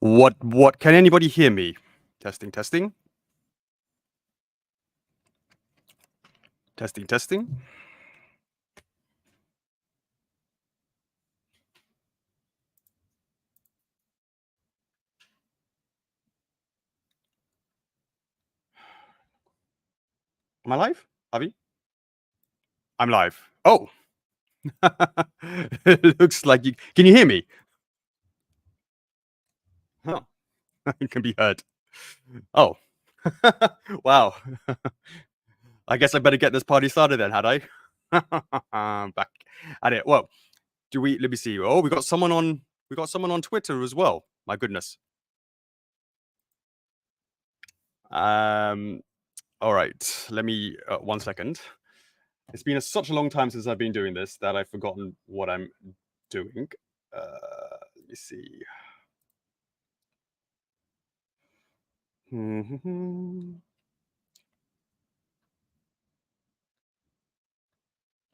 What? Can anybody hear me? Testing. Testing. Testing. Testing. Am I live, Avi? I'm live. Oh. It looks like you... Can you hear me? Huh. It can be heard. Oh. Wow. I guess I better get this party started then, had I? Back at it. Well, let me see. Oh, we got someone on Twitter as well. My goodness. All right. Let me 1 second. It's been such a long time since I've been doing this that I've forgotten what I'm doing. Let me see.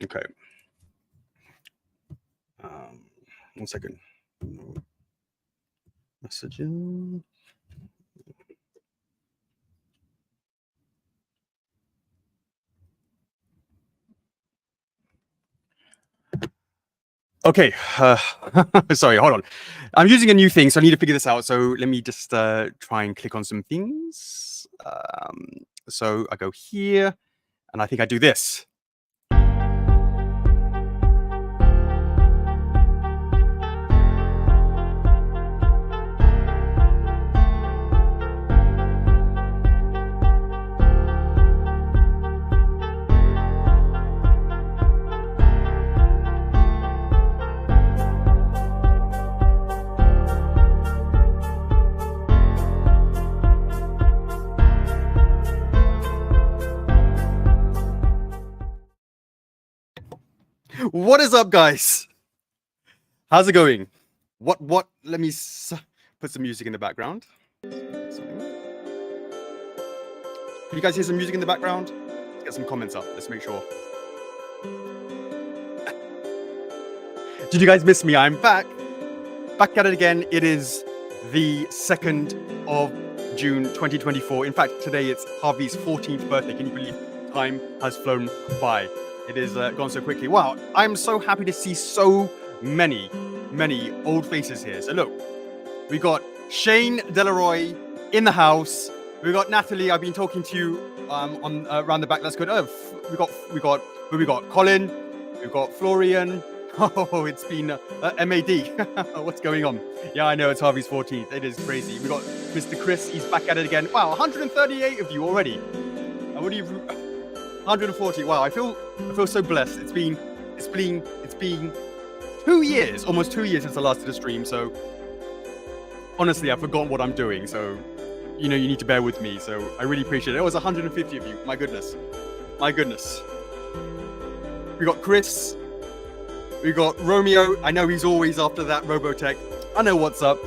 Okay. 1 second. Messages. Okay. Sorry, hold on. I'm using a new thing, so I need to figure this out. So let me just try and click on some things. So I go here, and I think I do this. What is up, guys? How's it going? What? Let me put some music in the background. Can you guys hear some music in the background? Let's get some comments up. Let's make sure. Did you guys miss me? I'm back. Back at it again. It is the 2nd of June 2024. In fact, today it's Harvey's 14th birthday. Can you believe time has flown by? It is gone so quickly. Wow, I'm so happy to see so many old faces here. So look, we got Shane Delaroy in the house. We got Natalie. I've been talking to you on around the back. That's good. Oh, we got Colin. We've got Florian. Oh, it's been MAD. What's going on? Yeah, I know it's Harvey's 14th. It is crazy. We got Mr. Chris. He's back at it again. Wow, 138 of you already. I would even 140. Wow, I feel so blessed. It's been 2 years, almost 2 years since I last did a stream. So honestly, I've forgotten what I'm doing. So you need to bear with me. So I really appreciate it. It was 150 of you. My goodness. We got Chris. We got Romeo. I know he's always after that Robotech. I know what's up.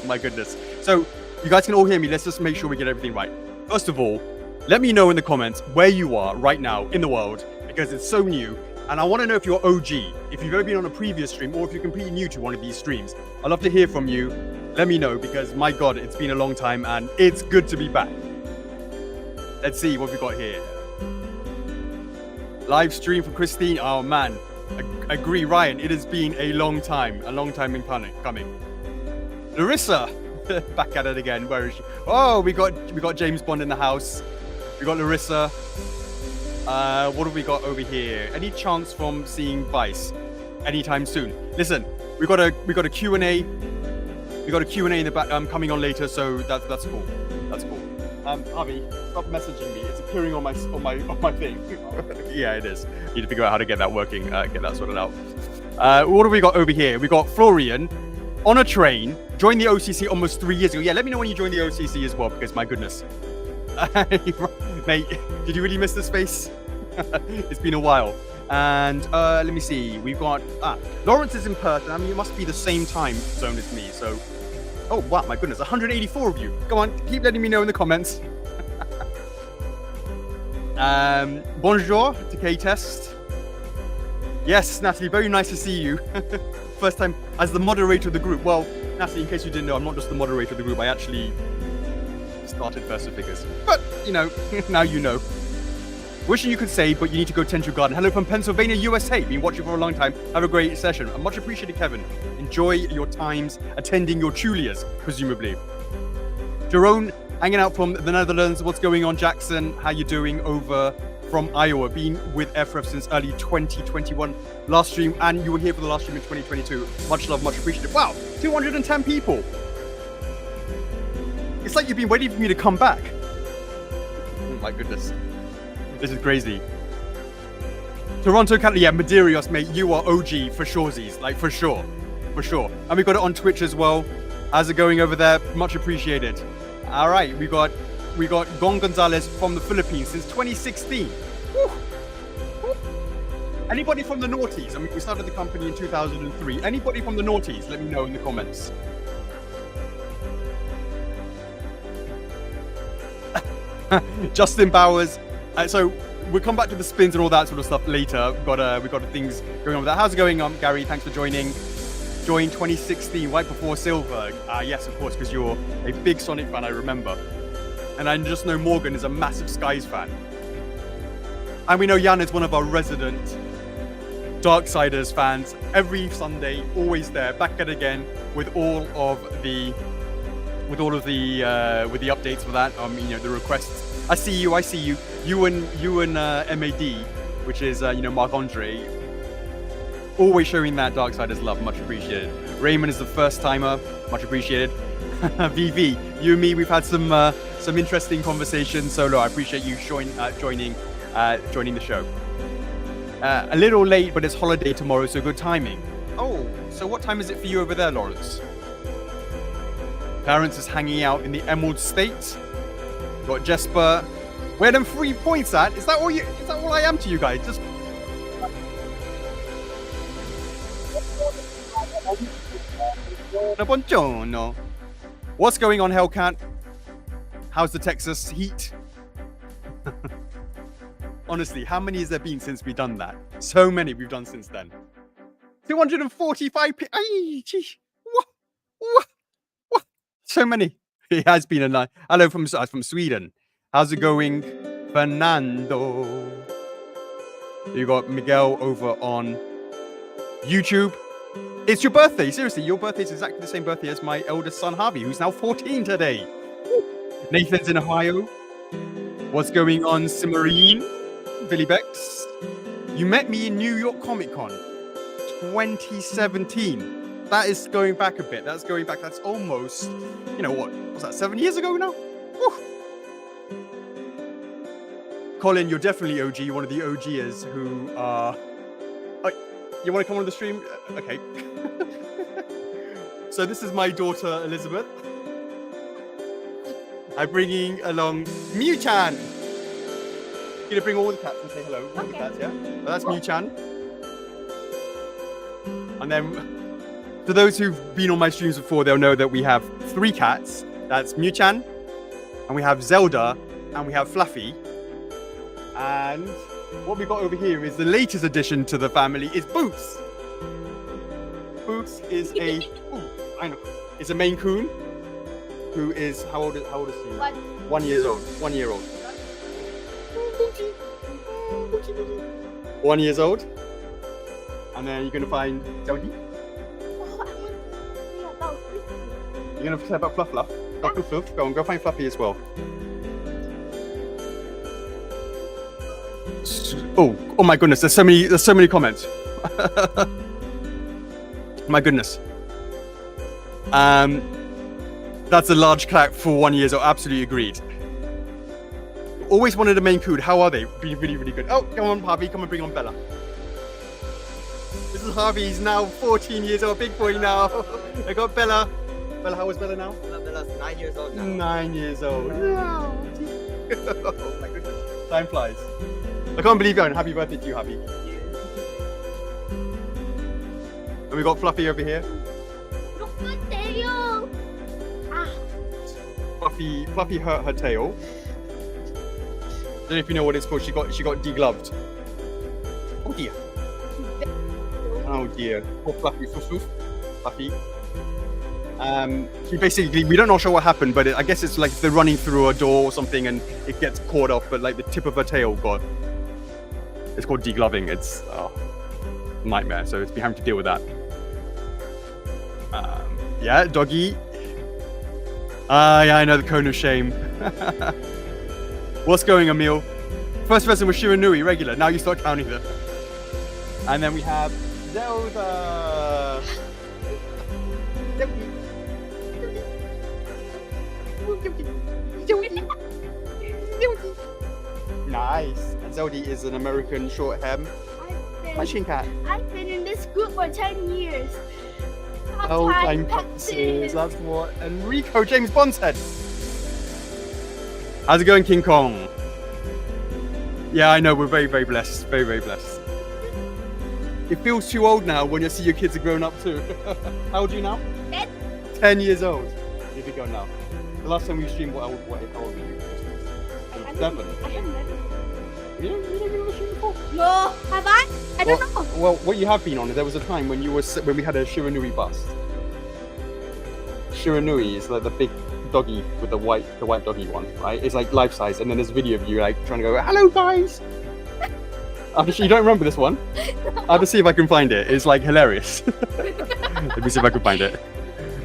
My goodness. So you guys can all hear me. Let's just make sure we get everything right. First of all, let me know in the comments where you are right now in the world, because it's so new. And I want to know if you're OG, if you've ever been on a previous stream, or if you're completely new to one of these streams. I'd love to hear from you. Let me know, because my God, it's been a long time and it's good to be back. Let's see what we got here. Live stream for Christine. Oh man, I agree, Ryan. It has been a long time in coming. Larissa, back at it again. Where is she? Oh, we got James Bond in the house. We got Larissa. What have we got over here? Any chance from seeing Vice anytime soon? Listen, we got a Q&A. We got a Q&A in the back coming on later, so that's cool. That's cool. Avi, stop messaging me. It's appearing on my thing. Yeah, it is. Need to figure out how to get that working. Get that sorted out. What have we got over here? We got Florian on a train. Joined the OCC almost 3 years ago. Yeah, let me know when you joined the OCC as well, because my goodness. Mate, did you really miss this space? It's been a while. And let me see. We've got Lawrence is in Perth. I mean, it must be the same time zone as me. So, oh wow, my goodness, 184 of you. Come on, keep letting me know in the comments. Bonjour to K-Test. Yes, Natalie, very nice to see you. First time as the moderator of the group. Well, Natalie, in case you didn't know, I'm not just the moderator of the group. I actually started First of Figures. But, you know, now you know. Wishing you could say, but you need to go tend your garden. Hello from Pennsylvania, USA. Been watching for a long time. Have a great session. Much appreciated, Kevin. Enjoy your times attending your Chulias, presumably. Jerome, hanging out from the Netherlands. What's going on, Jackson? How you doing over from Iowa? Been with F4F since early 2021. Last stream, and you were here for the last stream in 2022. Much love, much appreciated. Wow, 210 people. It's like you've been waiting for me to come back. Oh my goodness. This is crazy. Toronto, Canada, yeah, Maderios, mate, you are OG for shoresies, like for sure. For sure. And we got it on Twitch as well. How's it going over there? Much appreciated. All right, we got Gon Gonzalez from the Philippines since 2016. Woo. Woo. Anybody from the noughties? I mean, we started the company in 2003. Anybody from the noughties? Let me know in the comments. Justin Bowers. So we'll come back to the spins and all that sort of stuff later. We've got things going on with that. How's it going on, Gary? Thanks for joining. Joined 2016, right before Silver. Yes, of course, because you're a big Sonic fan, I remember. And I just know Morgan is a massive Skies fan. And we know Jan is one of our resident Darksiders fans. Every Sunday, always there, back at it again with all of the updates for that. You know, the requests. I see you. You and MAD, which is Marc Andre, always showing that Darksiders love. Much appreciated. Raymond is the first timer. Much appreciated. VV, you and me, we've had some interesting conversations solo. I appreciate you joining the show. A little late, but it's holiday tomorrow, so good timing. Oh, so what time is it for you over there, Lawrence? Clarence is hanging out in the Emerald State. Got Jesper. Where them 3 points at? Is that all I am to you guys? Just buongiorno. What's going on, Hellcat? How's the Texas heat? Honestly, how many has there been since we've done that? So many we've done since then. 245 What? So many. It has been a night. Hello from Sweden. How's it going, Fernando? You got Miguel over on YouTube. It's your birthday. Seriously, your birthday is exactly the same birthday as my eldest son, Harvey, who's now 14 today. Nathan's in Ohio. What's going on, Cimarine? Billy Bex. You met me in New York Comic Con 2017. That is going back a bit. That's almost, what was that, 7 years ago now? Woo. Colin, you're definitely OG. You're one of the OGers who are... you want to come on the stream? Okay. So this is my daughter, Elizabeth. I'm bringing along Mew-chan. You're going to bring all the cats and say hello. All the cats, yeah? Well, that's Mew-chan. And then... For those who've been on my streams before, they'll know that we have 3 cats. That's Mew-chan, and we have Zelda, and we have Fluffy. And what we got over here is the latest addition to the family is Boots. Boots is a Maine Coon who is how old is he? 1 year old. 1 year old. 1 year old. And then you're gonna find Zelda. You're gonna say about Fluff. Go on, go find Fluffy as well. Oh my goodness! There's so many comments. My goodness. That's a large clap for 1 year old. Absolutely agreed. Always wanted a Maine Coon. How are they? Really, really, really good. Oh, come on, Harvey. Come and bring on Bella. This is Harvey. He's now 14 years old. Big boy now. I got Bella. Bella, how is Bella now? Bella's 9 years old now. 9 years old. No. Oh my goodness. Time flies. I can't believe it. Happy birthday to you, Happy. And we got Fluffy over here. Fluffy hurt her tail. Don't know if you know what it's called. She got degloved. Oh dear. Oh dear. Poor Fluffy. Fluffy. We don't know sure what happened, but I guess it's like they're running through a door or something and it gets caught off, but like the tip of her tail it's called degloving. It's nightmare, so it's having to deal with that. Yeah, doggy. Yeah, I know, the cone of shame. What's going, Emil? First person was Shiranui, regular. Now you start counting them. And then we have Zelda. Nice. And Zelda is an American short hair machine cat. I've been in this group for 10 years. Time passes. That's what Enrico James Bond said. How's it going, King Kong? Yeah, I know, we're very, very blessed. Very, very blessed. It feels too old now when you see your kids are grown up too. How old are you now? 10. 10 years old. Here we go now. The last time we streamed, how old were you? 7. I have never. You don't remember stream before? No, have I? I don't know. Well, what you have been on is there was a time when when we had a Shiranui bust. Shiranui is like the big doggy with the white doggy one, right? It's like life size, and then there's a video of you like trying to go, "Hello guys." You don't remember this one? I'll have to see if I can find it. It's like hilarious. Let me see if I can find it.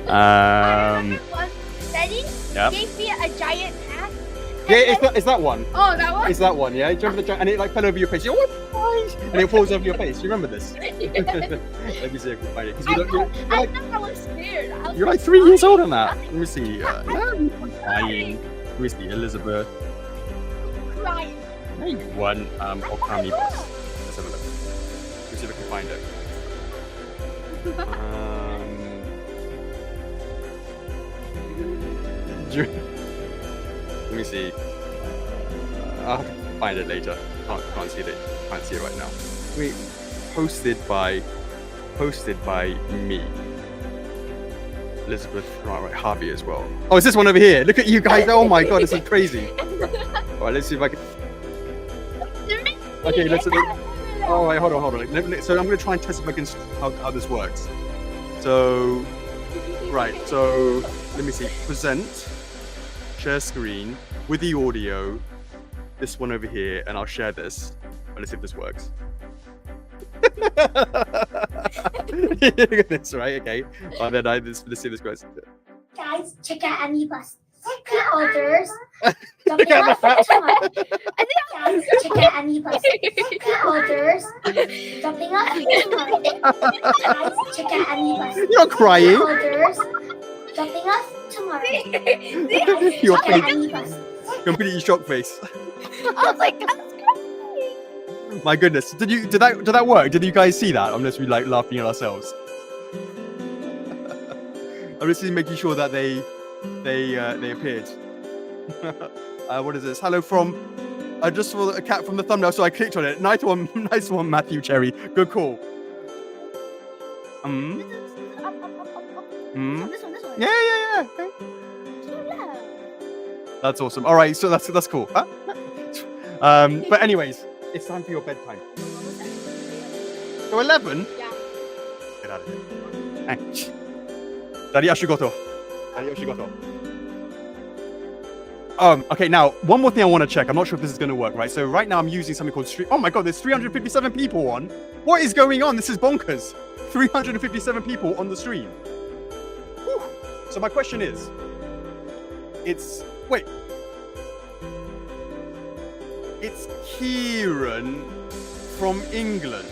I remember one. Daddy gave me a giant hat. Yeah, it's that one. Oh, that one? It's that one, yeah. You jump the giant, and it like fell over your face. You're and it falls over your face. You remember this? Let me see if I can find it. I thought I was scared. You're like 3 years older than that. Let me see. Crying. Let me see. Elizabeth. Crying. Maybe one Okami bus. Let's have a look. Let me see if I can find it. Let me see. I'll find it later. Can't see it. Can't see it right now. Wait, posted by me. Elizabeth, right, Harvey as well. Oh, is this one over here? Look at you guys. Oh my god, this is crazy. Alright, let's see if I can. Okay, let's. Oh wait, hold on. So I'm gonna try and test if I can how this works. So, right. So let me see. Present, share screen with the audio. This one over here, and I'll share this. Let's see if this works. Look at this, right? Okay. And then let's see if this goes. Guys, check out Anibus. Pre-orders. Jumping off tomorrow. Guys, check out Anibus. Pre-orders. Jumping off tomorrow. Guys, check out Anibus. You're not crying. Pre-orders. Jumping off tomorrow. Your face. Completely shocked face. Oh my god. My goodness, did that work? Did you guys see that? Unless we like laughing at ourselves. I'm just making sure that they appeared. What is this? Hello from. I just saw a cat from the thumbnail, so I clicked on it. Nice one, Matthew Cherry. Good call. This one. Yeah. Okay. That's awesome. All right, so that's cool. Huh? But anyways. It's time for your bedtime. So 11? Yeah. Get out of here. Thanks. Daddy ashigoto. Okay, now, one more thing I want to check. I'm not sure if this is going to work, right? So right now I'm using something called stream. Oh my god, there's 357 people on. What is going on? This is bonkers. 357 people on the stream. Whew. So my question is, it's Kieran from England.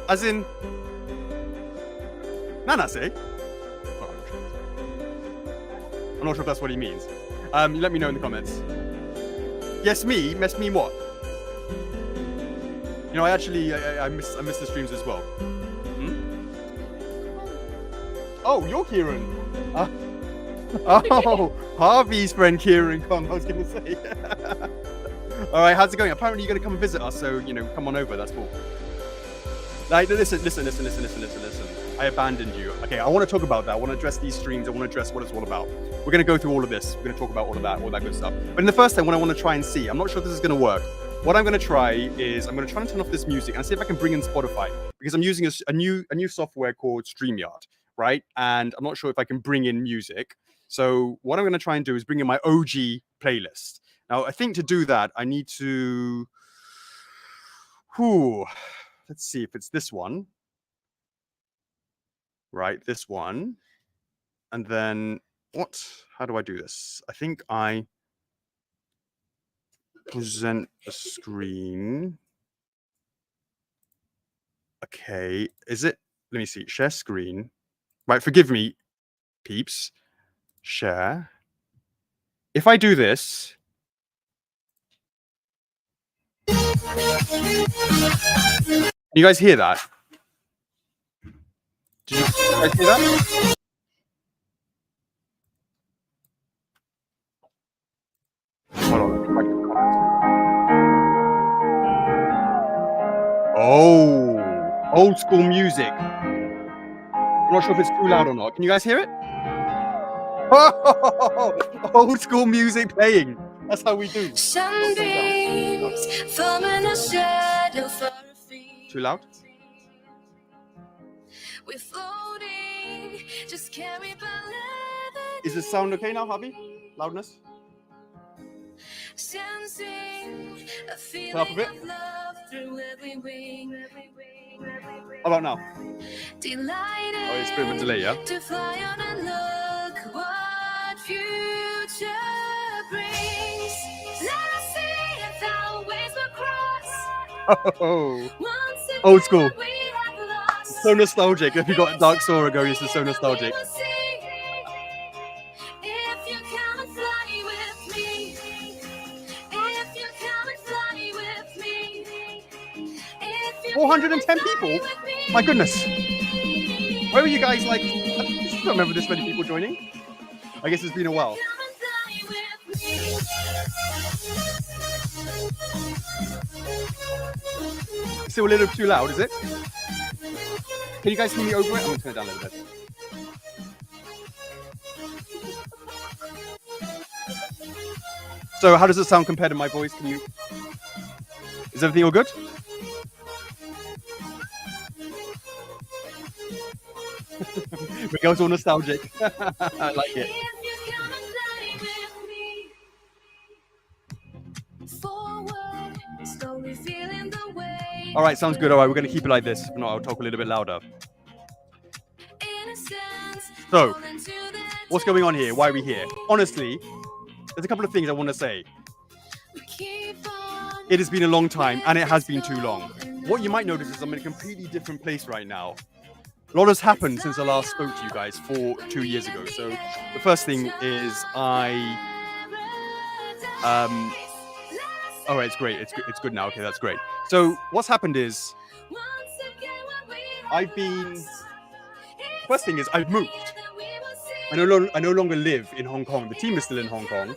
As in Nanase? I'm not sure if that's what he means. Let me know in the comments. Yes, me? Mess me what? You know, I miss the streams as well. Oh, you're Kieran. Oh, Harvey's friend Kieran, I was going to say. All right, how's it going? Apparently you're going to come and visit us, so, come on over. That's cool. Like, listen. I abandoned you. Okay, I want to talk about that. I want to address these streams. I want to address what it's all about. We're going to go through all of this. We're going to talk about all of that good stuff. But in the first thing, what I want to try and see, I'm not sure if this is going to work, what I'm going to try is I'm going to try and turn off this music and see if I can bring in Spotify, because I'm using a new software called StreamYard, right? And I'm not sure if I can bring in music. So what I'm going to try and do is bring in my OG playlist. Now, I think to do that, I need to... let's see if it's this one. Right, this one. And then what? How do I do this? I think I present a screen. Okay, is it? Let me see. Share screen. Right, forgive me, peeps. Share. If I do this. Can you guys hear that? Did you guys hear that? Hold on. Oh, old school music. I'm not sure if it's too loud or not. Can you guys hear it? Old school music playing. That's how we do. Too loud? Is the sound okay now, Harvey? Loudness? Turn up a bit. How about now? Oh, it's a bit of a delay, yeah? Oh, old school. So nostalgic. If you got Dark Sora going, this is so nostalgic. 410 people? My goodness. Where were you guys like? I don't remember this many people joining. I guess it's been a while. Still a little too loud, is it? Can you guys hear me over it? I'm going to turn it down a little bit. So how does it sound compared to my voice? Is everything all good? Miguel's all nostalgic. I like it. All right, sounds good. All right, we're going to keep it like this. If not, I'll talk a little bit louder. So, what's going on here? Why are we here? Honestly, there's a couple of things I want to say. It has been a long time, and it has been too long. What you might notice is I'm in a completely different place right now. A lot has happened since I last spoke to you guys 2 years ago. So the first thing is all right, it's great. It's good now. Okay, that's great. So what's happened is first thing is I've moved. I no longer live in Hong Kong. The team is still in Hong Kong.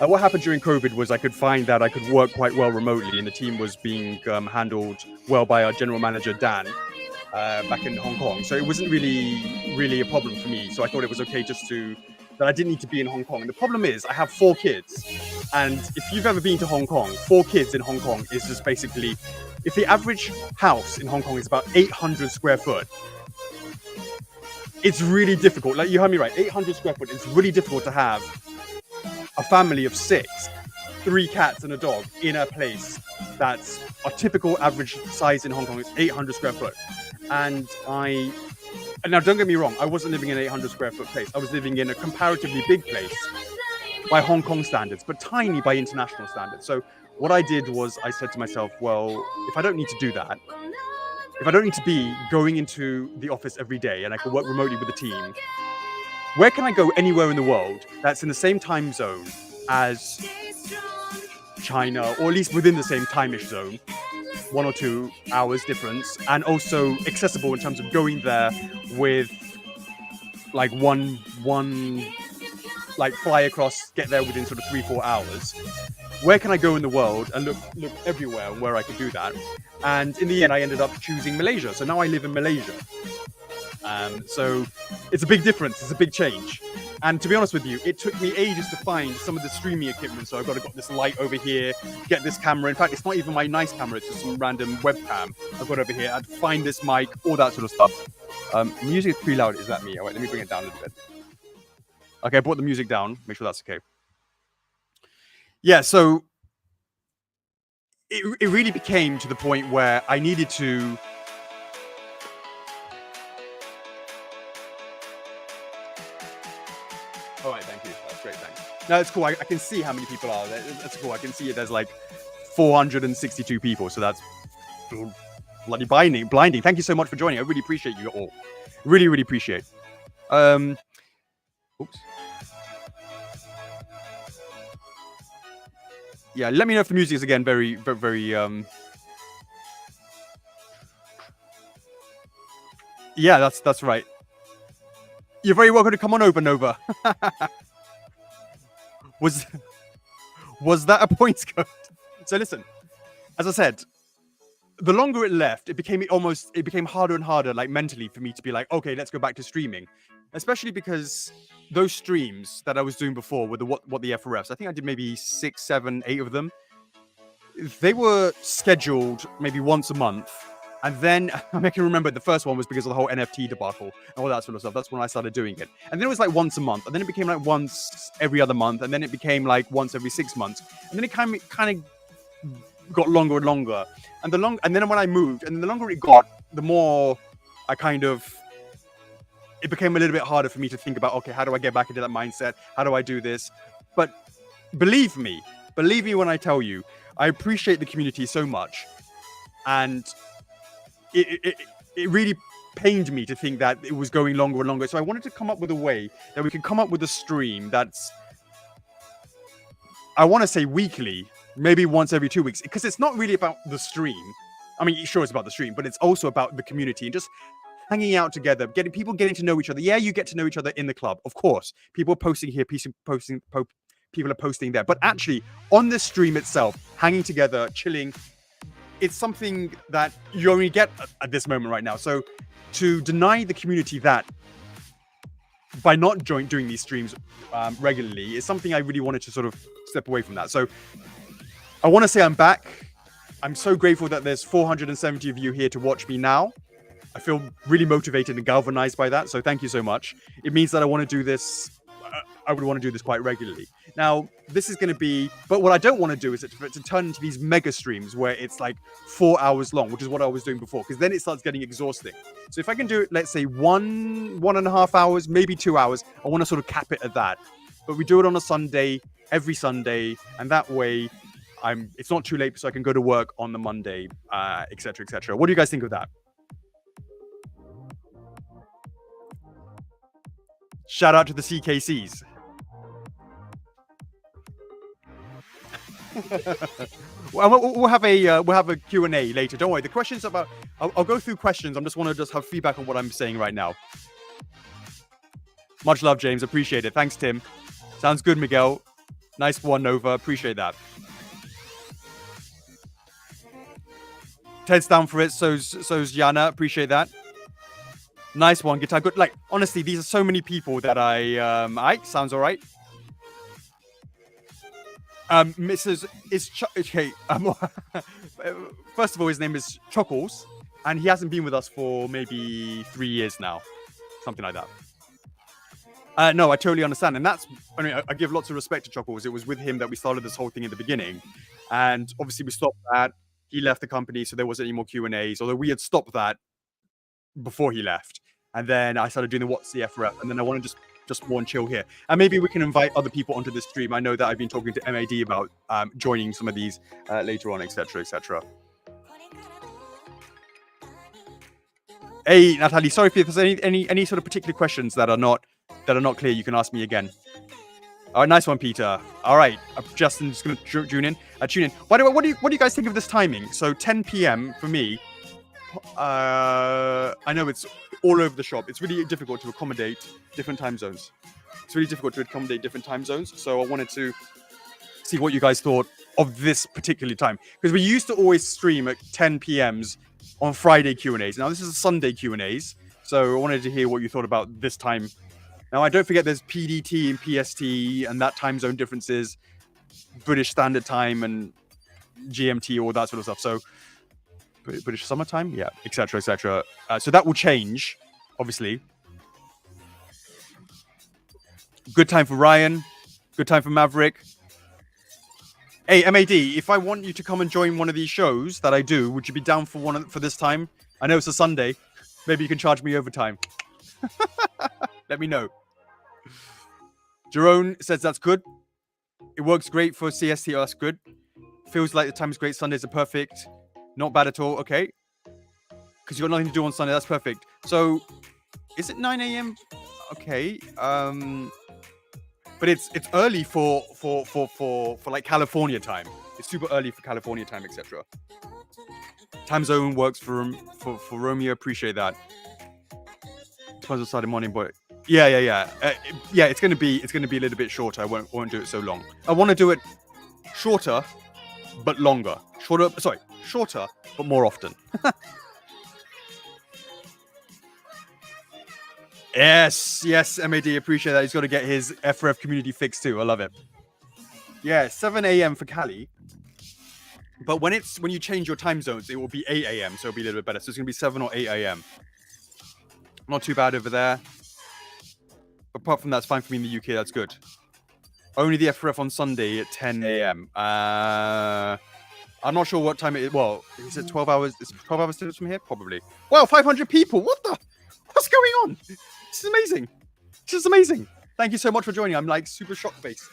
What happened during COVID was I could find that I could work quite well remotely, and the team was being handled well by our general manager, Dan, back in Hong Kong. So it wasn't really a problem for me. So I thought it was okay that I didn't need to be in Hong Kong. And the problem is I have 4 kids. And if you've ever been to Hong Kong, 4 kids in Hong Kong is just basically, if the average house in Hong Kong is about 800 square foot, it's really difficult. Like, you heard me right, 800 square foot, it's really difficult to have a family of 6, 3 cats and a dog in a place that's a typical average size in Hong Kong is 800 square foot. And now don't get me wrong, I wasn't living in an 800 square foot place. I was living in a comparatively big place by Hong Kong standards, but tiny by international standards. So what I did was I said to myself, well, if I don't need to do that, if I don't need to be going into the office every day and I can work remotely with the team, where can I go anywhere in the world that's in the same time zone as China, or at least within the same time-ish zone, 1 or 2 hours difference, and also accessible in terms of going there with like one like fly across, get there within sort of 3-4 hours. Where can I go in the world and look everywhere where I could do that? And in the end, I ended up choosing Malaysia. So now I live in Malaysia. So it's a big difference. It's a big change. And to be honest with you, it took me ages to find some of the streaming equipment. So I've got this light over here, get this camera. In fact, it's not even my nice camera. It's just some random webcam I've got over here. I'd find this mic, all that sort of stuff. Music is pretty loud. Is that me? Oh, wait, let me bring it down a little bit. Okay, I brought the music down. Make sure that's okay. Yeah, so it really became to the point where I needed to... All right, thank you. That's great, thanks. No, it's cool. I can see how many people are there. That's cool. I can see it. There's like 462 people. So that's bloody blinding. Thank you so much for joining. I really appreciate you all. Really, really appreciate. Oops. Yeah, let me know if the music is again very, very. Yeah, that's right. You're very welcome to come on over, Nova. Was that a points code? So listen, as I said, the longer it left, it became harder and harder, like mentally, for me to be like, okay, let's go back to streaming. Especially because those streams that I was doing before with the what the F4Fs, I think I did maybe 6, 7, 8 of them. They were scheduled maybe once a month. And then I can remember the first one was because of the whole NFT debacle and all that sort of stuff. That's when I started doing it. And then it was like once a month. And then it became like once every other month. And then it became like once every 6 months. And then it kind of got longer and longer. And then when I moved, and the longer it got, the more I it became a little bit harder for me to think about, okay, how do I get back into that mindset? How do I do this? But believe me when I tell you, I appreciate the community so much. And it really pained me to think that it was going longer and longer. So I wanted to come up with a way that we can come up with a stream that's, I want to say weekly, maybe once every 2 weeks, because it's not really about the stream. I mean, sure, it's about the stream, but it's also about the community and just hanging out together, getting to know each other. Yeah, you get to know each other in the club, of course. People are posting here, people are posting there. But actually, on the stream itself, hanging together, chilling, it's something that you only get at this moment right now. So to deny the community that by not doing these streams regularly is something I really wanted to sort of step away from that. So I want to say I'm back. I'm so grateful that there's 470 of you here to watch me now. I feel really motivated and galvanized by that. So thank you so much. It means that I want to do this. I would want to do this quite regularly. Now, this is going to be, but what I don't want to do is to turn into these mega streams where it's like 4 hours long, which is what I was doing before, because then it starts getting exhausting. So if I can do it, let's say 1.5 hours, maybe 2 hours, I want to sort of cap it at that. But we do it on a Sunday, every Sunday, and that way it's not too late, so I can go to work on the Monday, etc., etc. What do you guys think of that? Shout out to the CKCs. We'll have a Q&A later. Don't worry. The questions about I'll go through questions. I just want to have feedback on what I'm saying right now. Much love, James. Appreciate it. Thanks, Tim. Sounds good, Miguel. Nice one, Nova. Appreciate that. Ted's down for it. So's Yana. Appreciate that. Nice one, guitar. Good. Like, honestly, these are so many people that alright, sounds alright. Mrs. is okay. First of all, his name is Chuckles, and he hasn't been with us for maybe 3 years now, something like that. No, I totally understand, and I give lots of respect to Chuckles. It was with him that we started this whole thing in the beginning, and obviously we stopped that. He left the company, so there wasn't any more Q&As. Although we had stopped that before he left, and then I started doing the What's the F4F, and then I want to just more and chill here, and maybe we can invite other people onto this stream. I know that I've been talking to MAD about joining some of these later on, etc., etc. Hey, Natalie, sorry if there's any sort of particular questions that are not clear. You can ask me again. All right, nice one, Peter. All right, Justin's going to tune in. By the way, what do you guys think of this timing? So 10 p.m. for me. I know it's all over the shop. It's really difficult to accommodate different time zones. So I wanted to see what you guys thought of this particular time, because we used to always stream at 10 p.m.s on Friday Q&As. Now this is a Sunday Q&As, so I wanted to hear what you thought about this time Now, I don't forget there's PDT and PST and that time zone differences, British Standard Time and GMT, all that sort of stuff. So, British Summertime, yeah, etc., etc. So that will change, obviously. Good time for Ryan. Good time for Maverick. Hey, MAD, if I want you to come and join one of these shows that I do, would you be down for this time? I know it's a Sunday. Maybe you can charge me overtime. Let me know. Jerome says that's good. It works great for CST. Oh, that's good. Feels like the time is great. Sundays are perfect. Not bad at all. Okay. Because you've got nothing to do on Sunday. That's perfect. So, is it 9 a.m.? Okay. But it's early for like California time. It's super early for California time, etc. Time zone works for Romeo. Appreciate that. Depends on Saturday morning, but yeah. It's gonna be a little bit shorter. I won't do it so long. I want to do it shorter, but longer. Shorter, but more often. Yes, MAD, appreciate that. He's got to get his F4F community fixed too. I love it. Yeah, 7 a.m. for Cali. But when you change your time zones, it will be 8 a.m. So it'll be a little bit better. So it's going to be 7 or 8 a.m. Not too bad over there. Apart from that, it's fine for me in the UK. That's good. Only the F4F on Sunday at 10 a.m. I'm not sure what time it is. Well, is it 12 hours? Is it 12 hours difference from here? Probably. Wow, 500 people. What's going on? This is amazing. This is amazing. Thank you so much for joining. I'm like super shocked face.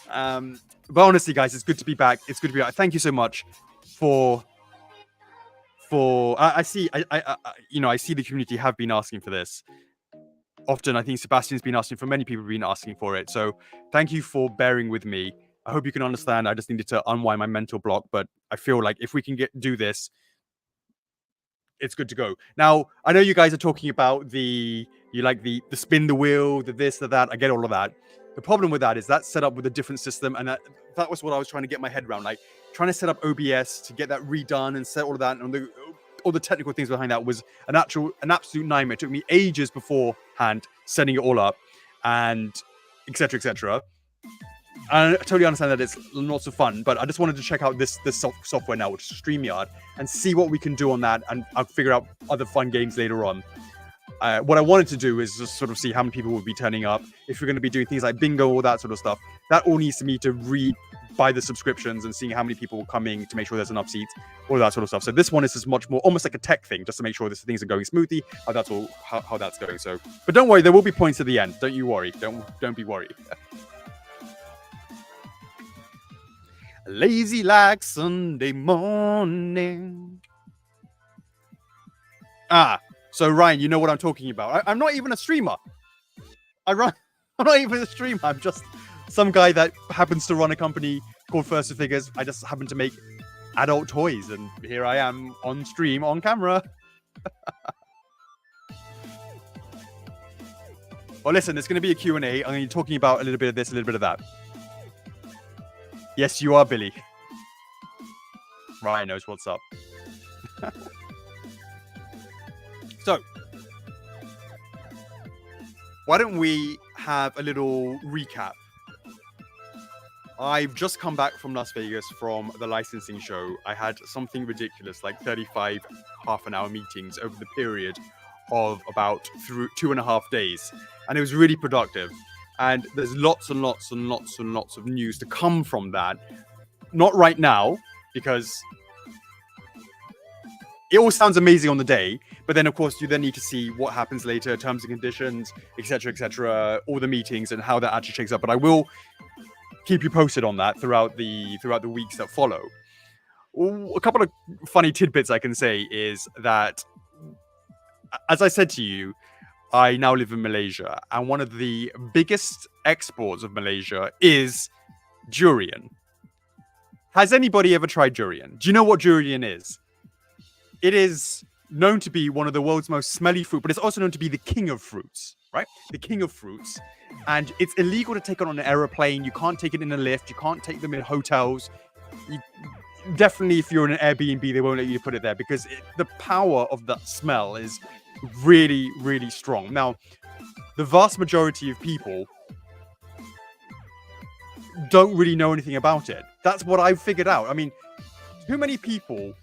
But honestly, guys, it's good to be back. It's good to be back. Thank you so much for I see the community have been asking for this. Often I think Sebastian's been asking for, many people have been asking for it. So thank you for bearing with me. I hope you can understand. I just needed to unwind my mental block, but I feel like if we can do this, it's good to go. Now, I know you guys are talking about the spin the wheel, the this, the that. I get all of that. The problem with that is that's set up with a different system, and that was what I was trying to get my head around. Like trying to set up OBS to get that redone and set all of that, and all the technical things behind that was an absolute nightmare. It took me ages beforehand setting it all up, and etc. etc. I totally understand that it's not so fun, but I just wanted to check out this software now, which is StreamYard, and see what we can do on that, and I'll figure out other fun games later on. What I wanted to do is just sort of see how many people will be turning up, if we're going to be doing things like bingo, all that sort of stuff. That all needs me to buy the subscriptions and seeing how many people will come in to make sure there's enough seats, all that sort of stuff. So this one is just much more almost like a tech thing, just to make sure things are going smoothly, how that's going. So, but don't worry, there will be points at the end. Don't you worry. Don't be worried. Lazy like Sunday morning. So Ryan, you know what I'm talking about. I'm not even a streamer. I'm not even a streamer. I'm just some guy that happens to run a company called First Figures. I just happen to make adult toys, and here I am on stream, on camera. Well, listen, there's going to be a Q&A. I'm going to be talking about a little bit of this, a little bit of that. Yes, you are, Billy. Ryan knows what's up. So, why don't we have a little recap? I've just come back from Las Vegas from the licensing show. I had something ridiculous, like 35 half-an-hour meetings over the period of about 2.5 days. And it was really productive. And there's lots and lots and lots and lots of news to come from that. Not right now, because it all sounds amazing on the day. But then, of course, you then need to see what happens later, terms and conditions, etc., all the meetings and how that actually shakes up. But I will keep you posted on that throughout the weeks that follow. A couple of funny tidbits I can say is that, as I said to you, I now live in Malaysia, and one of the biggest exports of Malaysia is durian. Has anybody ever tried durian? Do you know what durian is? It is known to be one of the world's most smelly fruit, but it's also known to be the king of fruits, right? The king of fruits. And it's illegal to take it on an aeroplane. You can't take it in a lift. You can't take them in hotels. definitely if you're in an Airbnb, they won't let you put it there because the power of that smell is really, really strong. Now, the vast majority of people don't really know anything about it. That's what I've figured out. I mean, too many people,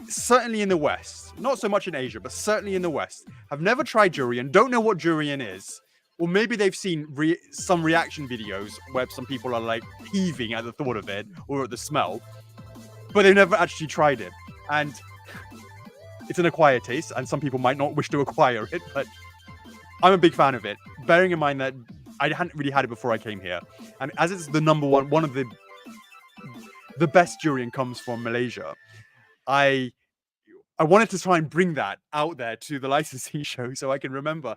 certainly in the West, not so much in Asia, but certainly in the West, have never tried durian, don't know what durian is, or maybe they've seen some reaction videos where some people are like heaving at the thought of it or at the smell, but they've never actually tried it. And it's an acquired taste, and some people might not wish to acquire it, but I'm a big fan of it, bearing in mind that I hadn't really had it before I came here. And as it's the number one of the best durian comes from Malaysia, I wanted to try and bring that out there to the licensing show so I can remember.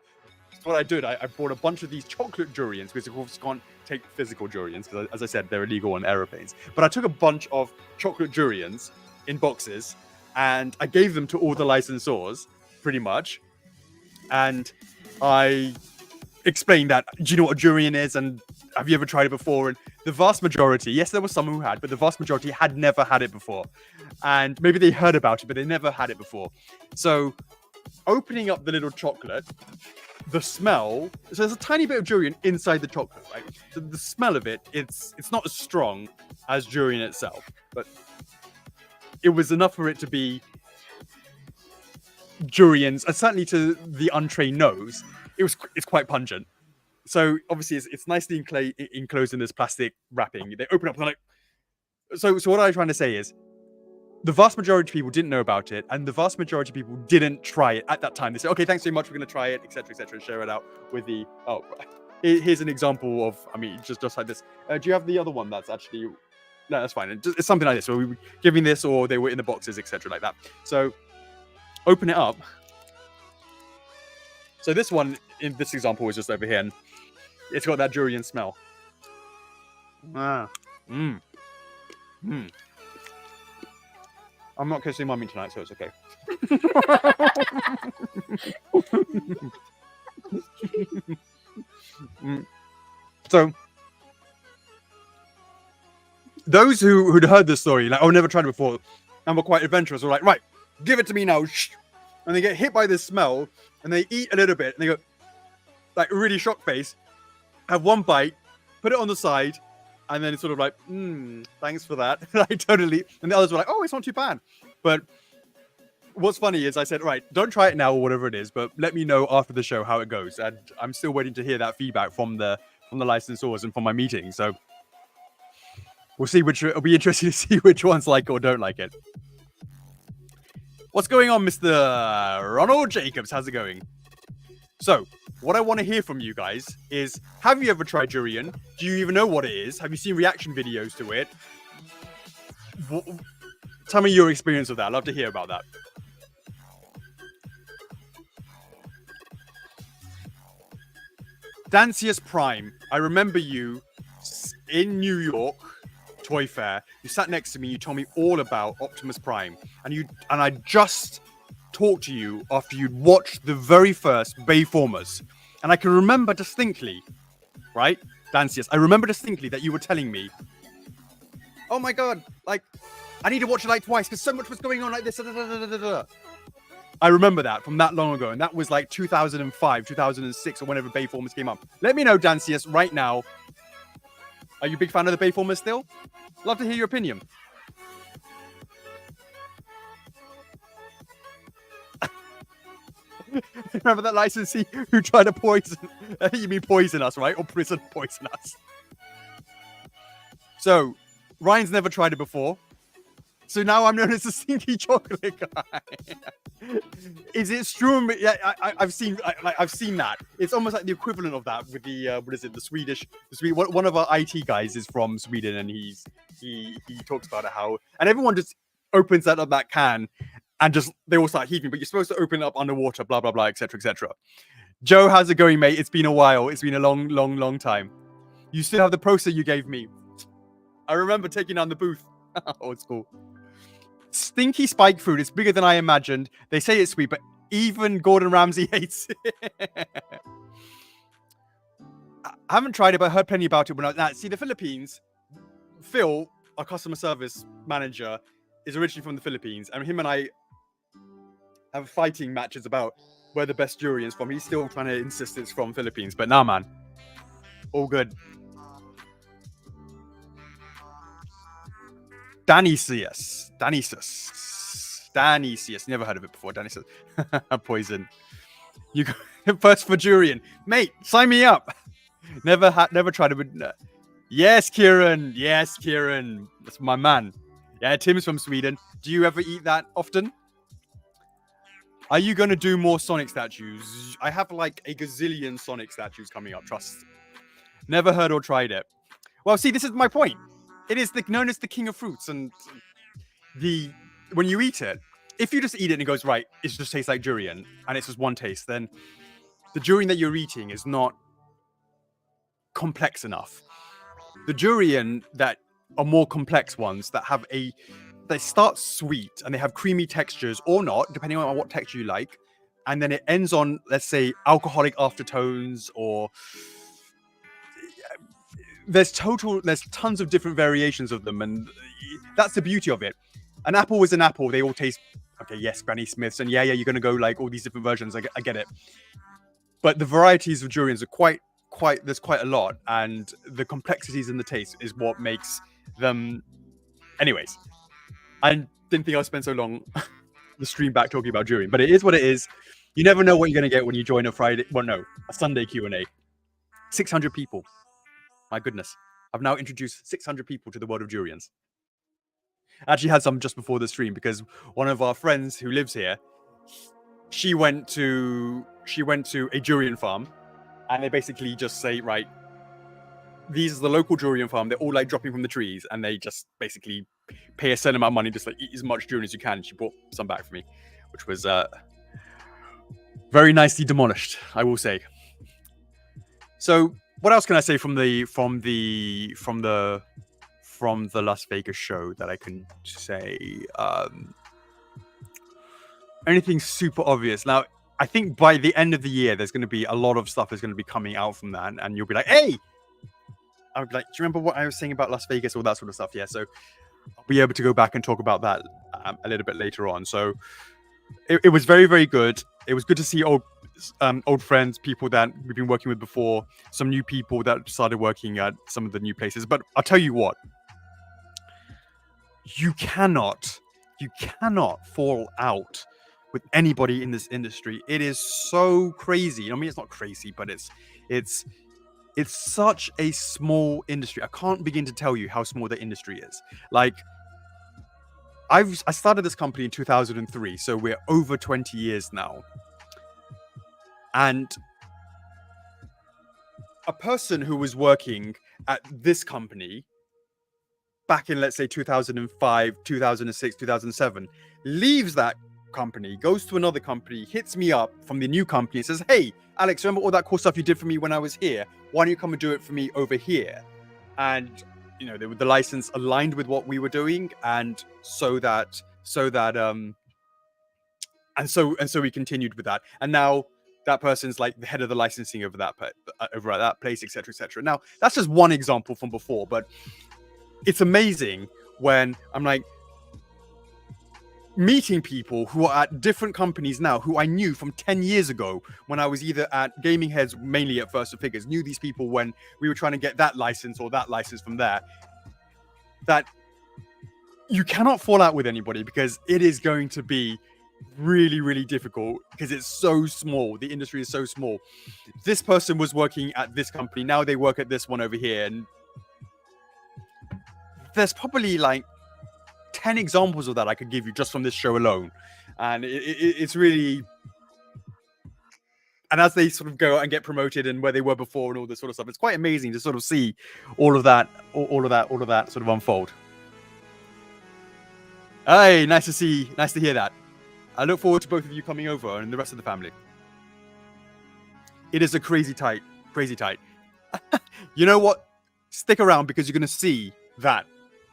So what I did, I bought a bunch of these chocolate durians, because of course you can't take physical durians, because as I said, they're illegal on aeroplanes. But I took a bunch of chocolate durians in boxes, and I gave them to all the licensors, pretty much. And I explained that, do you know what a durian is, and have you ever tried it before? And the vast majority, yes, there were some who had, but the vast majority had never had it before. And maybe they heard about it, but they never had it before. So opening up the little chocolate, the smell, so there's a tiny bit of durian inside the chocolate, right? So the smell of it, it's not as strong as durian itself, but it was enough for it to be durians, and certainly to the untrained nose, it's quite pungent. So obviously it's nicely enclosed in this plastic wrapping. They open up and like, so what I'm trying to say is, the vast majority of people didn't know about it, and the vast majority of people didn't try it at that time. They said, okay, thanks very much, we're going to try it, etc., and share it out with the, here's an example of, I mean, just like this. Do you have the other one that's actually, no, that's fine. It's something like this. So we were giving this, or they were in the boxes, etc., like that. So open it up. So this one, in this example, is just over here, and it's got that durian smell. I'm not kissing Mummy tonight, so it's okay. So, those who'd heard this story, like, oh, never tried it before, and were quite adventurous, were like, right, give it to me now. And they get hit by this smell, and they eat a little bit, and they go, like, really shocked face, have one bite, put it on the side, and then it's sort of like, thanks for that. I totally. And the others were like, oh, it's not too bad. But what's funny is I said, right, don't try it now or whatever it is, but let me know after the show how it goes. And I'm still waiting to hear that feedback from the licensors and from my meeting. So we'll see it'll be interesting to see which ones like it or don't like it. What's going on, Mr. Ronald Jacobs? How's it going? So, what I want to hear from you guys is, have you ever tried durian? Do you even know what it is? Have you seen reaction videos to it? Tell me your experience with that. I'd love to hear about that. Dancius Prime, I remember you in New York Toy Fair. You sat next to me. You told me all about Optimus Prime, and I just talked to you after you'd watched the very first Bayformers, and I can remember distinctly, right, Dancius? I remember distinctly that you were telling me, "Oh my god, like I need to watch it like twice because so much was going on like this." I remember that from that long ago, and that was like 2005, 2006, or whenever Bayformers came up. Let me know, Dancius, right now. Are you a big fan of the Bayformers still? Love to hear your opinion. Remember that licensee who tried to poison? You mean poison us, right? Or poison us. So, Ryan's never tried it before. So now I'm known as the stinky chocolate guy. Is it true? Yeah, I've seen that. It's almost like the equivalent of that with the what is it? The Swedish. One of our IT guys is from Sweden, and he talks about it how, and everyone just opens that can, and just they all start heaving. But you're supposed to open it up underwater, blah blah blah, etc. etc. Joe, how's it going, mate? It's been a while. It's been a long time. You still have the poster you gave me. I remember taking down the booth. Oh, it's cool. Stinky spike food. It's bigger than I imagined. They say it's sweet, but even Gordon Ramsay hates it. I haven't tried it, but I heard plenty about it when see, the Philippines, Phil our customer service manager is originally from the Philippines, and him and I have fighting matches about where the best durian's from. He's still trying to insist it's from Philippines, but nah, man, all good. Danisius. Never heard of it before. Danisius. Poison. You go first for durian, mate. Sign me up. Never tried it. But yes, Kieran. That's my man. Yeah, Tim's from Sweden. Do you ever eat that often? Are you going to do more Sonic statues? I have like a gazillion Sonic statues coming up. Trust. Never heard or tried it. Well, see, this is my point. It is known as the king of fruits, and when you eat it, if you just eat it and it goes right, it just tastes like durian, and it's just one taste, then the durian that you're eating is not complex enough. The durian that are more complex ones that have they start sweet and they have creamy textures or not, depending on what texture you like, and then it ends on, let's say, alcoholic aftertones, or there's tons of different variations of them, and that's the beauty of it. An apple is an apple. They all taste okay. Yes, Granny Smiths, and yeah, you're gonna go like all these different versions. I get it, but the varieties of durians are there's quite a lot, and the complexities in the taste is what makes them. Anyways, I didn't think I'd spend so long the stream back talking about durian, but it is what it is. You never know what you're gonna get when you join a Sunday Q&A. 600 people. My goodness, I've now introduced 600 people to the world of durians. I actually had some just before the stream because one of our friends who lives here, she went to a durian farm, and they basically just say, right, these are the local durian farm. They're all like dropping from the trees, and they just basically pay a certain amount of money, just like eat as much durian as you can. And she brought some back for me, which was very nicely demolished, I will say. So, what else can I say from the Las Vegas show that I can say? Anything super obvious? Now, I think by the end of the year, there's going to be a lot of stuff that's going to be coming out from that, and you'll be like, "Hey!" I'll be like, "Do you remember what I was saying about Las Vegas?" All that sort of stuff. Yeah, so I'll be able to go back and talk about that a little bit later on. So it was very, very good. It was good to see old friends, people that we've been working with before, some new people that started working at some of the new places. But I'll tell you what, you cannot fall out with anybody in this industry. It is so crazy. I mean, it's not crazy, but it's such a small industry. I can't begin to tell you how small the industry is. Like, I started this company in 2003, so we're over 20 years now. And a person who was working at this company back in, let's say, 2005, 2006, 2007, leaves that company, goes to another company, hits me up from the new company and says, "Hey, Alex, remember all that cool stuff you did for me when I was here? Why don't you come and do it for me over here?" And, you know, the license aligned with what we were doing, and so we continued with that. And now that person's like the head of the licensing over at that place, etc. Now, that's just one example from before, but it's amazing when I'm like meeting people who are at different companies now who I knew from 10 years ago when I was either at Gaming Heads, mainly at First of Figures, knew these people when we were trying to get that license or that license from there. That you cannot fall out with anybody because it is going to be really, really difficult because it's so small. The industry is so small. This person was working at this company. Now they work at this one over here. And there's probably like 10 examples of that I could give you just from this show alone. And it's really... And as they sort of go out and get promoted and where they were before and all this sort of stuff, it's quite amazing to sort of see all of that sort of unfold. Hey, nice to hear that. I look forward to both of you coming over and the rest of the family. It is a crazy tight. You know what? Stick around because you're going to see that.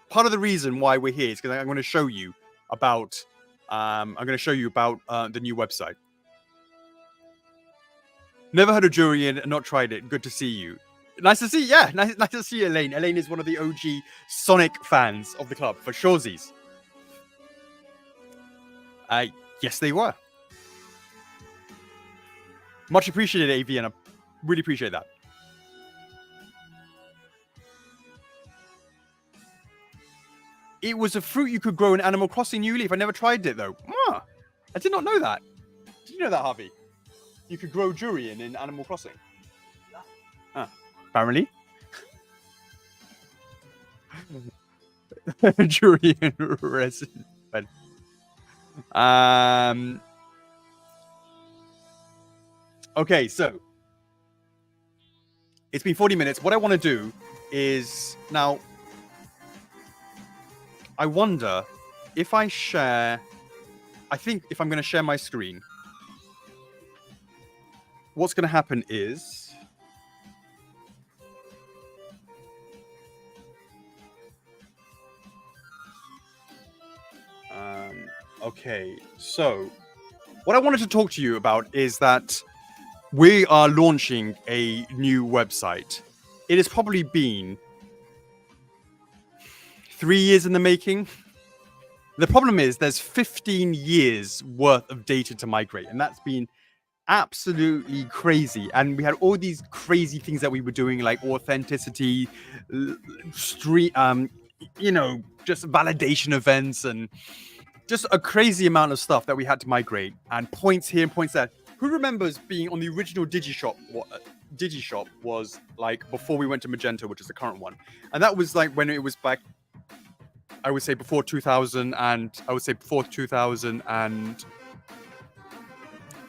Part of the reason why we're here is because I'm going to show you about the new website. Never heard of durian and not tried it. Good to see you. Nice to see. Yeah, nice to see Elaine. Elaine is one of the OG Sonic fans of the club for shoresies. Yes, they were. Much appreciated, AV, and I really appreciate that. It was a fruit you could grow in Animal Crossing New Leaf. I never tried it though. I did not know that. Did you know that, Harvey? You could grow durian in Animal Crossing. Apparently. Durian resin. Okay, so it's been 40 minutes. What I want to do is now. I wonder if I share. I think if I'm going to share my screen, what's going to happen is. Okay, so what I wanted to talk to you about is that we are launching a new website. It has probably been 3 years in the making. The problem is there's 15 years worth of data to migrate, and that's been absolutely crazy. And we had all these crazy things that we were doing, like authenticity, just validation events, and just a crazy amount of stuff that we had to migrate, and points here and points there. Who remembers being on the original Digishop? What Digishop was like before we went to Magento, which is the current one, and that was like when it was back. I would say before 2000, and I would say before 2000 and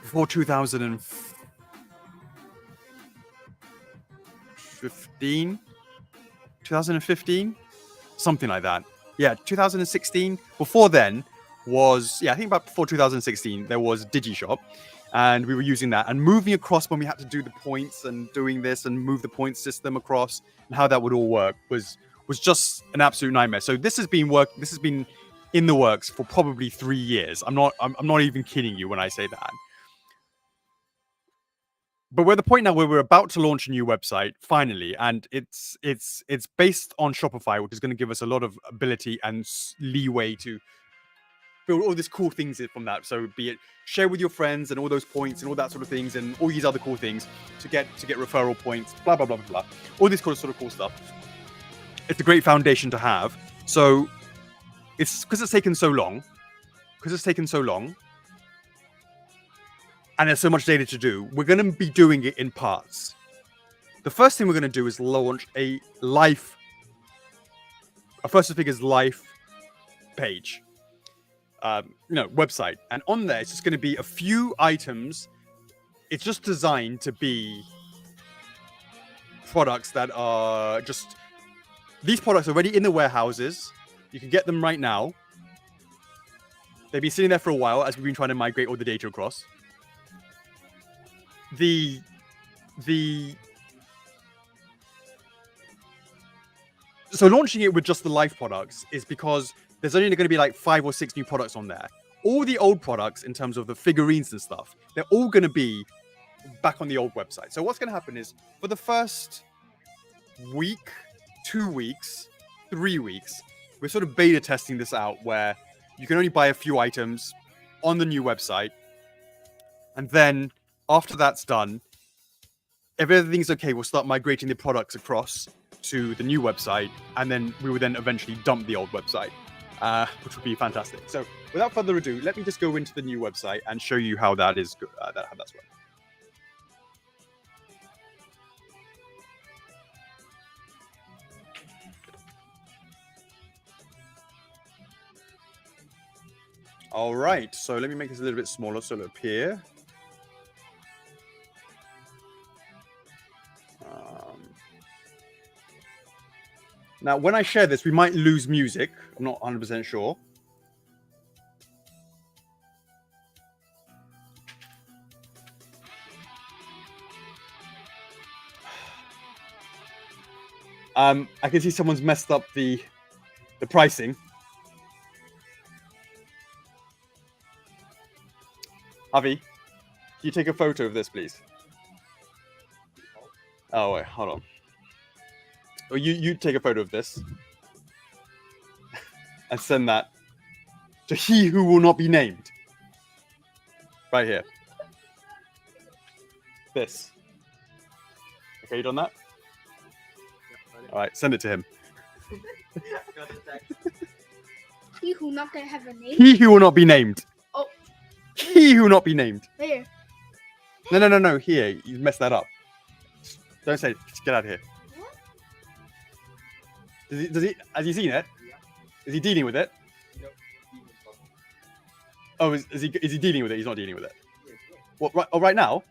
before 2015, 2015, something like that. Yeah, 2016. Before then was I think about before 2016 there was Digishop, and we were using that and moving across when we had to do the points and doing this and move the point system across and how that would all work was just an absolute nightmare. So this has been in the works for probably 3 years. I'm not even kidding you when I say that. But we're at the point now where we're about to launch a new website finally, and it's based on Shopify, which is going to give us a lot of ability and leeway to build all these cool things from that. So be it share with your friends and all those points and all that sort of things and all these other cool things to get referral points, blah blah blah blah blah. All this sort of cool stuff. It's a great foundation to have. So it's because it's taken so long. And there's so much data to do, we're going to be doing it in parts. The first thing we're going to do is launch a first of figures life page, website. And on there, it's just going to be a few items. It's just designed to be products that are just... These products are already in the warehouses. You can get them right now. They've been sitting there for a while as we've been trying to migrate all the data across. So launching it with just the life products is because there's only going to be like 5 or 6 new products on there. All the old products, in terms of the figurines and stuff, they're all going to be back on the old website. So what's going to happen is for the first week, 2 weeks, 3 weeks, we're sort of beta testing this out where you can only buy a few items on the new website. And then after that's done, if everything's okay, we'll start migrating the products across to the new website. And then we would then eventually dump the old website, which would be fantastic. So without further ado, let me just go into the new website and show you how that is, how that's working. All right, so let me make this a little bit smaller so it'll appear. Now, when I share this, we might lose music. I'm not 100% sure. I can see someone's messed up the pricing. Avi, can you take a photo of this, please? Oh, wait, hold on. or you take a photo of this and send that to he who will not be named. Right here. This. Okay, you done that? All right, send it to him. He who not gonna have a name. He who will not be named. Oh. He who will not be named. There. No. Here, you messed that up. Don't say it. Just get out of here. What? Does he? Has he seen it? Yeah. Is he dealing with it? No. Oh, is he dealing with it? He's not dealing with it. Yes, yes. What? Right? Oh, right now?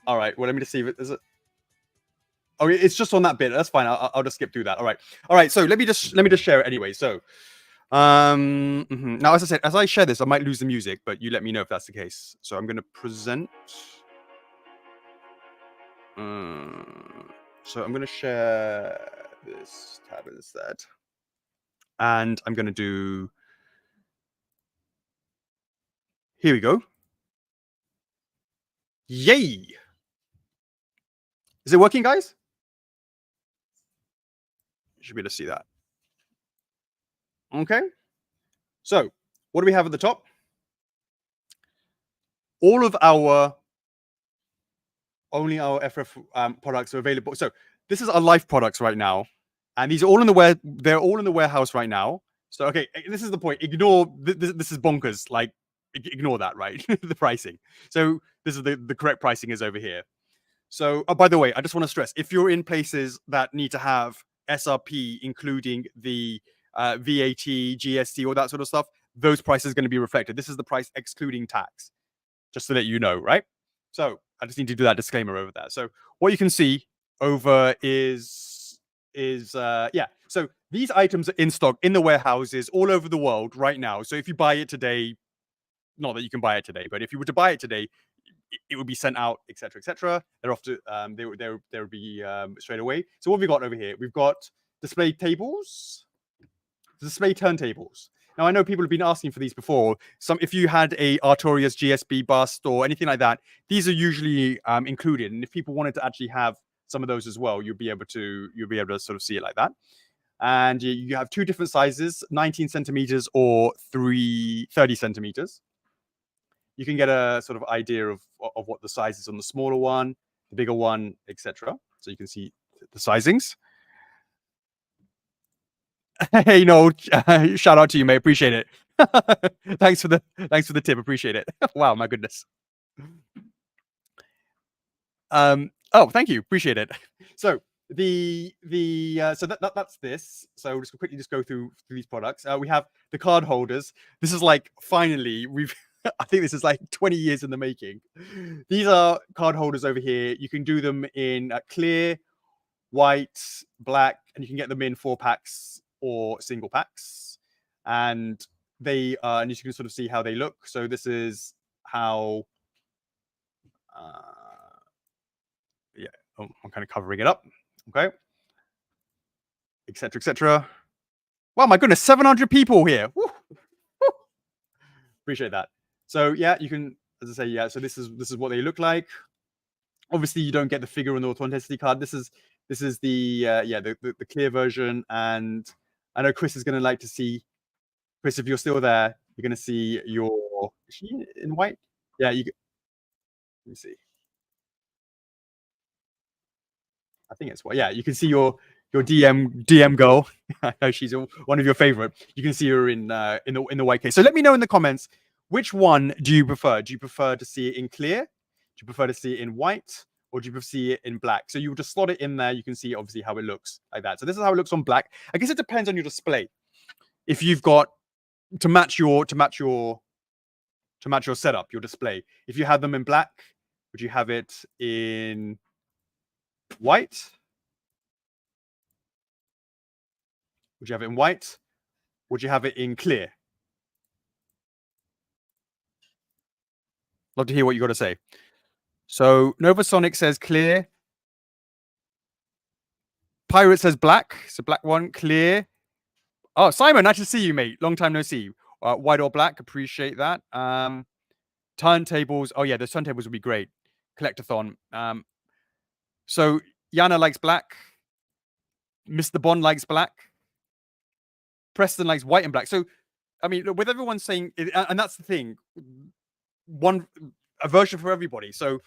All right. Well, let me just see if it is it. Oh, it's just on that bit. That's fine. I'll just skip through that. All right. So let me just share it anyway. So, now as I said, as I share this, I might lose the music, but you let me know if that's the case. So I'm going to present. So I'm going to share this tab instead, and I'm going to do. Here we go. Yay! Is it working, guys? You should be able to see that. Okay. So, what do we have at the top? All of only our F4F products are available. So, this is our live products right now, and these are all they're all in the warehouse right now. So, okay, this is the point. Ignore this is bonkers. Like, ignore that, right? The pricing. So, this is the correct pricing is over here. So, by the way, I just want to stress, if you're in places that need to have SRP, including the VAT, GST, all that sort of stuff, those prices are going to be reflected. This is the price excluding tax, just so that you know, right? So I just need to do that disclaimer over that. So what you can see over is so these items are in stock in the warehouses all over the world right now. So if you buy it today, not that you can buy it today, but if you were to buy it today, it would be sent out, etc. They're off to they would be straight away. So what have we got over here? We've got display tables, display turntables. Now I know people have been asking for these before. If you had a Artorias GSB bust or anything like that, these are usually included. And if people wanted to actually have some of those as well, you'll be able to sort of see it like that. And you have two different sizes, 19 centimeters or 30 centimeters. You can get a sort of idea of what the size is on the smaller one, the bigger one, etc. So you can see the sizings. Hey, no, shout out to you, mate. Appreciate it. Thanks for the tip. Appreciate it. Wow, my goodness. Oh, thank you. Appreciate it. So so that's this. So just quickly go through these products. We have the card holders. This is like finally I think this is like 20 years in the making. These are card holders over here. You can do them in clear, white, black, and you can get them in 4-packs or single packs. And and you can sort of see how they look. So this is how, I'm kind of covering it up. Okay. Etc. Wow, my goodness, 700 people here. Woo. Woo. Appreciate that. So yeah, you can, as I say, yeah. So this is what they look like. Obviously, you don't get the figure on the authenticity card. This is the clear version. And I know Chris is going to like to see. Chris, if you're still there, you're going to see your. Is she in white? Yeah, let me see. I think it's white. Yeah, you can see your DM girl. I know she's one of your favorite. You can see her in the white case. So let me know in the comments. Which one do you prefer? Do you prefer to see it in clear? Do you prefer to see it in white? Or do you prefer to see it in black? So you just slot it in there. You can see obviously how it looks like that. So this is how it looks on black. I guess it depends on your display. If you've got to match your setup, your display. If you have them in black, would you have it in white? Would you have it in white? Would you have it in clear? Love to hear what you got to say. So Novasonic says clear. Pirate says black. So black one, clear. Oh, Simon, nice to see you, mate. Long time no see. White or black, appreciate that. Turntables. Oh yeah, the turntables would be great. collectathon. So Yana likes black. Mr. Bond likes black. Preston likes white and black. So, I mean, with everyone saying, and that's the thing, a version for everybody. So,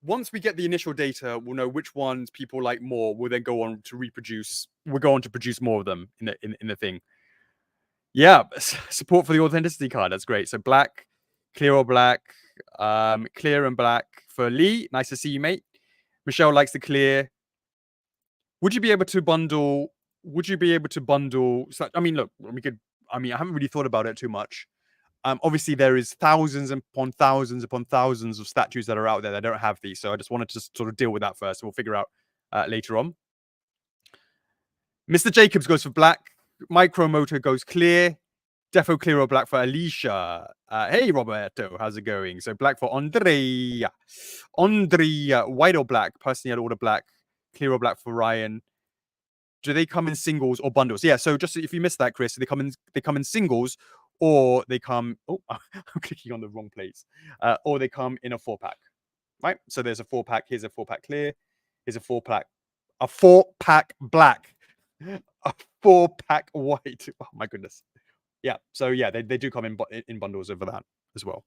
once we get the initial data, we'll know which ones people like more. We'll then go on to reproduce. We'll go on to produce more of them in the thing. Yeah, support for the authenticity card. That's great. So black, clear or black, clear and black for Lee. Nice to see you, mate. Michelle likes the clear. Would you be able to bundle? Would you be able to bundle? I mean, look, we could. I mean, I haven't really thought about it too much. Obviously, there is thousands upon thousands upon thousands of statues that are out there that don't have these. So I just wanted to just sort of deal with that first. We'll figure out later on. Mr. Jacobs goes for black. Micromotor goes clear. Defo clear or black for Alicia. Hey, Roberto, how's it going? So black for Andrea. Andrea, white or black? Personally, I'd order black. Clear or black for Ryan. Do they come in singles or bundles? Yeah, so just if you missed that, Chris, they come in singles, or they come. Oh, I'm clicking on the wrong place. Or they come in a 4-pack, right? So there's a 4-pack. Here's a 4-pack clear. Here's a 4-pack. A 4-pack black. A 4-pack white. Oh my goodness. Yeah. So yeah, they do come in bundles over that as well.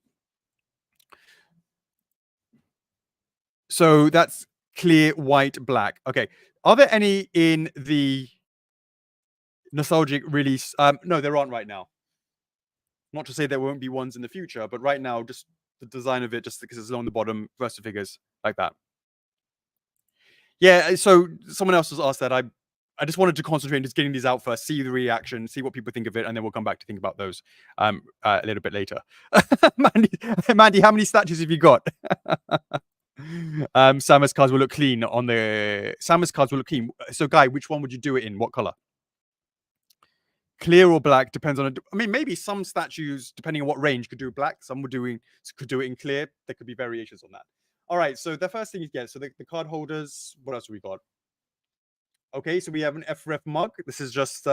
So that's clear, white, black. Okay. Are there any in the nostalgic release? No, there aren't right now. Not to say there won't be ones in the future, but right now, just the design of it, just because it's along the bottom, versa figures like that. Yeah. So someone else has asked that. I just wanted to concentrate on just getting these out first, see the reaction, see what people think of it, and then we'll come back to think about those a little bit later. Mandy, how many statues have you got? Samus cards will look clean on the Samus cards will look clean. So, Guy, which one would you do it in? What color? Clear or black depends on. I mean, maybe some statues, depending on what range, could do black. Some could do it in clear. There could be variations on that. All right. So the first thing you get. So the card holders. What else have we got? Okay. So we have an F4F mug. This is just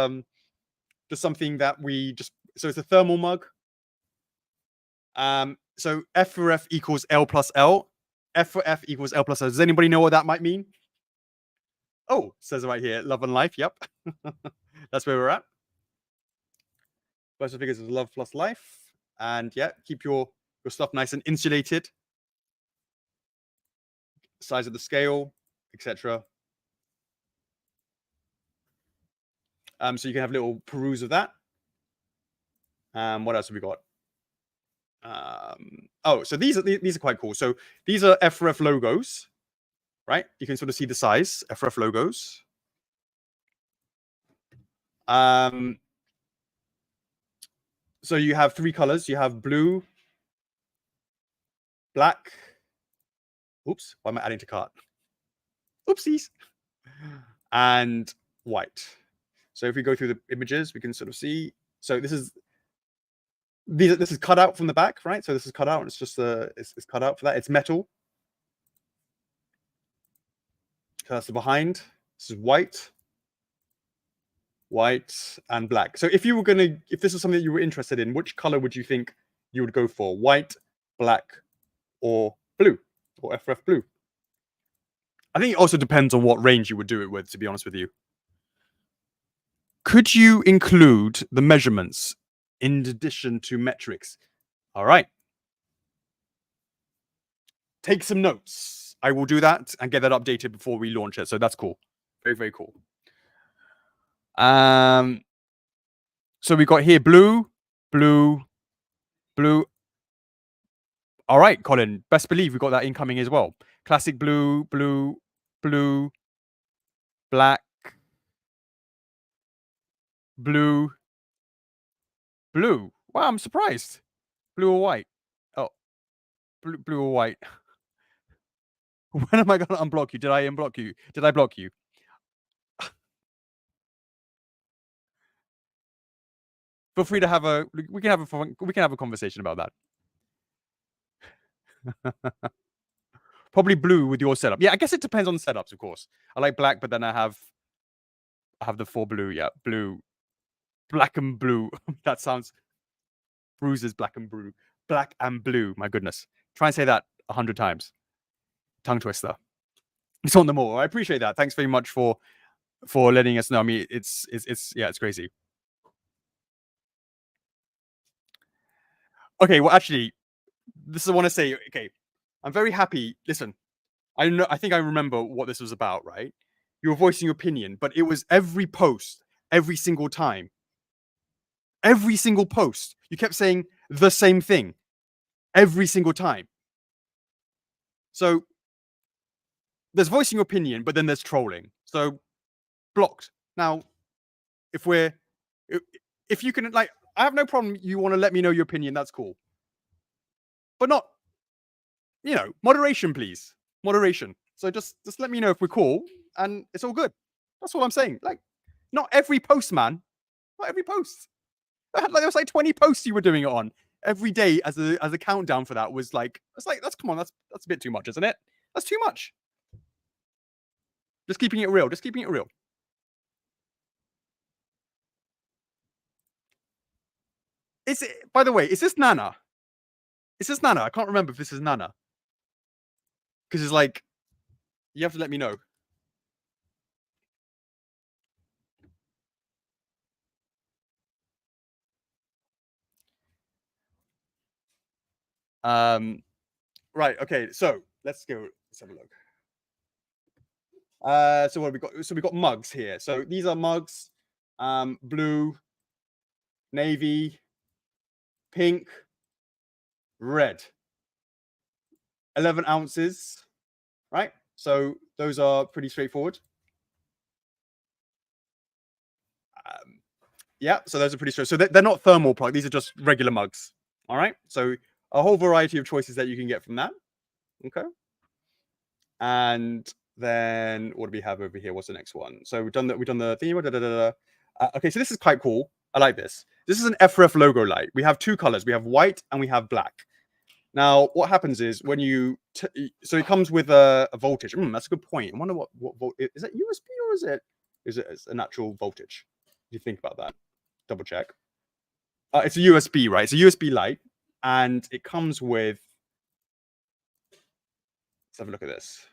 something that we just. So it's a thermal mug. So F4F equals L plus L. F4F equals L plus L. Does anybody know what that might mean? Oh, says it right here. Love and life. Yep. That's where we're at. Versa figures is love plus life. And yeah, keep your stuff nice and insulated. Size of the scale, etc. So you can have a little peruse of that. What else have we got? Oh, so these are quite cool. So these are F4F logos, right? You can sort of see the size, F4F logos. So you have 3 colors. You have blue, black. Oops, why am I adding to cart? Oopsies. And white. So if we go through the images, we can sort of see. So this is cut out from the back, right? So this is cut out. It's just it's cut out for that. It's metal. So that's the behind. This is white, and black. So if this is something that you were interested in, which color would you think you would go for? White, black, or blue, or F4F blue? I think it also depends on what range you would do it with, to be honest with you. Could you include the measurements in addition to metrics? All right. Take some notes. I will do that and get that updated before we launch it. So that's cool. Very, very cool. So we got here blue. All right, Colin. Best believe we got that incoming as well. Classic blue, black, blue. Wow, I'm surprised. Blue or white? Oh, blue or white. When am I going to unblock you? Did I unblock you? Did I block you? Feel free to have we can have a conversation about that. Probably blue with your setup. Yeah, I guess it depends on the setups, of course. I like black, but then I have the 4 blue. Yeah, blue, black and blue. That sounds. Bruises black and blue. Black and blue. My goodness. Try and say that 100 times. tongue twister. It's on them all. I appreciate that. Thanks very much for letting us know. I mean, it's crazy. Okay, well, actually, this is I want to say. Okay, I'm very happy. Listen, I think I remember what this was about, right? You were voicing your opinion, but it was every post, every single time, every single post. You kept saying the same thing every single time. So there's voicing your opinion, but then there's trolling. So blocked. Now, if you can, like, I have no problem. You want to let me know your opinion, that's cool. But not, moderation, please. Moderation. So just let me know if we're cool and it's all good. That's all I'm saying. Like, not every post, man. Not every post. Like, there was like 20 posts you were doing it on every day as a countdown for that was like, that's come on, that's a bit too much, isn't it? That's too much. Just keeping it real. Just keeping it real. By the way, is this Nana? Is this Nana? I can't remember if this is Nana. Because it's like, you have to let me know. Right, okay, so let's have a look. So what have we got? So we got mugs here. So these are mugs, blue, navy, pink, red. 11 ounces, right? So those are pretty straightforward. Yeah, so those are pretty straightforward. So they're not thermal plug. These are just regular mugs. All right. So a whole variety of choices that you can get from that. Okay. And then what do we have over here? What's the next one? So we've done the theme. Okay, so this is quite cool. I like this. This is an F4F logo light. We have two colors. We have white and we have black. Now, what happens is when you so it comes with a voltage. That's a good point. I wonder what is it, USB or is it an actual voltage? If you think about that, double check. It's a USB, right? It's a USB light, and it comes with. Let's have a look at this.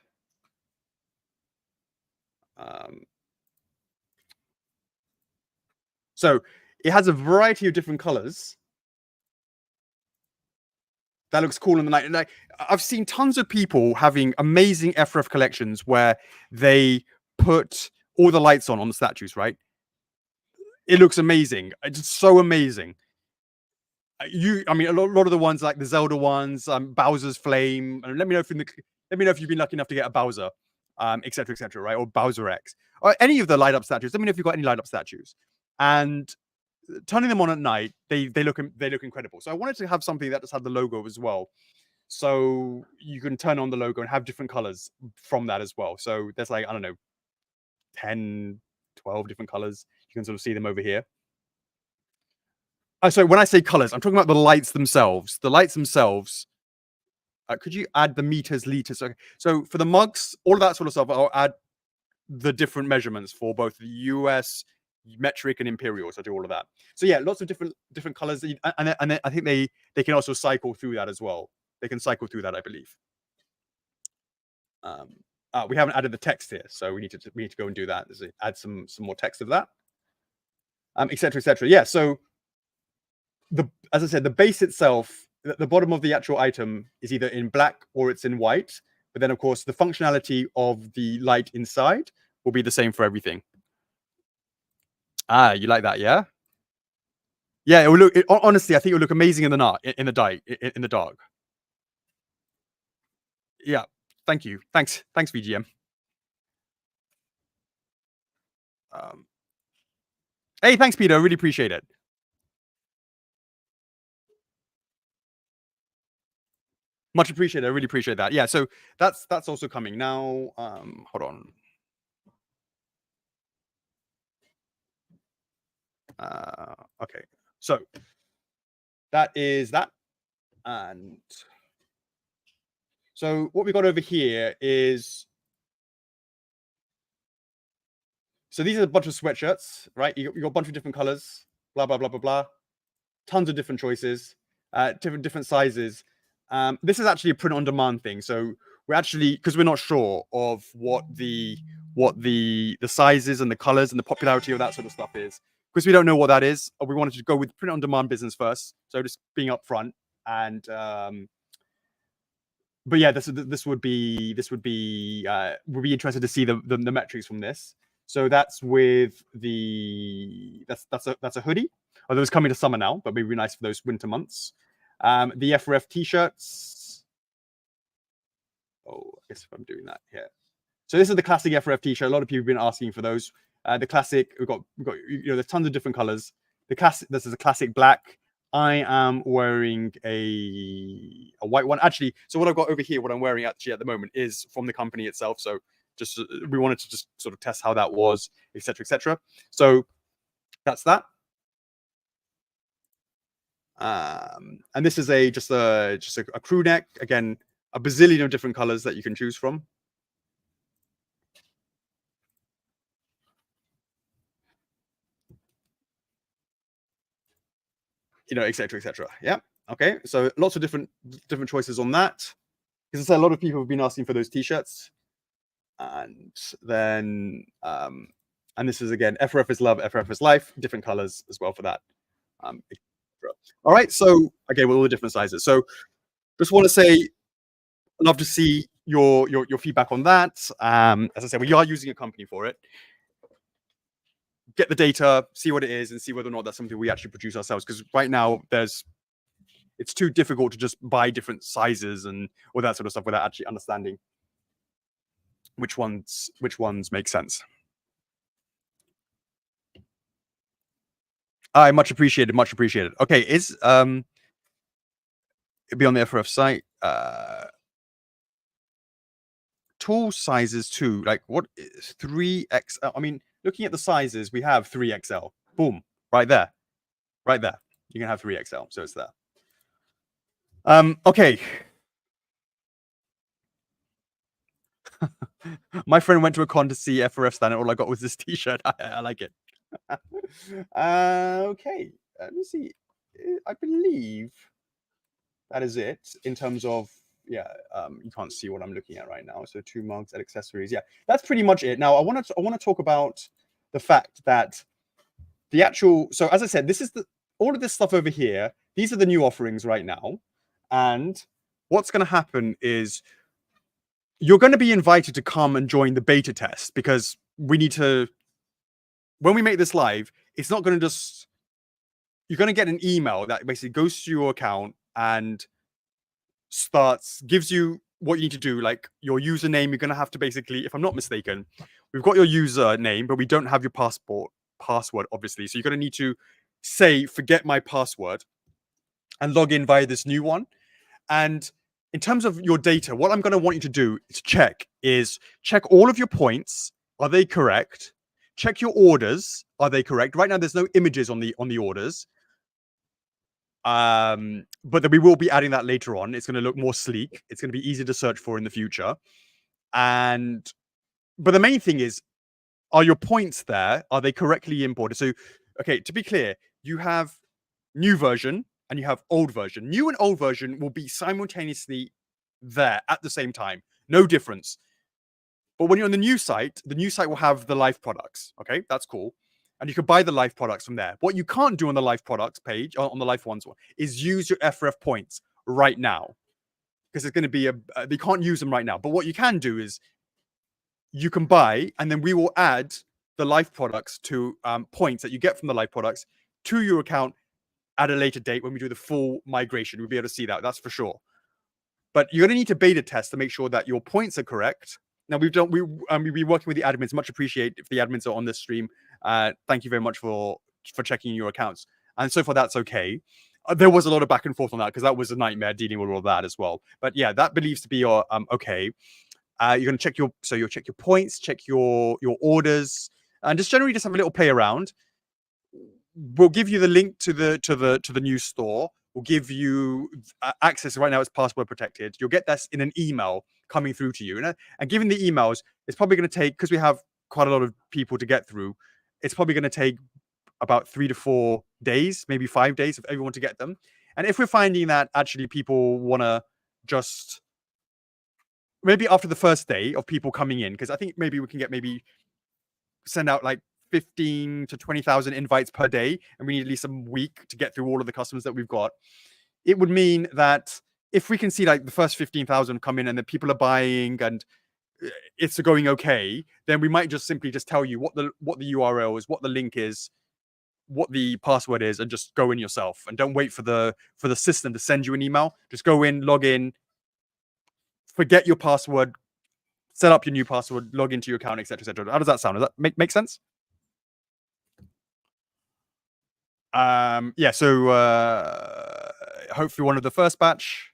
So it has a variety of different colors. That looks cool in the night. And I've seen tons of people having amazing F4F collections where they put all the lights on the statues, right? It looks amazing. It's so amazing. I mean, a lot of the ones like the Zelda ones, Bowser's Flame. And let me know if you've been lucky enough to get a Bowser, etc., right? Or Bowser X, or any of the light up statues. Let me know if you've got any light up statues. And turning them on at night, they look incredible. So I wanted to have something that just had the logo as well, so you can turn on the logo and have different colors from that as well. So there's like, I don't know, 10, 12 different colors. You can sort of see them over here. So when I say colors, I'm talking about the lights themselves. The lights themselves. Could you add the meters, liters? Okay. So for the mugs, all of that sort of stuff, I'll add the different measurements for both the US, metric, and imperial. So I do all of that. So yeah, lots of different colors, and I think they can also cycle through that as well. They can cycle through that, I believe. We haven't added the text here, so we need to go and do that. Add some more text of that, etc., etc. Yeah. So as I said, the base itself, the bottom of the actual item is either in black or it's in white. But then, of course, the functionality of the light inside will be the same for everything. You like that, yeah? Yeah, it will look. Honestly, I think it will look amazing in the dark. Yeah, thank you. Thanks, VGM. Hey, thanks, Peter. I really appreciate it. Much appreciated. I really appreciate that. Yeah, so that's also coming now. Hold on. Okay, so that is that, and so what we got over here is, so these are a bunch of sweatshirts, right? You got a bunch of different colors, blah blah blah blah blah, tons of different choices, different sizes. This is actually a print on demand thing, so we're actually, because we're not sure of what the sizes and the colors and the popularity of that sort of stuff is, because we don't know what that is. We wanted to go with print on demand business first, so just being upfront. And but yeah, this would be we'd be interested to see the metrics from this. So that's with that's a hoodie. Although it's coming to summer now, but maybe nice for those winter months. The F4F t-shirts. Oh, I guess if I'm doing that here. So this is the classic F4F t-shirt. A lot of people have been asking for those. The classic, we've got there's tons of different colors. The classic, this is a classic black. I am wearing a white one. Actually, so what I've got over here, what I'm wearing actually at the moment is from the company itself. So just we wanted to just sort of test how that was, etc., etc. So that's that. And this is just a crew neck. Again, a bazillion of different colors that you can choose from. Etc., etc. Yeah. Okay. So lots of different choices on that. Because I said a lot of people have been asking for those t-shirts. And then and this is again F4F is love, F4F is life, different colors as well for that. All right. So again, with all the different sizes. So just want to say, love to see your feedback on that. As I said, we are using a company for it. Get the data, see what it is, and see whether or not that's something we actually produce ourselves. Because right now, it's too difficult to just buy different sizes and all that sort of stuff without actually understanding which ones make sense. I much appreciated. Okay, it'd be on the F4F site. Tall sizes too. Like what is 3XL? I mean, looking at the sizes, we have 3XL. Boom, right there. You can have 3XL, so it's there. Okay. My friend went to a con to see F4F stand, and all I got was this T-shirt. I like it. Okay, let me see. I believe that is it in terms of you can't see what I'm looking at right now. So 2 mugs and accessories. Yeah, that's pretty much it. Now I want to talk about the fact that the actual. So as I said, this is all of this stuff over here. These are the new offerings right now, and what's going to happen is you're going to be invited to come and join the beta test, because we need to. When we make this live, it's not going to just. You're going to get an email that basically goes to your account and gives you what you need to do, like your username. You're going to have to basically, if I'm not mistaken, we've got your username, but we don't have your password, obviously. So you're going to need to say, forget my password, and log in via this new one. And in terms of your data, what I'm going to want you to do is check all of your points. Are they correct? Check your orders. Are they correct? Right now, there's no images on the orders. But then we will be adding that later on. It's going to look more sleek. It's going to be easier to search for in the future. But the main thing is, are your points there? Are they correctly imported? So, okay, to be clear, you have new version and you have old version. New and old version will be simultaneously there at the same time. No difference. But when you're on the new site will have the live products. Okay, that's cool. And you can buy the live products from there. What you can't do on the live products page, on the live ones one, is use your F4F points right now. Because it's going to be they can't use them right now. But what you can do is you can buy, and then we will add the live products to points that you get from the live products to your account at a later date when we do the full migration. We'll be able to see that, that's for sure. But you're going to need to beta test to make sure that your points are correct. Now we'll be working with the admins. Much appreciate if the admins are on this stream. Thank you very much for checking your accounts. And so far that's okay. There was a lot of back and forth on that because that was a nightmare dealing with all that as well. But yeah, that believes to be okay. You're going to check you'll check your points, check your orders, and just generally just have a little play around. We'll give you the link to the new store. We'll give you access. Right now it's password protected. You'll get this in an email coming through to you. And given the emails, it's probably going to take, because we have quite a lot of people to get through, it's probably going to take about 3 to 4 days, maybe 5 days of everyone to get them. And if we're finding that actually people want to just maybe after the first day of people coming in, because I think maybe we can get send out like 15 to 20,000 invites per day, and we need at least a week to get through all of the customers that we've got. It would mean that if we can see like the first 15,000 come in and the people are buying and it's going okay, then we might just simply just tell you what the URL is, what the link is, what the password is, and just go in yourself, and don't wait for the system to send you an email. Just go in, log in, forget your password, set up your new password, log into your account, etc., etc. How does that sound? Does that make sense? Yeah, so hopefully one of the first batch.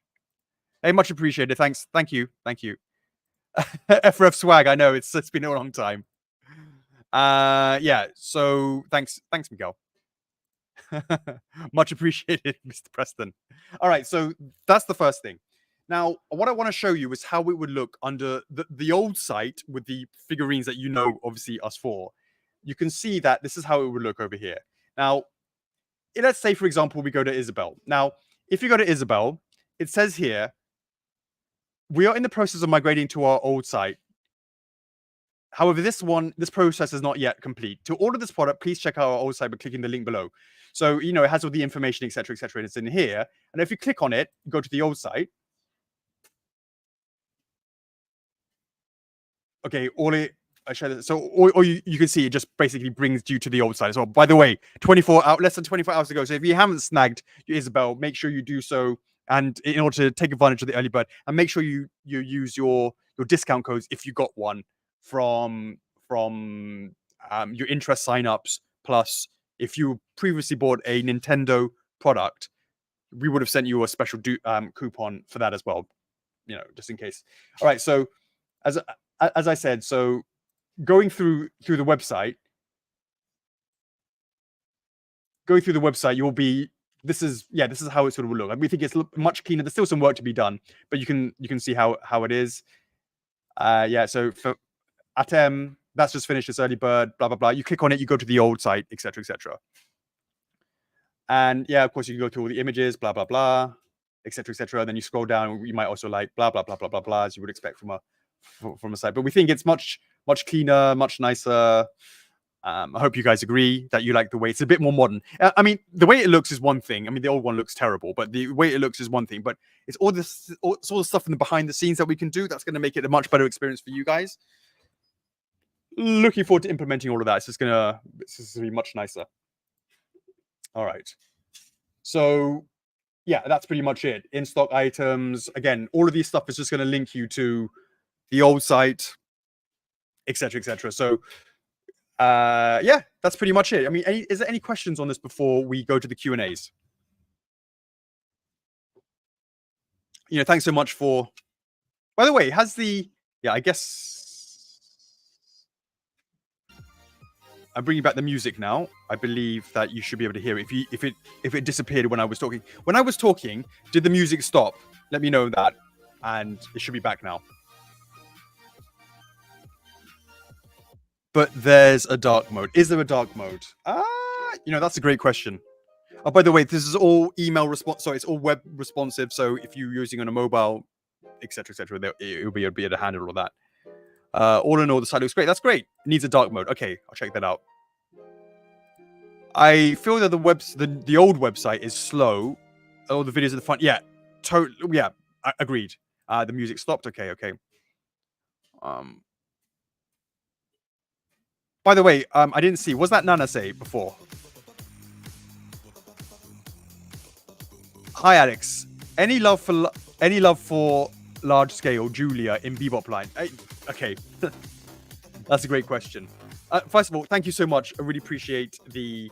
Hey, much appreciated. Thanks. Thank you. F4F swag. I know it's been a long time. Yeah, so thanks, Miguel. Much appreciated, Mr. Preston. All right, so that's the first thing. Now, what I want to show you is how it would look under the old site with the figurines that you know, obviously, us for. You can see that this is how it would look over here. Now, let's say, for example, we go to Isabel. Now, if you go to Isabel, it says here, we are in the process of migrating to our old site. However, this process is not yet complete. To order this product, please check out our old site by clicking the link below. So, you know, it has all the information, etc., etc., and it's in here. And if you click on it, go to the old site. Okay, I share this. So, or you can see it just basically brings you to the old site. So, by the way, less than 24 hours ago. So, if you haven't snagged your Isabel, make sure you do so. And in order to take advantage of the early bird, and make sure you use your discount codes if you got one from your interest signups. Plus, if you previously bought a Nintendo product, we would have sent you a special coupon for that as well. You know, just in case. All right. So, as I said, so going through the website, you'll be. This is how it sort of will look. Like, we think it's much cleaner. There's still some work to be done, but you can see how it is. Yeah. So for Atem, that's just finished. This early bird, blah blah blah. You click on it, you go to the old site, etc., etc. And yeah, of course, you can go to all the images, blah blah blah, etc., etc. Then you scroll down. You might also like blah blah blah blah blah blah, as you would expect from a site. But we think it's much cleaner, much nicer. I hope you guys agree that you like the way it's a bit more modern. I mean, the way it looks is one thing. I mean, the old one looks terrible, but the way it looks is one thing. But it's all the stuff in the behind the scenes that we can do that's going to make it a much better experience for you guys. Looking forward to implementing all of that. It's going to be much nicer. All right. So, yeah, that's pretty much it. In-stock items. Again, all of these stuff is just going to link you to the old site, etc., etc. So, yeah, that's pretty much it. I mean, is there any questions on this before we go to the Q&As? You know, thanks so much for. By the way, I guess I'm bringing back the music now. I believe that you should be able to hear it. If it disappeared when I was talking. When I was talking, did the music stop? Let me know that, and it should be back now. But there's a dark mode. Is there a dark mode? You know, that's a great question. Oh, by the way, this is all email response. Sorry, it's all web responsive. So if you're using on a mobile, etc., it'll be able to handle all that. All in all, the site looks great. That's great. It needs a dark mode. Okay, I'll check that out. I feel that the old website is slow. All the videos at the front. Yeah, totally. Yeah, agreed. The music stopped. Okay. By the way, I didn't see. Was that Nana say before? Hi, Alex. Any love for large scale Julia in Bebop line? Okay, that's a great question. First of all, thank you so much. I really appreciate the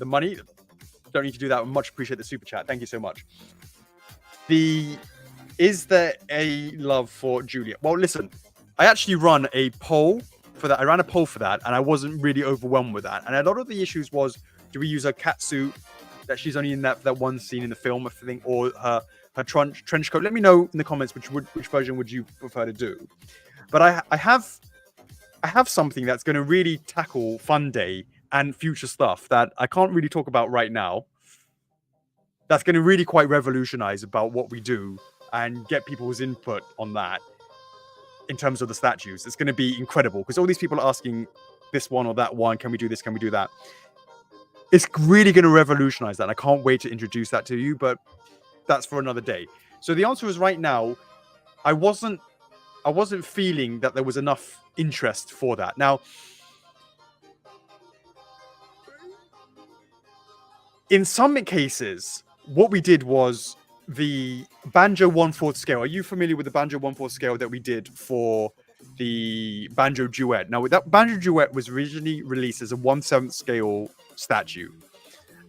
money. Don't need to do that. I much appreciate the super chat. Thank you so much. Is there a love for Julia? Well, listen, I actually run a poll for that. I ran a poll for that, and I wasn't really overwhelmed with that. And a lot of the issues was, do we use her catsuit that she's only in that one scene in the film, I think, or her trench coat? Let me know in the comments which version would you prefer to do. But I have something that's going to really tackle Fun Day and future stuff that I can't really talk about right now. That's going to really quite revolutionize about what we do and get people's input on that. in terms of the statues. It's going to be incredible because all these people are asking this one or that one. Can we do this? Can we do that? It's really going to revolutionize that. I can't wait to introduce that to you, but that's for another day. So the answer is right now, I wasn't feeling that there was enough interest for that. Now, in some cases, what we did was the banjo 1/4 scale. Are you familiar with the banjo 1/4 scale that we did for the banjo duet? Now, that banjo duet was originally released as a 1/7 scale statue,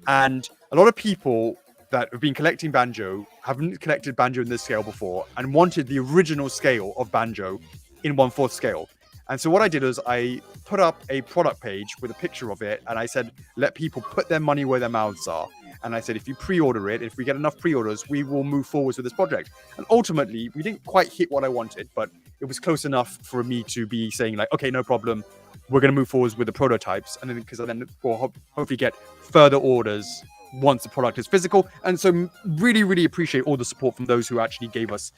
and a lot of people that have been collecting banjo haven't collected banjo in this scale before and wanted the original scale of banjo in 1/4 scale. And so what I did was I put up a product page with a picture of it, and I said, let people put their money where their mouths are. And I said, if you pre-order it, if we get enough pre-orders, we will move forwards with this project. And ultimately, we didn't quite hit what I wanted, but it was close enough for me to be saying like, okay, no problem. We're going to move forwards with the prototypes. And then because then we'll hopefully get further orders once the product is physical. And so really, really appreciate all the support from those who actually gave us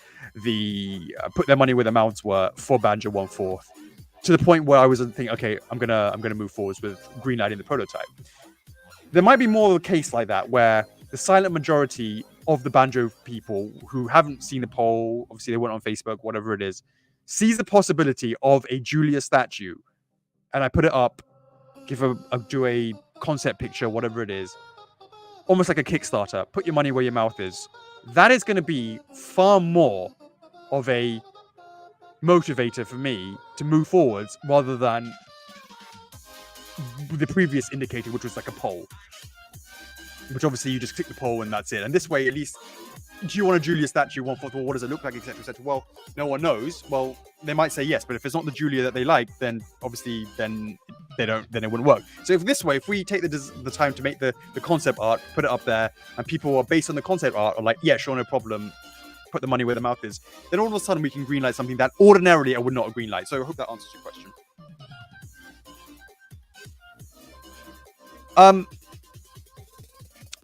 the put their money where their mouths were for Banjo 1/4, to the point where I was thinking, okay, I'm gonna move forwards with greenlighting the prototype. There might be more of a case like that where the silent majority of the banjo people who haven't seen the poll, obviously they weren't on Facebook, whatever it is, sees the possibility of a Julia statue, and I put it up, do a concept picture, whatever it is, almost like a Kickstarter. Put your money where your mouth is. That is going to be far more of a motivator for me to move forwards rather than the previous indicator, which was like a poll, which obviously you just click the poll and that's it. And this way, at least, do you want a Julia statue 1/4? Well, what does it look like, etc., etc.? Well, no one knows. Well, they might say yes, but if it's not the Julia that they like, then obviously then it wouldn't work. So if we take the time to make the concept art, put it up there, and people are based on the concept art are like, yeah, sure, no problem, put the money where the mouth is, then all of a sudden we can greenlight something that ordinarily I would not greenlight. So I hope that answers your question.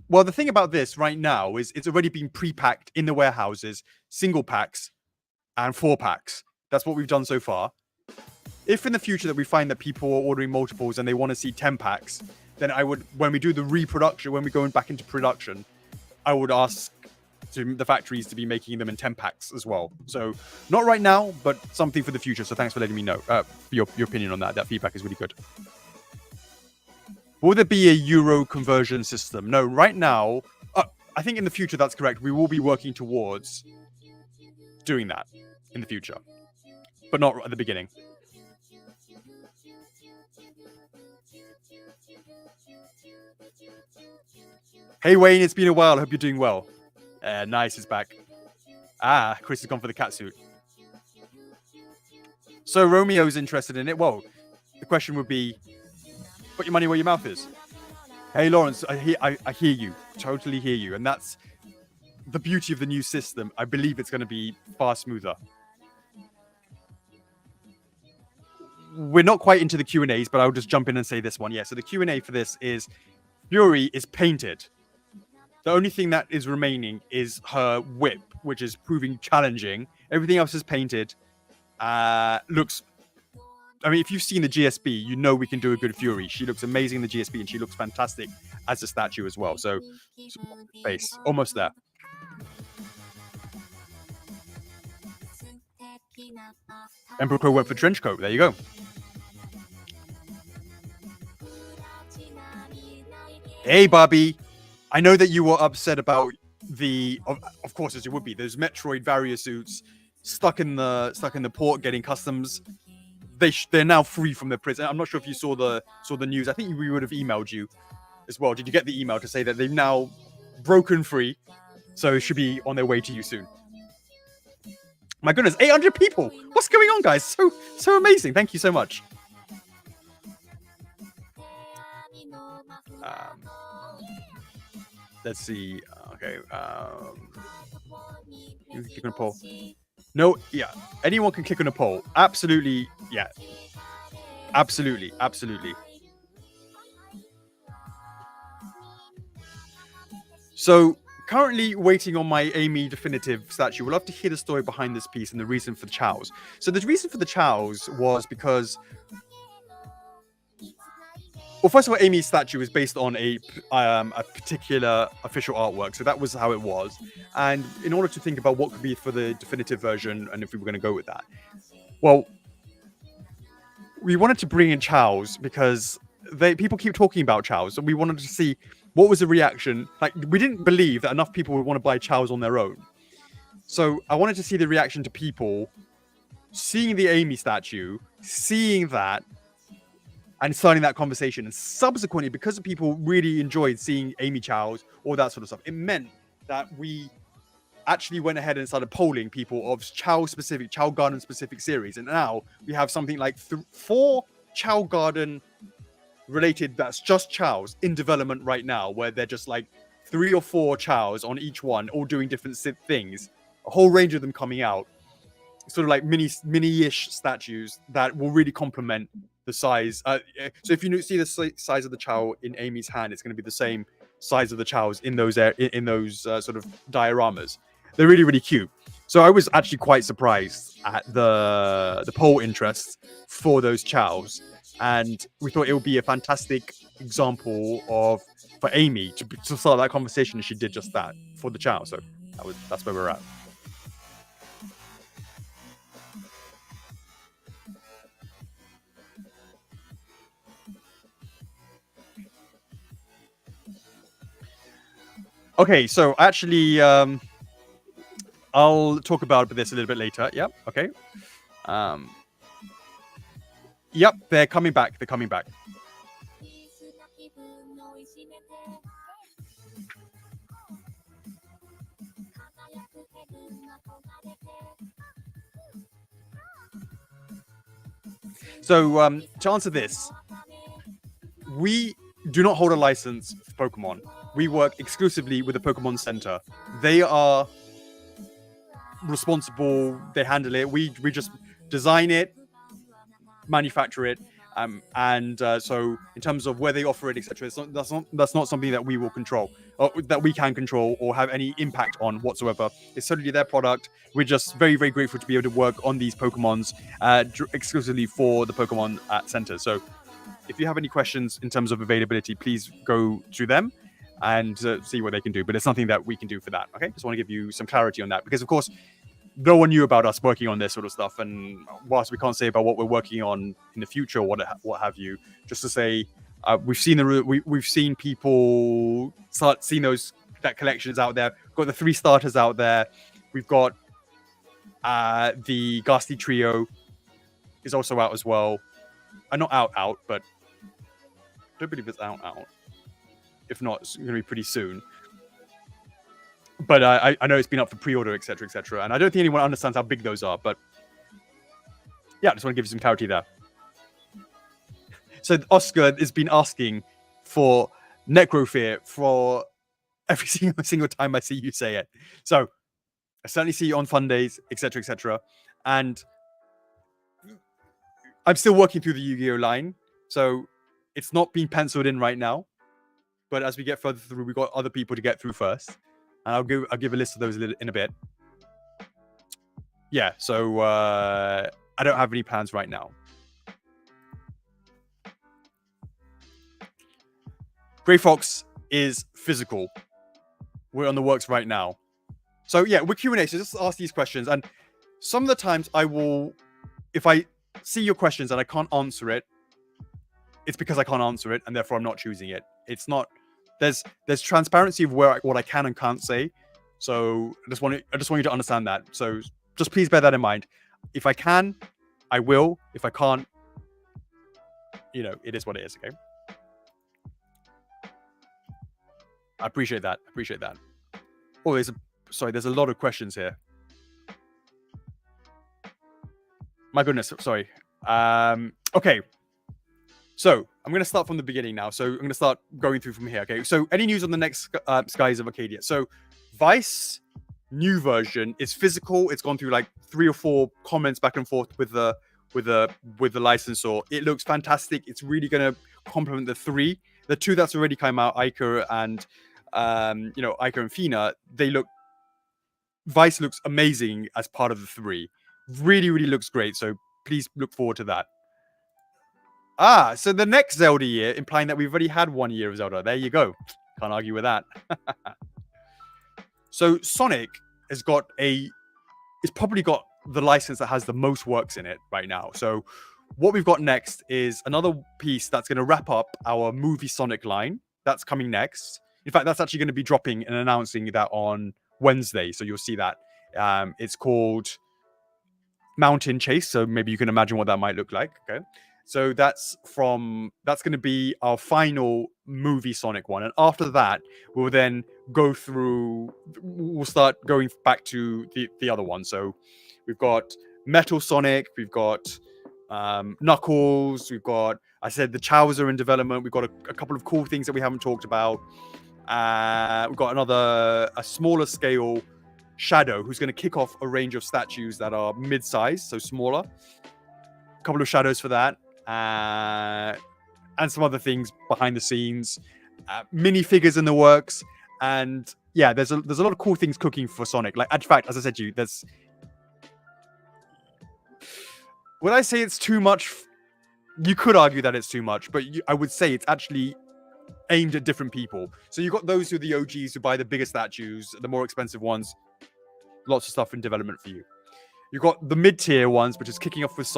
Well, the thing about this right now is it's already been pre-packed in the warehouses, single packs and 4-packs. That's what we've done so far. If in the future that we find that people are ordering multiples and they want to see 10 packs, then I would, when we do the reproduction, when we're going back into production, I would ask the factories to be making them in 10 packs as well. So not right now, but something for the future. So thanks for letting me know your opinion on that. That feedback is really good. Will there be a euro conversion system? No, right now, I think in the future, that's correct. We will be working towards doing that in the future, but not at the beginning. Hey, Wayne, it's been a while. I hope you're doing well. Nice is back. Chris has gone for the cat suit. So Romeo's interested in it. Well, the question would be, put your money where your mouth is. Hey, Lawrence, I hear you. Totally hear you. And that's the beauty of the new system. I believe it's going to be far smoother. We're not quite into the Q&As, but I'll just jump in and say this one. Yeah, so the Q&A for this is Fury is painted. The only thing that is remaining is her whip, which is proving challenging. Everything else is painted. Looks... I mean, if you've seen the GSB, you know we can do a good Fury. She looks amazing in the GSB, and she looks fantastic as a statue as well. So, face. Almost there. Emperor Crow went for trench coat. There you go. Hey, Bobby. I know that you were upset about of course, as you would be, those Metroid Varia suits stuck in the port getting customs. They're now free from their prison. I'm not sure if you saw the news. I think we would have emailed you as well. Did you get the email to say that they've now broken free? So it should be on their way to you soon. My goodness, 800 people. What's going on, guys? So amazing. Thank you so much. Let's see. Okay. You click on a poll. No, yeah. Anyone can click on a poll. Absolutely, yeah. Absolutely. So currently waiting on my Amy definitive statue. We'll love to hear the story behind this piece and the reason for the chows. So the reason for the chows was because, well, first of all, Amy's statue is based on a particular official artwork. So that was how it was. And in order to think about what could be for the definitive version, and if we were going to go with that, well, we wanted to bring in chows because people keep talking about chows, and we wanted to see what was the reaction. Like, we didn't believe that enough people would want to buy chows on their own. So I wanted to see the reaction to people seeing the Amy statue, seeing that, and starting that conversation. And subsequently, because people really enjoyed seeing Amy chows, all that sort of stuff, it meant that we actually went ahead and started polling people of chow garden specific series. And now we have something like 4 chow garden related, that's just chows in development right now, where they're just like 3 or 4 chows on each one, all doing different things, a whole range of them coming out, sort of like mini-ish statues that will really complement the size. So if you see the size of the chow in Amy's hand, it's going to be the same size of the chows in those sort of dioramas. They're really, really cute. So I was actually quite surprised at the poll interest for those chows, and we thought it would be a fantastic example for Amy to start that conversation, and she did just that for the chow. So that's where we're at. Okay, so actually, I'll talk about this a little bit later. Yep. Okay. Yep. They're coming back. So, to answer this, we do not hold a license for Pokemon. We work exclusively with the Pokemon Center. They are responsible. They handle it. We just design it, manufacture it, and so in terms of where they offer it, etc., that's not something that we will control, or that we can control, or have any impact on whatsoever. It's totally their product. We're just very, very grateful to be able to work on these Pokemons exclusively for the Pokemon Center. So if you have any questions in terms of availability, please go to them and see what they can do. But it's something that we can do for that. Okay, just want to give you some clarity on that, because of course no one knew about us working on this sort of stuff, and whilst we can't say about what we're working on in the future or what have you, just to say we've seen people start seeing that collections out there. We've got the 3 starters out there. We've got the Ghastly Trio is also out as well. Not out, but I don't believe it's out. If not, it's going to be pretty soon. But I know it's been up for pre-order, etc., etc. And I don't think anyone understands how big those are. But yeah, I just want to give you some clarity there. So Oscar has been asking for Necrofear for every single time I see you say it. So I certainly see you on fun days, etc., etc. And I'm still working through the Yu-Gi-Oh line, so it's not being penciled in right now. But as we get further through, we've got other people to get through first, and I'll give a list of those in a bit. Yeah, so I don't have any plans right now. Grey Fox is physical. We're on the works right now. So yeah, with Q&A, so just ask these questions, and some of the times I will, if I see your questions and I can't answer it, it's because I can't answer it, and therefore I'm not choosing it. It's not, there's transparency of what I can and can't say. So I just want you to understand that. So just please bear that in mind. If I can, I will. If I can't, it is what it is. Okay. I appreciate that. Oh, there's a lot of questions here. My goodness, sorry. Okay. So I'm going to start from the beginning now. So I'm going to start going through from here. Okay. So any news on the next Skies of Arcadia? So Vice new version is physical. It's gone through like 3 or 4 comments back and forth with the licensor. It looks fantastic. It's really going to complement the 2 that's already come out, Iker and Ico and Fina, Vice looks amazing as part of the 3. Really, really looks great. So please look forward to that. So the next Zelda year, implying that we've already had 1 year of Zelda. There you go. Can't argue with that. So Sonic it's probably got the license that has the most works in it right now. So what we've got next is another piece that's going to wrap up our movie Sonic line. That's coming next. In fact, that's actually going to be dropping and announcing that on Wednesday. So you'll see that. It's called Mountain Chase. So maybe you can imagine what that might look like. Okay. So that's going to be our final movie Sonic one. And after that, we'll then we'll start going back to the other one. So we've got Metal Sonic, we've got Knuckles, we've got, I said the Chows are in development. We've got a couple of cool things that we haven't talked about. We've got a smaller scale Shadow who's going to kick off a range of statues that are mid-size, so smaller. A couple of shadows for that. And some other things behind the scenes. Minifigures in the works. And yeah, there's a lot of cool things cooking for Sonic. Like, in fact, as I said to you, would I say it's too much? You could argue that it's too much, but I would say it's actually aimed at different people. So you've got those who are the OGs who buy the bigger statues, the more expensive ones. Lots of stuff in development for you. You've got the mid-tier ones, which is kicking off with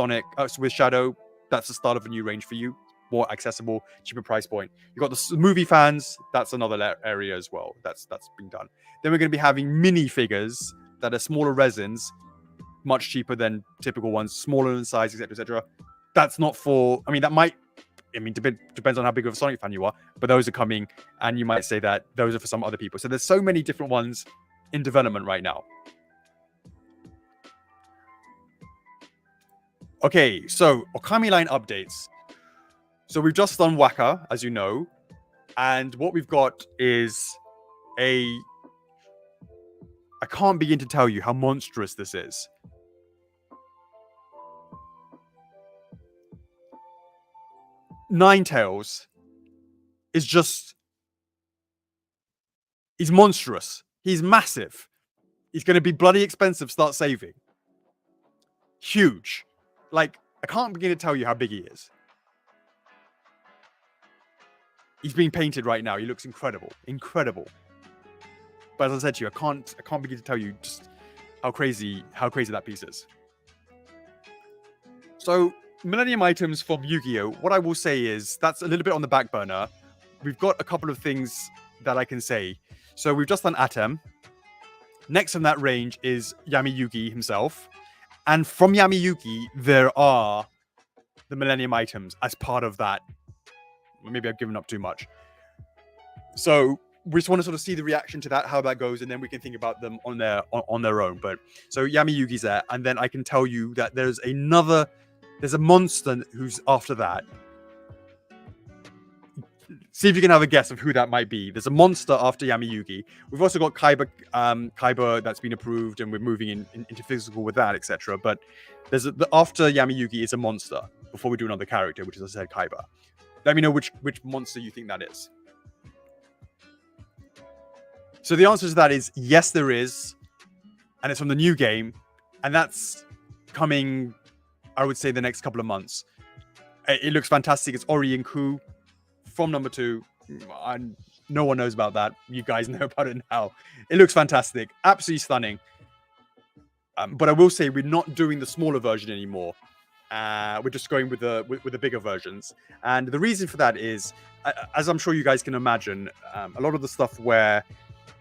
with Shadow. That's the start of a new range for you. More accessible, cheaper price point. You've got the movie fans. That's another area as well. That's been done. Then we're going to be having minifigures that are smaller resins, much cheaper than typical ones, smaller in size, etc., etc. That's not for. Depends on how big of a Sonic fan you are, but those are coming, and you might say that those are for some other people. So there's so many different ones in development right now. Okay, so Okami line updates. So we've just done Waka, as you know, and what we've got is I can't begin to tell you how monstrous this is. Ninetales is he's monstrous. He's massive. He's going to be bloody expensive. Start saving. Huge. Like, I can't begin to tell you how big he is. He's being painted right now. He looks incredible. Incredible. But as I said to you, I can't begin to tell you just how crazy that piece is. So, Millennium items from Yu-Gi-Oh! What I will say is that's a little bit on the back burner. We've got a couple of things that I can say. So we've just done Atem. Next in that range is Yami Yugi himself. And from Yami Yugi, there are the Millennium items as part of that. Maybe I've given up too much. So we just want to sort of see the reaction to that, how that goes, and then we can think about them on their own. But so Yami Yugi's there, and then I can tell you that there's a monster who's after that. See if you can have a guess of who that might be. There's a monster after Yami Yugi. We've also got Kaiba that's been approved, and we're moving into physical with that, etc. But after Yami Yugi is a monster. Before we do another character, which is, as I said, Kaiba. Let me know which monster you think that is. So the answer to that is yes, there is, and it's from the new game, and that's coming, I would say, the next couple of months. It looks fantastic. It's Ori and Ku from number 2. No one knows about that. You guys know about it now. It looks fantastic. Absolutely stunning. But I will say we're not doing the smaller version anymore. We're just going with the bigger versions. And the reason for that is, as I'm sure you guys can imagine, a lot of the stuff where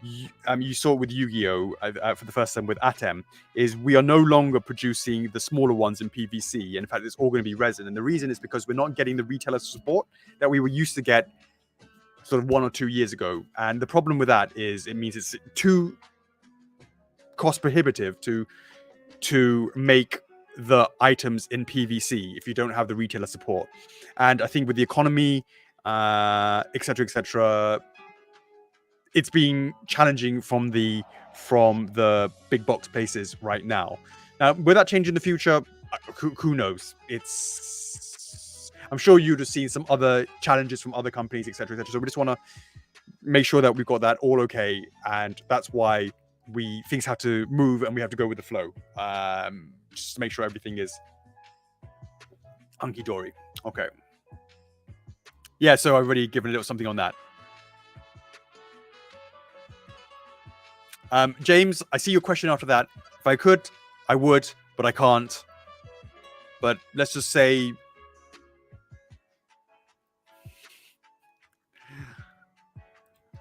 you saw it with Yu-Gi-Oh! For the first time with Atem, is we are no longer producing the smaller ones in PVC. And in fact, it's all going to be resin. And the reason is because we're not getting the retailer support that we were used to get sort of 1 or 2 years ago. And the problem with that is it means it's too cost prohibitive to make the items in PVC if you don't have the retailer support. And I think with the economy, etc., it's being challenging from the big box places right now. Now, will that change in the future? Who knows? I'm sure you'd have seen some other challenges from other companies, etc., etc. So we just want to make sure that we've got that all okay, and that's why things have to move and we have to go with the flow, just to make sure everything is hunky-dory. Okay. Yeah, so I've already given a little something on that. James, I see your question after that. If I could, I would, but I can't. But let's just say...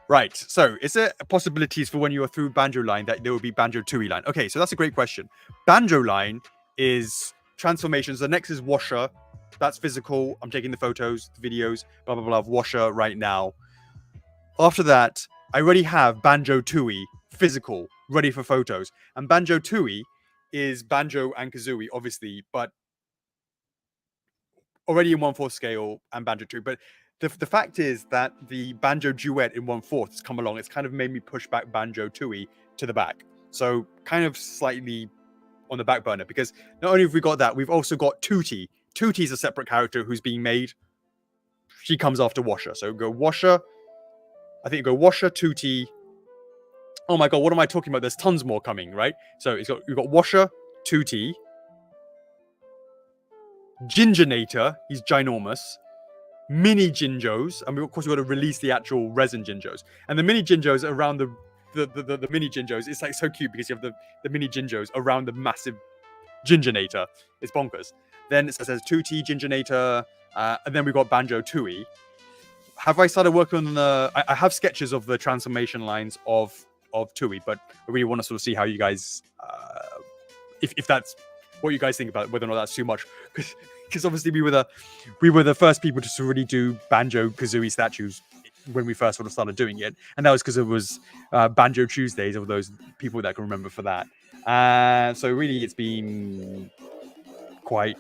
Right, so is there possibilities for when you are through Banjo Line that there will be Banjo Tooie Line? Okay, so that's a great question. Banjo Line is transformations. The next is Washer. That's physical. I'm taking the photos, the videos, blah, blah, blah, of Washer right now. After that, I already have Banjo Tooie, physical, ready for photos. And Banjo Tooie is Banjo and Kazooie, obviously, but already in 1/4 scale and Banjo Tooie. But the fact is that the Banjo Duet in 1/4 has come along. It's kind of made me push back Banjo Tooie to the back. So kind of slightly on the back burner, because not only have we got that, we've also got Tootie. Tootie's a separate character who's being made. She comes after Washer. So go Washer. I think go Washer, Tootie. Oh my god, what am I talking about? There's tons more coming, right? So you've got Washer, Tootie, Gingernator. He's ginormous. Mini Jinjos, and of course we've got to release the actual resin Jinjos. And the mini Jinjos around the mini Jinjos, it's like so cute because you have the mini Jinjos around the massive Gingernator. It's bonkers. Then it says Tootie, Gingernator, and then we've got Banjo Tooie. Have I started working on I have sketches of the transformation lines of Tooie, but I really want to sort of see how you guys, if that's what you guys think about it, whether or not that's too much. Because obviously we were the first people to really do Banjo Kazooie statues when we first sort of started doing it, and that was because it was Banjo Tuesdays, of those people that can remember for that. So really, it's been quite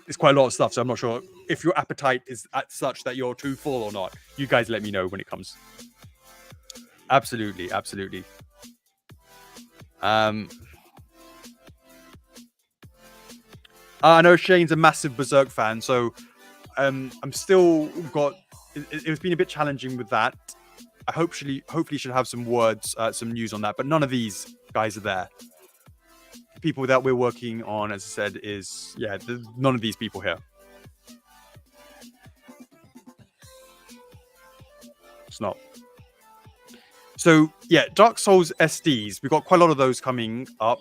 a lot of stuff. So I'm not sure if your appetite is at such that you're too full or not. You guys let me know when it comes. Absolutely. I know Shane's a massive Berserk fan, so I'm still got. It's been a bit challenging with that. I hopefully should have some words, some news on that, but none of these guys are there. People that we're working on, as I said, is none of these people here. It's not. So yeah, Dark Souls SDs. We've got quite a lot of those coming up.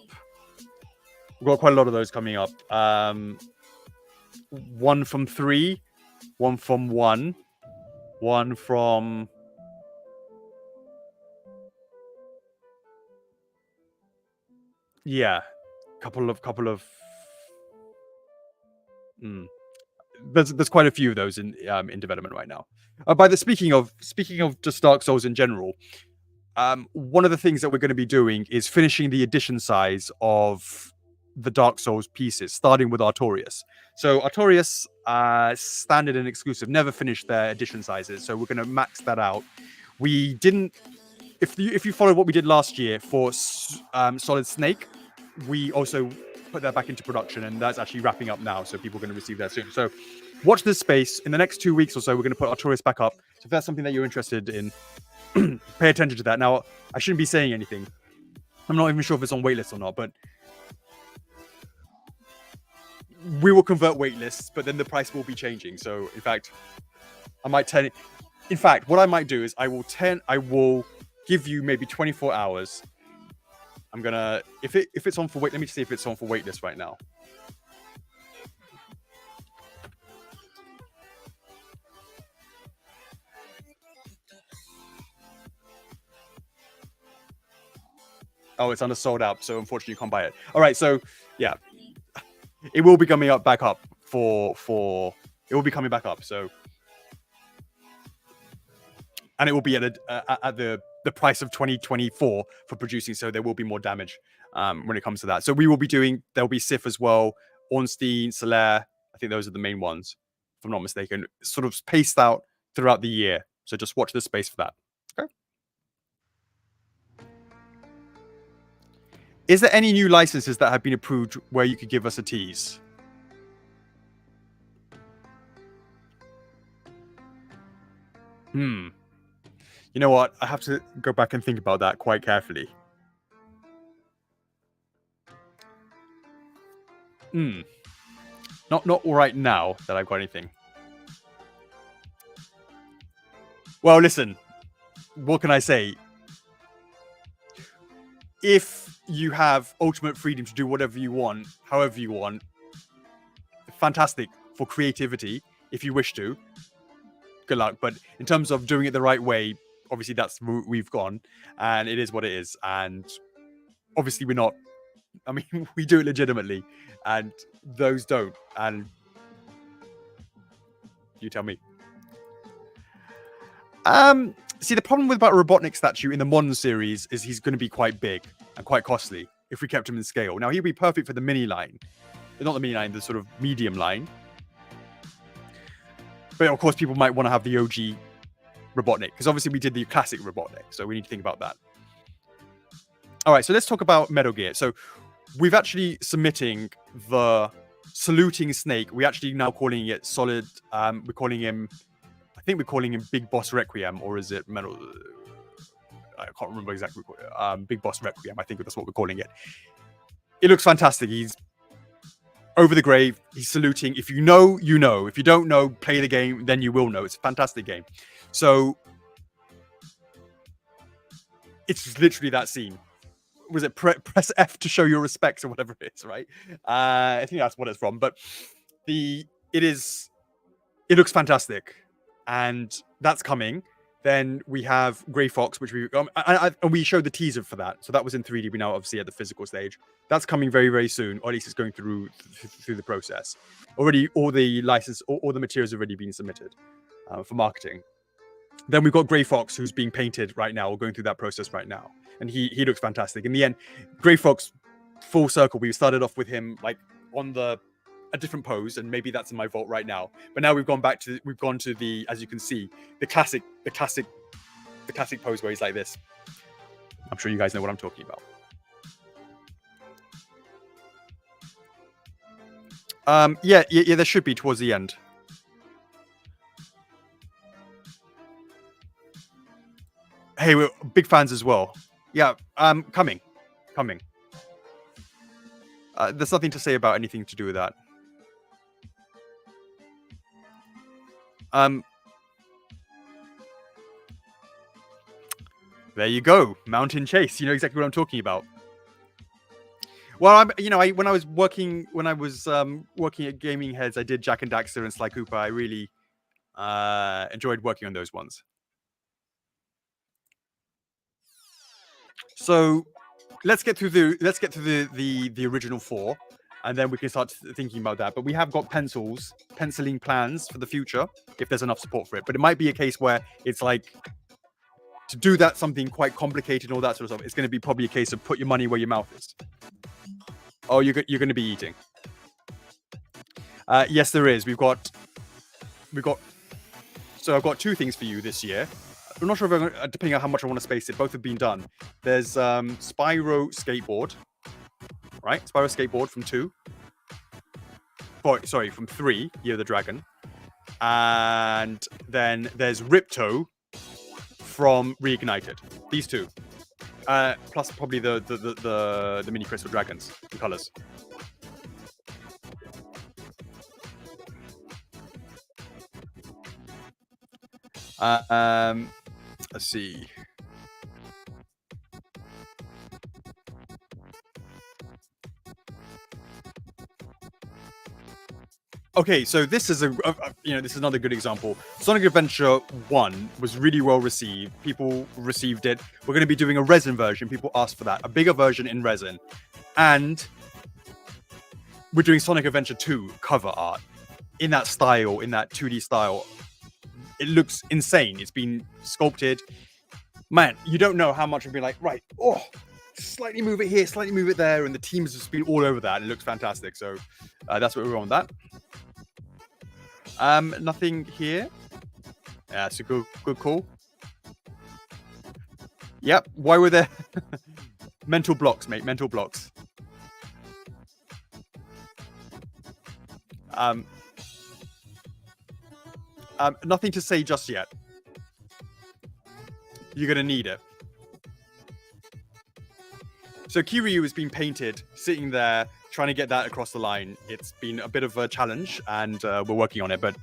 One from 3, one from 1, one from couple of. There's quite a few of those in development right now. Speaking of just Dark Souls in general, one of the things that we're going to be doing is finishing the edition size of the Dark Souls pieces, starting with Artorias. So Artorias, standard and exclusive, never finished their edition sizes, so we're going to max that out. We didn't. If you followed what we did last year for Solid Snake, we also put that back into production, and that's actually wrapping up now, so people are going to receive that soon. So watch this space. In the next 2 weeks or so, we're going to put Artorias back up. So if that's something that you're interested in, pay attention to that. Now, I shouldn't be saying anything. I'm not even sure if it's on waitlist or not, but we will convert waitlists, but then the price will be changing. So, in fact, I might turn it. In fact, what I might do is I will give you maybe 24 hours. I'm gonna if it's on for wait. Let me see if it's on for waitlist right now. Oh, it's under sold out, so unfortunately you can't buy it. All right, so yeah, it will be coming back up for it will be coming back up. So, and it will be at the price of 2024 for producing. So there will be more damage when it comes to that. So we will be doing. There'll be Sif as well, Ornstein, Solaire. I think those are the main ones, if I'm not mistaken. Sort of paced out throughout the year. So just watch this space for that. Okay. Is there any new licenses that have been approved where you could give us a tease? You know what? I have to go back and think about that quite carefully. Not right now that I've got anything. Well, listen. What can I say? If you have ultimate freedom to do whatever you want, however you want, fantastic for creativity. If you wish to, good luck. But in terms of doing it the right way, obviously that's where we've gone, and it is what it is. And obviously we're not. I mean, we do it legitimately, and those don't. And you tell me. See, the problem with about a Robotnik statue in the modern series is he's going to be quite big and quite costly if we kept him in scale. Now, he'd be perfect for the mini line. Not the mini line, the sort of medium line. But of course, people might want to have the OG Robotnik, because obviously we did the classic Robotnik, so we need to think about that. All right, so let's talk about Metal Gear. So we've actually submitting the saluting snake. We're actually now calling it Solid. We're calling him... I think we're calling him Big Boss Requiem, or is it Metal? I can't remember exactly. Big Boss Requiem, I think that's what we're calling it. It looks fantastic. He's over the grave. He's saluting. If you know, you know. If you don't know, play the game, then you will know. It's a fantastic game. So it's literally that scene. Was it press F to show your respects or whatever it is, right? I think that's what it's from. But it looks fantastic. And that's coming. Then we have Grey Fox, which we showed the teaser for that. So that was in 3D. We now obviously at the physical stage. That's coming very, very soon, or at least it's going through the process. Already, all the license, all the materials have already been submitted for marketing. Then we've got Grey Fox, who's being painted right now, or going through that process right now, and he looks fantastic. In the end, Grey Fox, full circle. We started off with him like on a different pose, and maybe that's in my vault right now. But now we've gone to the, as you can see, the classic pose where he's like this. I'm sure you guys know what I'm talking about. Yeah, there should be towards the end. Hey, we're big fans as well. Yeah, coming. There's nothing to say about anything to do with that. There you go, Mountain Chase. You know exactly what I'm talking about. Well, when I was working at Gaming Heads, I did Jack and Daxter and Sly Cooper. I really enjoyed working on those ones. So let's get through the original 4, and then we can start thinking about that. But we have got penciling plans for the future if there's enough support for it. But it might be a case where it's like, to do that something quite complicated and all that sort of stuff, it's going to be probably a case of put your money where your mouth is. Oh, you're going to be eating. Yes, there is. We've got. So I've got 2 things for you this year. I'm not sure if depending on how much I want to space it. Both have been done. There's Spyro Skateboard, right? Spyro Skateboard from 2. From 3, Year of the Dragon, and then there's Ripto from Reignited. These 2, plus probably the mini crystal dragons in colors. Let's see. Okay, so this is this is another good example. Sonic Adventure 1 was really well received. People received it. We're going to be doing a resin version. People asked for that, a bigger version in resin, and we're doing Sonic Adventure 2 cover art in that style, in that 2D style. It looks insane. It's been sculpted. Man, you don't know how much I've been like, right, slightly move it here, slightly move it there, and the team has just been all over that. It looks fantastic. So that's what we're on that. Nothing here. Yeah, it's a good call. Yep. Why were there mental blocks, mate? Mental blocks. Nothing to say just yet. you're gonna need it. So Kiryu has been painted, sitting there, trying to get that across the line. It's been a bit of a challenge, and we're working on it, but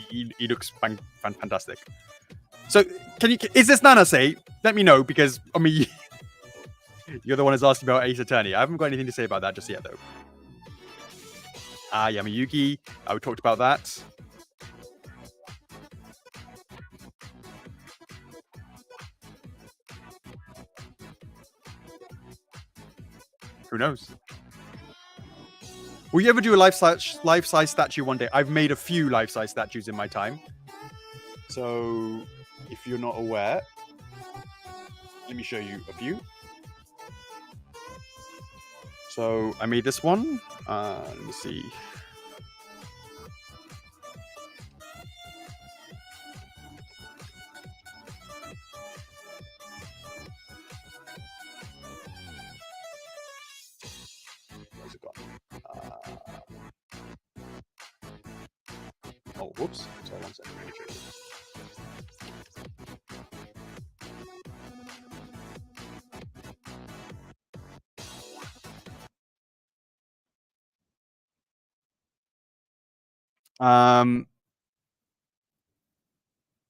he looks fantastic. So, is this Nanase? Let me know, because, I mean, you're the one who's asking about Ace Attorney. I haven't got anything to say about that just yet, though. Yamayuki. We talked about that. Who knows? Will you ever do a life-size statue one day? I've made a few life-size statues in my time. So, if you're not aware, let me show you a few. So, I made this one. Let me see. Where's it gone? Oh, whoops. Sorry, 1 second. Let me show you.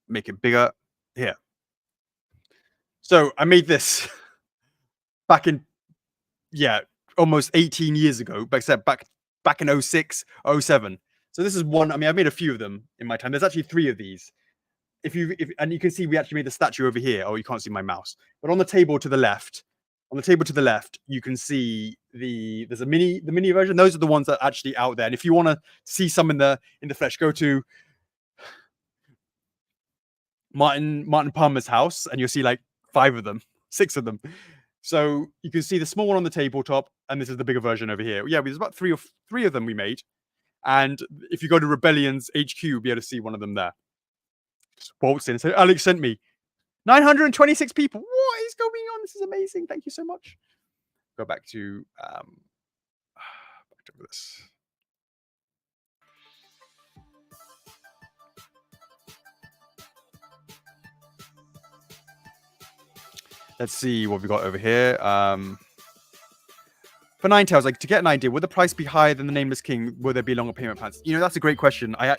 Make it bigger. Here. So I made this back in, almost 18 years ago. Back in 06, 07. So this is one. I mean, I've made a few of them in my time. There's actually 3 of these. And you can see we actually made the statue over here. Oh, you can't see my mouse. But on the table to the left, you can see there's the mini version. Those are the ones that are actually out there. And if you want to see some in the flesh, go to Martin Palmer's house, and you'll see like 5 of them, 6 of them. So you can see the small one on the tabletop, and this is the bigger version over here. Yeah, there's about 3 of them we made. And if you go to Rebellion's HQ, you'll be able to see one of them there. Just walks in and says, Alex sent me 926 people. What is going on? This is amazing. Thank you so much. Go back to this. Let's see what we got over here. For Ninetales, like, to get an idea, would the price be higher than the Nameless King? Will there be longer payment plans? You know, that's a great question. I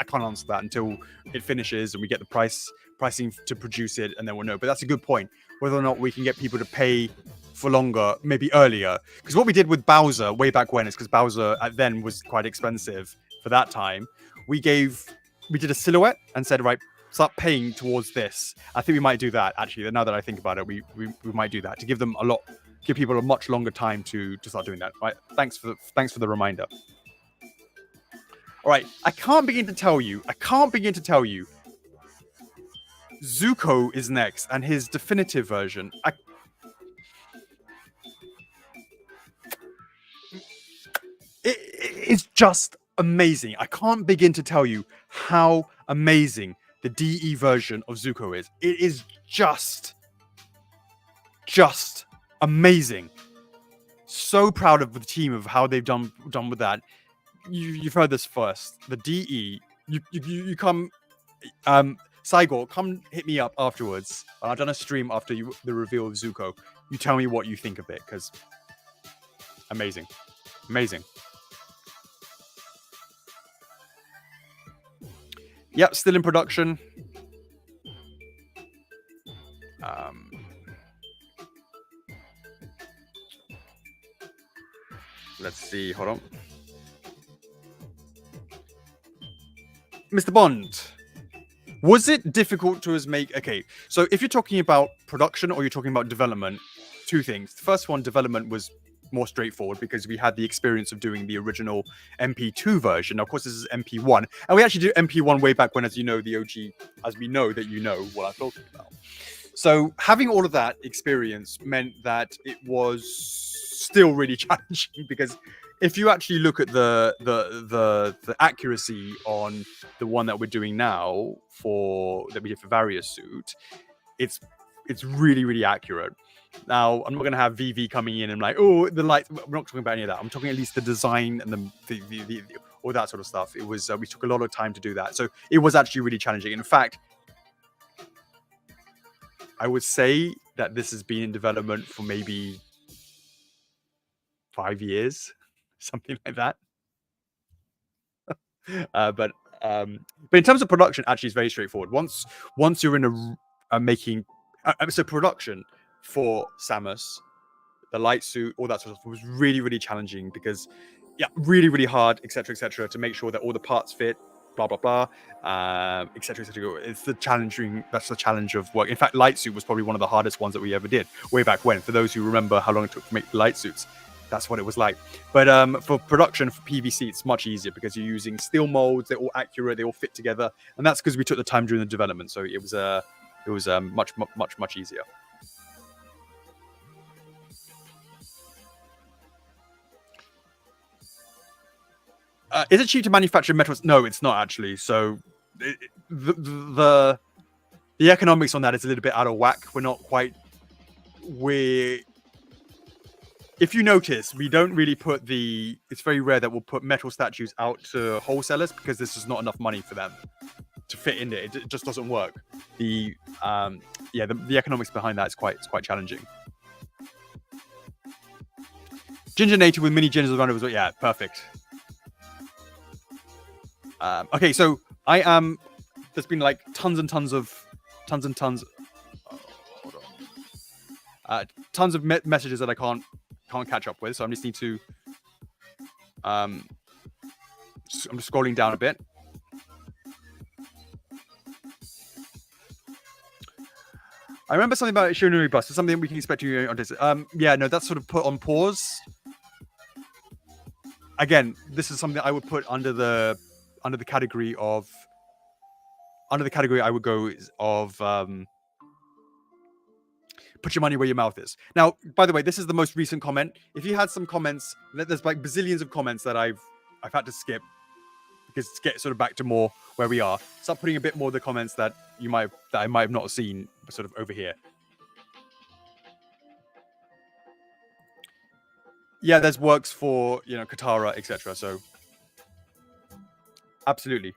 can't answer that until it finishes and we get the pricing to produce it, and then we'll know. But that's a good point. Whether or not we can get people to pay for longer, maybe earlier. Because what we did with Bowser way back when is, because Bowser then was quite expensive for that time, we did a silhouette and said, right, start paying towards this. I think we might do that, actually. Now that I think about it, we might do that to give people a much longer time to start doing that. Right? Thanks for the reminder. All right, I can't begin to tell you. Zuko is next, and his definitive version. It's just amazing. I can't begin to tell you how amazing the DE version of Zuko is. It is just amazing. So proud of the team of how they've done with that. You've heard this first. The DE. You come, Saigor, come hit me up afterwards. I've done a stream after the reveal of Zuko. You tell me what you think of it, because amazing. Yep, still in production. Let's see. Hold on. Mr. Bond, was it difficult to make... Okay, so if you're talking about production or you're talking about development, 2 things. The first one, development, was more straightforward because we had the experience of doing the original MP2 version. Now, of course, this is MP1. And we actually did MP1 way back when, as you know, the OG, as we know that you know what I'm talking about. So having all of that experience meant that it was still really challenging, because if you actually look at the accuracy on the one that we're doing now that we did for Various Suit, it's really, really accurate. Now, I'm not going to have VV coming in and like, oh, the light. We're not talking about any of that. I'm talking at least the design and the all that sort of stuff. It was we took a lot of time to do that, so it was actually really challenging. In fact, I would say that this has been in development for maybe 5 years, something like that. But in terms of production, actually, it's very straightforward. Once you're in making so production for Samus, the light suit, all that sort of stuff was really, really challenging because, yeah, really, really hard, etc., to make sure that all the parts fit, blah blah blah, etc. It's the challenging. That's the challenge of work. In fact, light suit was probably one of the hardest ones that we ever did way back when. For those who remember how long it took to make light suits, that's what it was like. But for production for PVC, it's much easier because you're using steel molds. They're all accurate. They all fit together, and that's because we took the time during the development. So it was much easier. Is it cheap to manufacture metals? No, it's not actually. So the economics on that is a little bit out of whack. We're not quite. If you notice, we don't really put the. It's very rare that we'll put metal statues out to wholesalers because this is not enough money for them to fit in there. It just doesn't work. The economics behind that is quite challenging. Ginger native with mini gingers around it was yeah, perfect. Okay, so I am. There's been like tons and tons. Oh, hold on. Tons of messages that I can't catch up with, so I just need to. I'm just scrolling down a bit. I remember something about Shonuri Bus. It's something we can expect you on this. Yeah, no, that's sort of put on pause. Again, this is something I would put under the category of. Under the category I would go of put your money where your mouth is. Now, by the way, this is the most recent comment. If you had some comments, there's like bazillions of comments that I've had to skip because to get sort of back to more where we are. Start putting a bit more of the comments that I might have not seen sort of over here. Yeah, there's works for Katara, etc. So absolutely.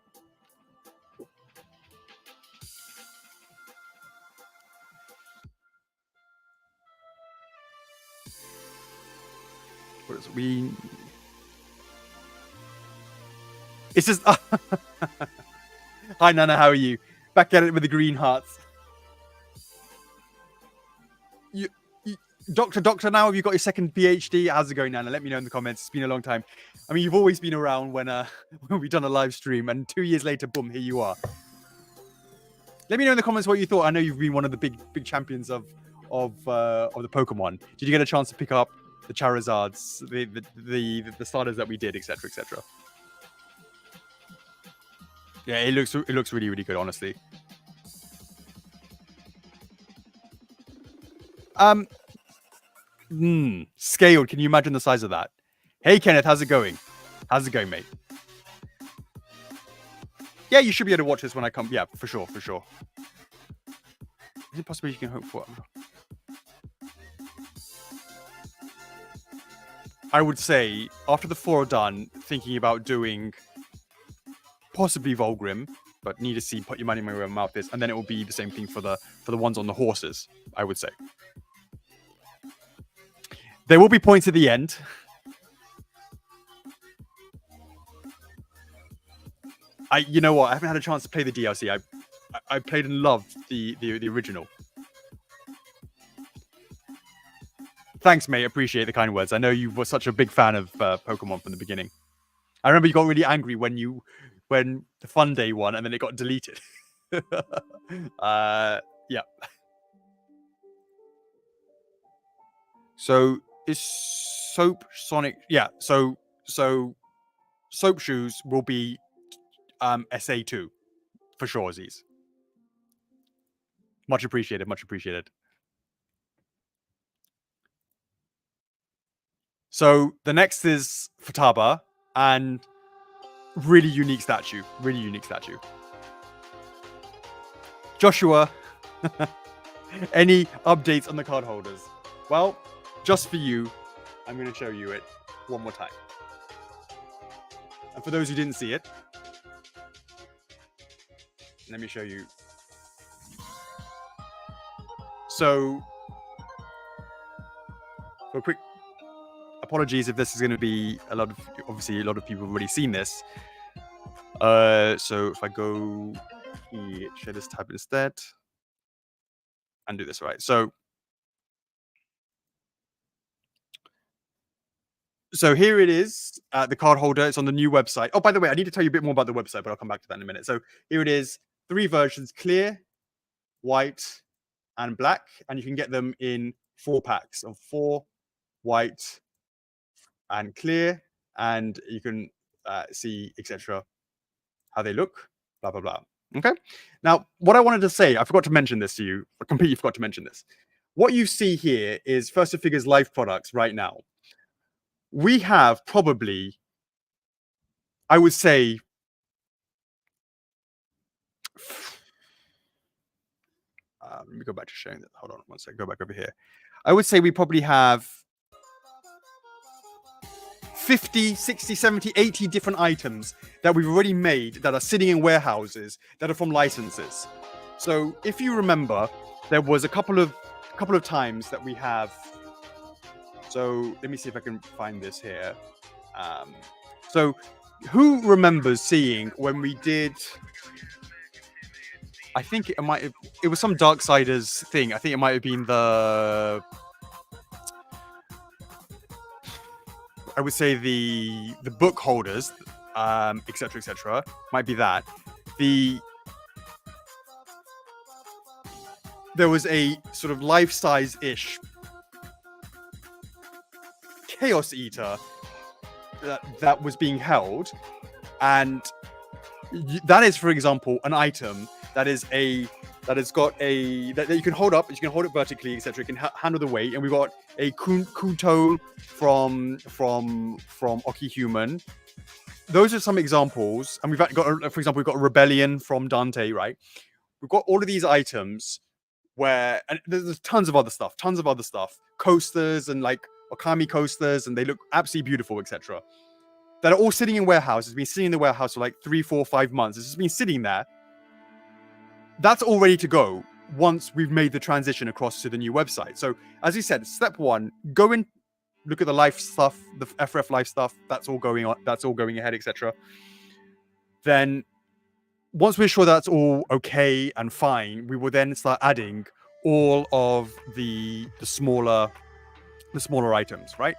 It's just. Hi Nana, how are you? Back at it with the green hearts. Doctor, now have you got your second PhD? How's it going, Nana? Let me know in the comments. It's been a long time. I mean, you've always been around when we've done a live stream, and 2 years later, boom, here you are. Let me know in the comments what you thought. I know you've been one of the big champions of the Pokemon. Did you get a chance to pick up the Charizards, the starters that we did, etc., etc.? Yeah, it looks really, really good, honestly. Scaled. Can you imagine the size of that? Hey, Kenneth, how's it going? How's it going, mate? Yeah, you should be able to watch this when I come. Yeah, for sure. Is it possible you can hope for? I would say after the 4 are done, thinking about doing possibly Volgrim, but need to see put your money where your mouth is, and then it will be the same thing for the ones on the horses. I would say. There will be points at the end. You know what? I haven't had a chance to play the DLC. I played and loved the original. Thanks, mate. Appreciate the kind words. I know you were such a big fan of Pokemon from the beginning. I remember you got really angry when the Fun Day won, and then it got deleted. Yeah. So is Soap Sonic? Yeah. So Soap Shoes will be SA2 for sure, Aziz. Much appreciated. So the next is Futaba, and really unique statue. Joshua, any updates on the card holders? Well, just for you, I'm going to show you it one more time. And for those who didn't see it, let me show you. So, for a quick apologies if this is going to be obviously a lot of people have already seen this. So if I go here, share this tab instead and do this right. So here it is, the card holder. It's on the new website. Oh, by the way, I need to tell you a bit more about the website, but I'll come back to that in a minute. So here it is, 3 versions: clear, white, and black. And you can get them in 4 packs of 4 white and clear. And you can see, etc., how they look, blah, blah, blah. Okay. Now, what I wanted to say, I forgot to mention this to you. I completely forgot to mention this. What you see here is First of Figures live products right now. We have probably, I would say, let me go back to showing that. Hold on one second. Go back over here. I would say we probably have 50, 60, 70, 80 different items that we've already made that are sitting in warehouses that are from licenses. So if you remember, there was a couple of times that we have. So let me see if I can find this here. So who remembers seeing when we did, I think it was some Darksiders thing. I think it might have been I would say the book holders, etc., might be that. There was a sort of life-size-ish Chaos Eater that was being held, and that is, for example, an item that has got that you can hold up. You can hold it vertically, etc. You can handle the weight, and we've got a Kunto from Oki Human. Those are some examples, and we've got, for example, we've got a Rebellion from Dante, right? We've got all of these items where, and there's tons of other stuff, coasters and like Okami coasters, and they look absolutely beautiful, etc. That are all sitting in warehouses. Been sitting in the warehouse for like 3, 4, 5 months. It's just been sitting there. That's all ready to go once we've made the transition across to the new website. So as you said, step 1, go in, look at the live stuff, the F4F live stuff. That's all going on. That's all going ahead, etc. Then once we're sure that's all okay and fine, we will then start adding all of the smaller items, right?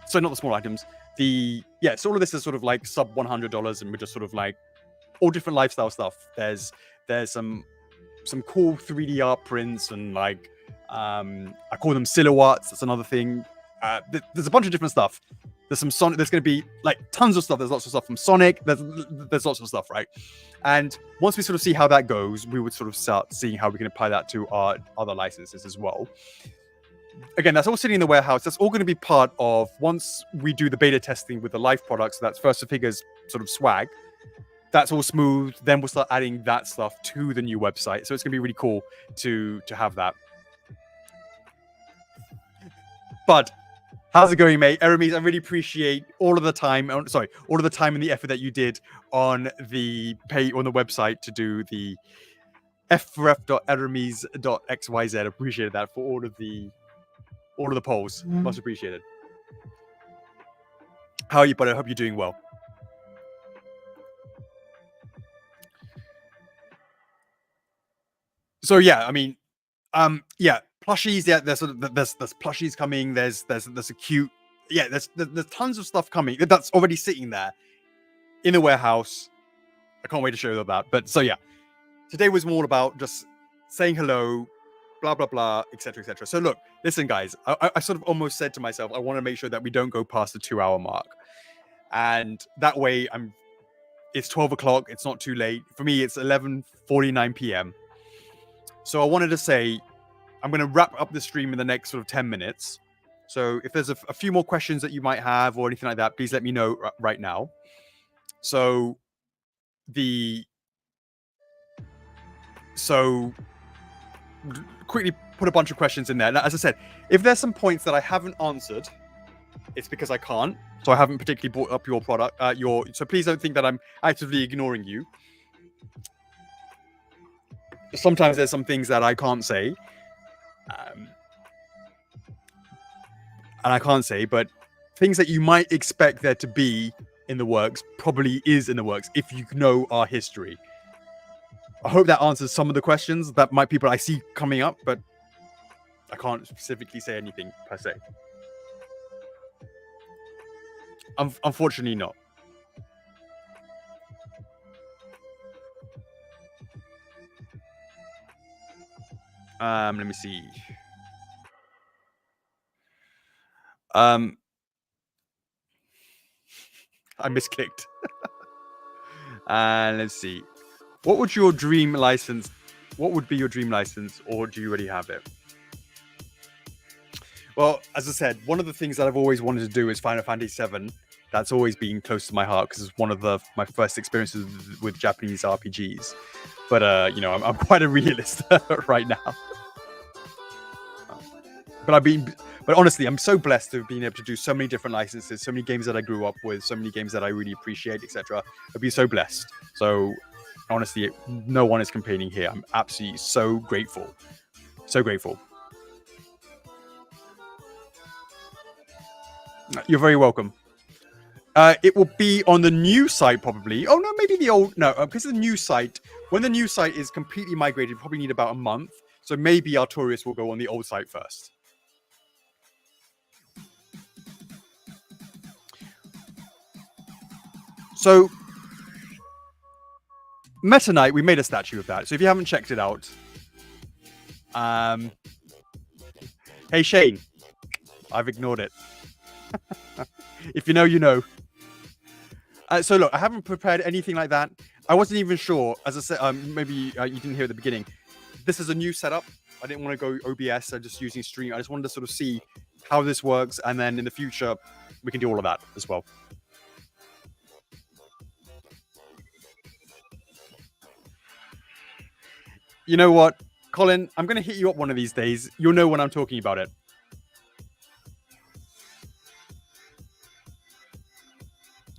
So not the small items. So all of this is sort of like sub $100, and we're just sort of like all different lifestyle stuff. There's some cool 3D art prints, and like I call them silhouettes. That's another thing. There's a bunch of different stuff. There's some Sonic. There's going to be like tons of stuff. There's lots of stuff from Sonic. There's lots of stuff, right? And once we sort of see how that goes, we would sort of start seeing how we can apply that to our other licenses as well. Again, that's all sitting in the warehouse. That's all going to be part of, once we do the beta testing with the live products, so that's First of Figures sort of swag. That's all smooth. Then we'll start adding that stuff to the new website. So it's going to be really cool to have that. But how's it going, mate? Aramis, I really appreciate all of the time and the effort that you did on the website to do the f4f.aramis.xyz. Appreciated that for all of the polls. Much appreciated. How are you, buddy? I hope you're doing well. So yeah, I mean, plushies. Yeah, there's plushies coming. There's a cute. Yeah, there's tons of stuff coming that's already sitting there in the warehouse. I can't wait to show you that. But so yeah, today was more about just saying hello, blah blah blah, etc. etc. So look, listen, guys. I sort of almost said to myself, I want to make sure that we don't go past the 2-hour mark, and that way it's 12 o'clock. It's not too late for me. It's 11:49 p.m. So I wanted to say, I'm going to wrap up the stream in the next sort of 10 minutes. So if there's a few more questions that you might have or anything like that, please let me know right now. So quickly put a bunch of questions in there. Now, as I said, if there's some points that I haven't answered, it's because I can't. So I haven't particularly brought up your product, so please don't think that I'm actively ignoring you. Sometimes there's some things that I can't say. And I can't say, but things that you might expect there to be in the works probably is in the works if you know our history. I hope that answers some of the questions that might people I see coming up, but I can't specifically say anything per se. Unfortunately not. Let me see. I misclicked. And let's see. What would your dream license? What would be your dream license, or do you already have it? Well, as I said, one of the things that I've always wanted to do is Final Fantasy VII. That's always been close to my heart because it's one of my first experiences with Japanese RPGs. But I'm quite a realist right now. But honestly, I'm so blessed to have been able to do so many different licenses, so many games that I grew up with, so many games that I really appreciate, etc. I've been so blessed. So honestly, no one is complaining here. I'm absolutely so grateful. So grateful. You're very welcome. It will be on the new site probably. Oh no, maybe the old. No, because the new site. When the new site is completely migrated, probably need about a month. So maybe Artorias will go on the old site first. So Meta Knight, we made a statue of that. So if you haven't checked it out, hey Shane, I've ignored it. If you know, you know. So look, I haven't prepared anything like that. I wasn't even sure. As I said, maybe you didn't hear at the beginning. This is a new setup. I didn't want to go OBS. I'm just using Stream. I just wanted to sort of see how this works, and then in the future, we can do all of that as well. You know what, Colin? I'm going to hit you up one of these days. You'll know when I'm talking about it.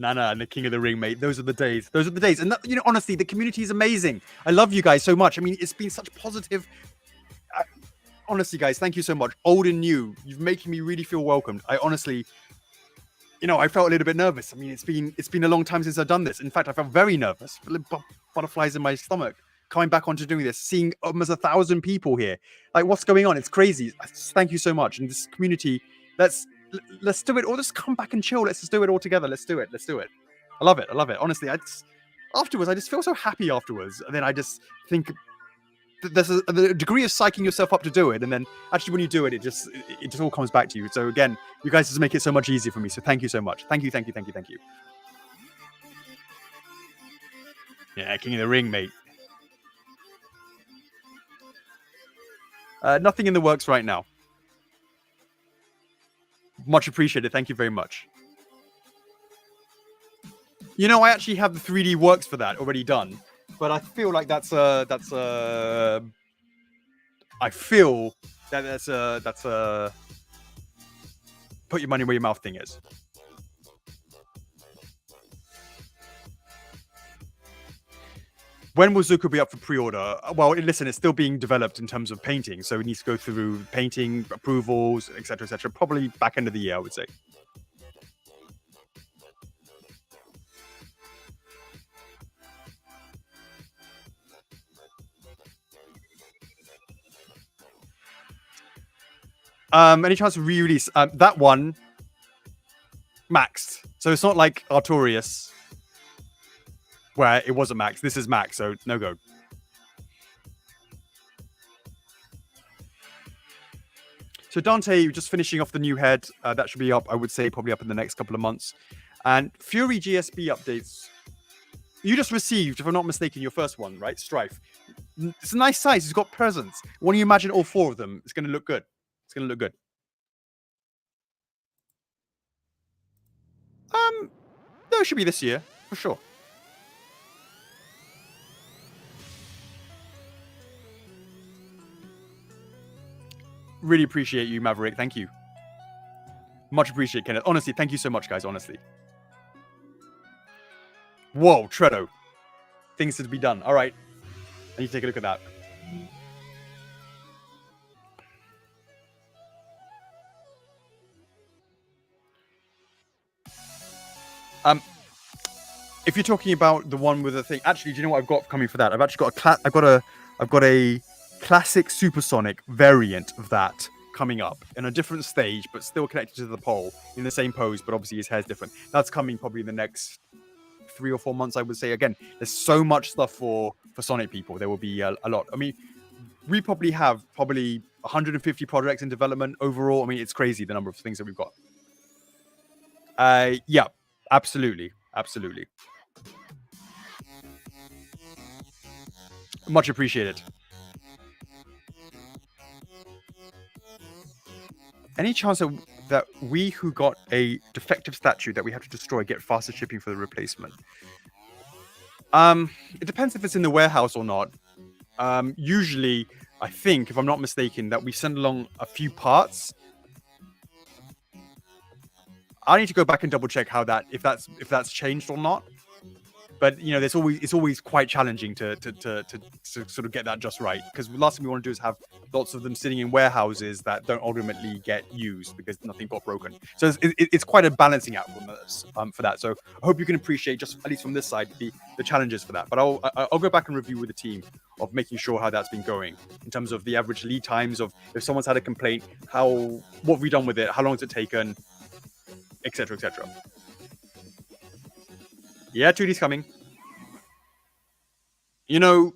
Nana and the King of the Ring, mate. Those are the days. Those are the days. And honestly, the community is amazing. I love you guys so much. I mean, it's been such positive. Honestly, guys, thank you so much. Old and new, you've making me really feel welcomed. I honestly, I felt a little bit nervous. I mean, it's been a long time since I've done this. In fact, I felt very nervous. Butterflies in my stomach. Coming back onto doing this, seeing almost 1,000 people here. Like, what's going on? It's crazy. Thank you so much. And this community, let's do it, or just come back and chill. Let's just do it all together. Let's do it. I love it. Honestly, afterwards, I just feel so happy afterwards. And then I just think there's a degree of psyching yourself up to do it. And then actually when you do it, it just all comes back to you. So again, you guys just make it so much easier for me. So thank you so much. Thank you. Yeah, King of the Ring, mate. Nothing in the works right now. Much appreciated. Thank you very much. I actually have the 3D works for that already done, but I feel like that's a put your money where your mouth thing is. When will Zuko be up for pre-order? Well, listen, it's still being developed in terms of painting, so it needs to go through painting approvals, etc., etc. Probably back end of the year, I would say. Any chance of re-release? That one maxed, so it's not like Artorias, where it wasn't max. This is max, so no go. So Dante, just finishing off the new head. That should be up, I would say, probably up in the next couple of months. And Fury GSP updates. You just received, if I'm not mistaken, your first one, right? Strife. It's a nice size. It's got presents. When you imagine all 4 of them, it's going to look good. No, it should be this year, for sure. Really appreciate you, Maverick. Thank you. Much appreciate, Kenneth. Honestly, thank you so much, guys. Honestly. Whoa, Tredo. Things to be done. All right. I need to take a look at that. If you're talking about the one with the thing, actually, do you know what I've got coming for that? I've actually got I've got a classic supersonic variant of that coming up in a different stage, but still connected to the pole in the same pose, but obviously his hair's different. That's coming probably in the next 3 or 4 months, I would say. Again, there's so much stuff for Sonic people. There will be a lot. I mean, we probably have 150 projects in development overall. I mean, it's crazy the number of things that we've got. Yeah, absolutely. Much appreciated. Any chance that we who got a defective statue that we have to destroy get faster shipping for the replacement? It depends if it's in the warehouse or not. Usually, I think, if I'm not mistaken, that we send along a few parts. I need to go back and double check how that if that's changed or not. But you know, it's always quite challenging to sort of get that just right, because the last thing we want to do is have lots of them sitting in warehouses that don't ultimately get used because nothing got broken. So it's quite a balancing act for that. So I hope you can appreciate, just at least from this side, the challenges for that. But I'll go back and review with the team of making sure how that's been going in terms of the average lead times of if someone's had a complaint, what have we done with it, how long has it taken, etc. Yeah, 2D's coming. You know,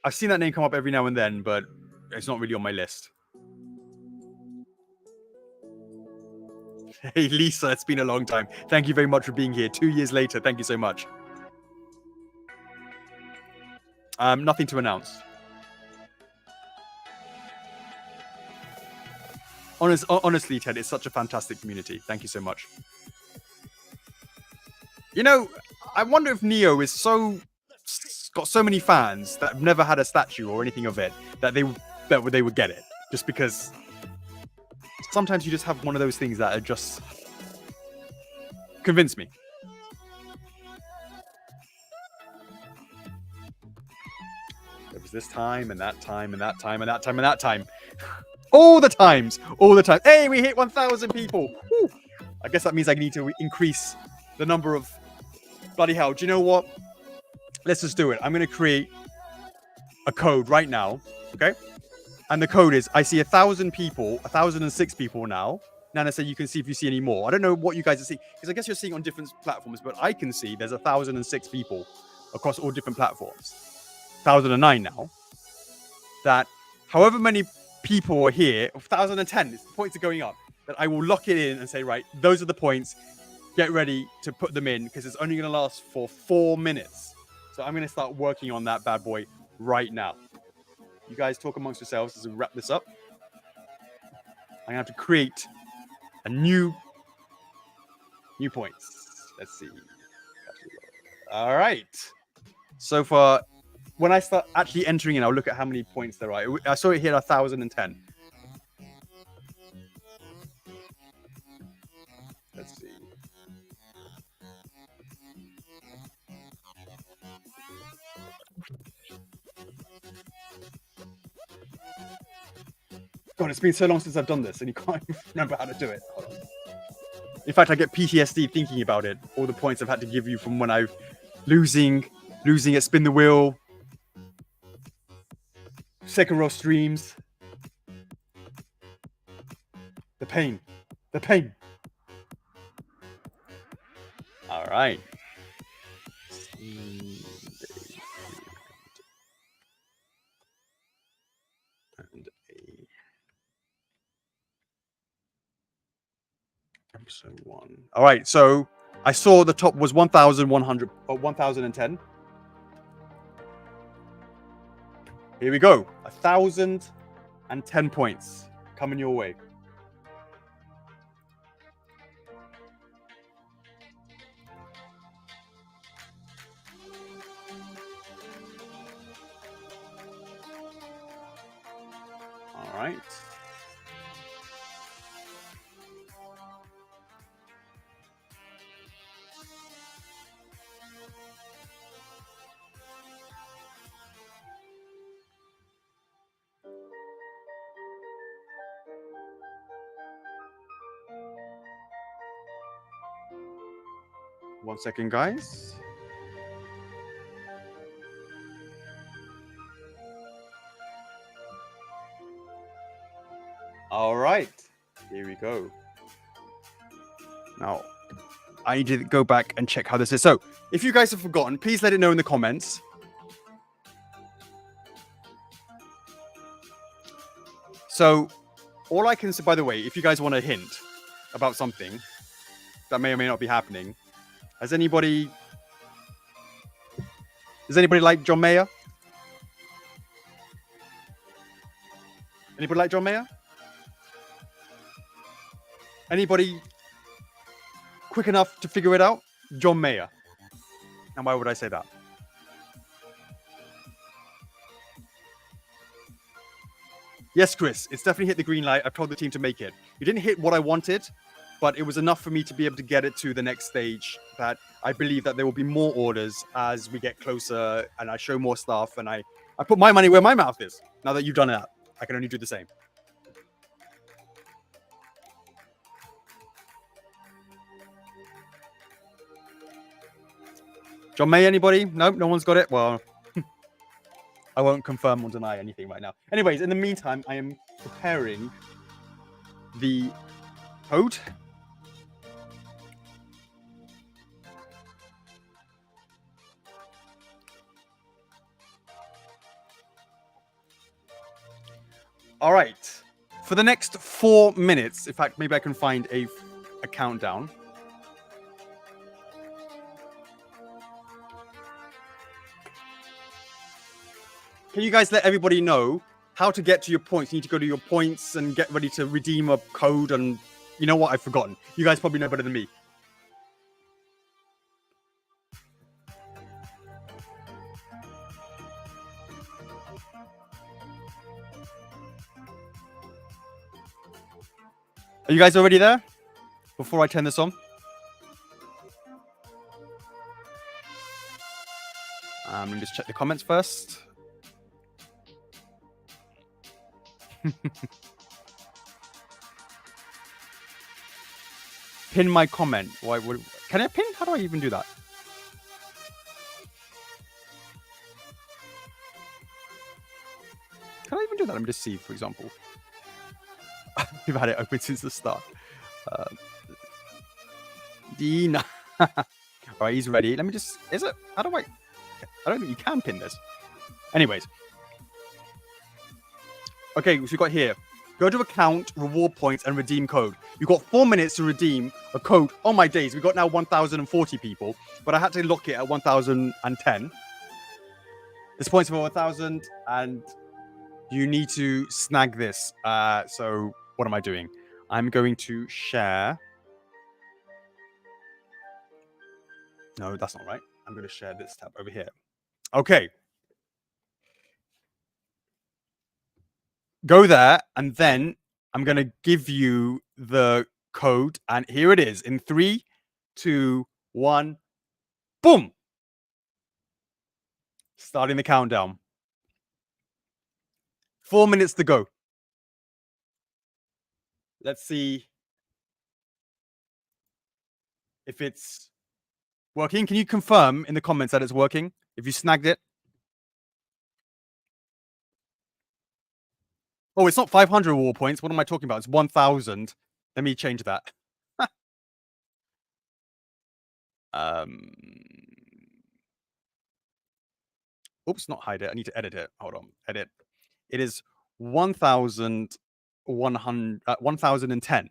I've seen that name come up every now and then, but it's not really on my list. Hey, Lisa, it's been a long time. Thank you very much for being here. 2 years later, thank you so much. Nothing to announce. Honestly, Ted, it's such a fantastic community. Thank you so much. You know, I wonder if Neo is got so many fans that have never had a statue or anything of it that they would get it, just because sometimes you just have one of those things that are just convince me. There was this time and that time and that time and that time and that time. All the time. Hey, we hit 1,000 people. Woo. I guess that means I need to increase the number of... Bloody hell. Do you know what? Let's just do it. I'm going to create a code right now. Okay? And the code is, I see 1,000 people, 1,006 people now. Nana said you can see if you see any more. I don't know what you guys are seeing, because I guess you're seeing on different platforms, but I can see there's 1,006 people across all different platforms. 1,009 now. That however many people are here, 1,010, the points are going up, that I will lock it in and say, right, those are the points. Get ready to put them in, because it's only going to last for 4 minutes. So I'm going to start working on that bad boy right now. You guys talk amongst yourselves as we wrap this up. I'm going to have to create a new points. Let's see. All right. So far, when I start actually entering in, I'll look at how many points there are. I saw it here 1,010. Let's see. God, it's been so long since I've done this, and you can't even remember how to do it. Hold on. In fact, I get PTSD thinking about it. All the points I've had to give you from when I've losing at Spin the Wheel, second row streams. The pain. All right. Episode 1. All right, so I saw the top was 1,100 or 1,010. Here we go. 1,010 points coming your way. All right. 1 second, guys. All right, here we go. Now, I need to go back and check how this is. So, if you guys have forgotten, please let it know in the comments. So, all I can say, by the way, if you guys want a hint about something that may or may not be happening, does anybody like John Mayer? Anybody like John Mayer? Anybody quick enough to figure it out? John Mayer. And why would I say that? Yes, Chris, it's definitely hit the green light. I've told the team to make it. You didn't hit what I wanted, but it was enough for me to be able to get it to the next stage. That I believe that there will be more orders as we get closer and I show more stuff and I put my money where my mouth is. Now that you've done that, I can only do the same. John May, anybody? Nope, no one's got it. Well, I won't confirm or deny anything right now. Anyways, in the meantime, I am preparing the code. All right. For the next 4 minutes, in fact, maybe I can find a countdown. Can you guys let everybody know how to get to your points? You need to go to your points and get ready to redeem a code. And you know what? I've forgotten. You guys probably know better than me. Are you guys already there? Before I turn this on? Let me just check the comments first. Pin my comment. Why would can I pin? How do I even do that? Can I even do that? Let me just see, for example. We've had it open since the start. Dina. All right, he's ready. Let me just. Is it? How do I don't think you can pin this. Anyways. Okay, so we got here. Go to account, reward points, and redeem code. You've got 4 minutes to redeem a code. Oh my days, we got now 1,040 people, but I had to lock it at 1,010. This points for 1,000, and you need to snag this. So what am I doing? I'm going to share. No, that's not right. I'm going to share this tab over here. Okay. Go there, and then I'm going to give you the code. And here it is in 3, 2, 1. Boom. Starting the countdown. 4 minutes to go. Let's see if it's working. Can you confirm in the comments that it's working? If you snagged it? Oh, it's not 500 war points. What am I talking about? It's 1,000. Let me change that. Oops, not hide it. I need to edit it. Hold on. Edit. It is 1,110.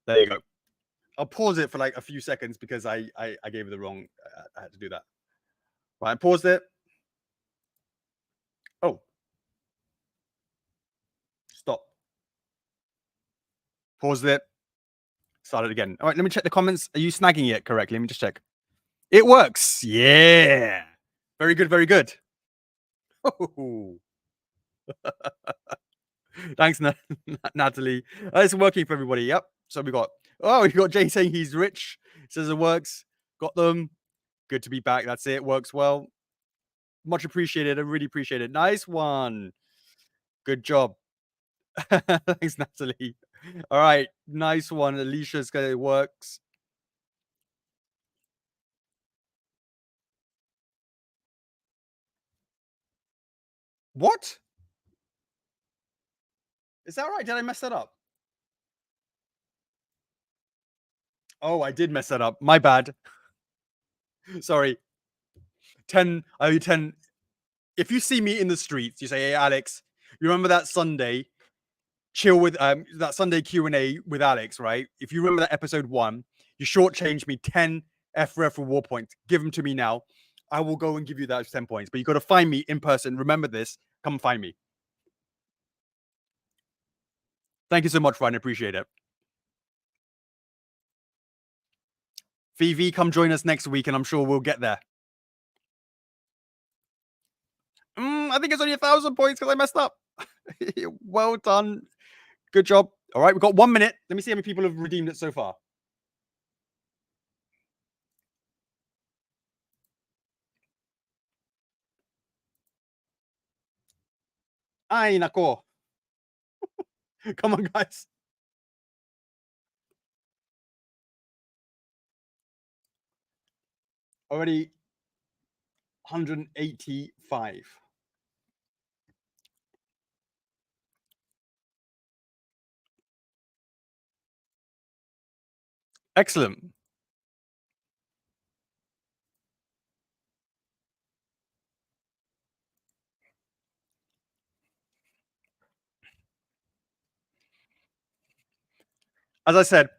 There you go. I'll pause it for like a few seconds because I gave it the wrong. I had to do that. Right, I paused it. Oh. Stop. Paused it. Start it again. All right, let me check the comments. Are you snagging it correctly? Let me just check. It works. Yeah. Very good. Very good. Oh. Thanks, Natalie. It's working for everybody. Yep. So we got Jay saying he's rich. Says it works. Got them. Good to be back. That's it. Works well. Much appreciated. I really appreciate it. Nice one. Good job. Thanks, Natalie. All right. Nice one. Alicia's got it. Works. What? Is that right? Did I mess that up? Oh, I did mess that up. My bad. Sorry. 10. I owe you 10. If you see me in the streets, you say, "Hey, Alex, you remember that Sunday chill with that Sunday Q&A with Alex, right? If you remember that episode 1, you shortchanged me 10 F4F reward points. Give them to me now. I will go and give you those 10 points. But you got to find me in person. Remember this. Come find me. Thank you so much, Ryan. I appreciate it. VV, come join us next week, and I'm sure we'll get there. I think it's only 1,000 points because I messed up. Well done. Good job. All right, we've got 1 minute. Let me see how many people have redeemed it so far. Ay, nako. Come on, guys. Already 185. Excellent. As I said,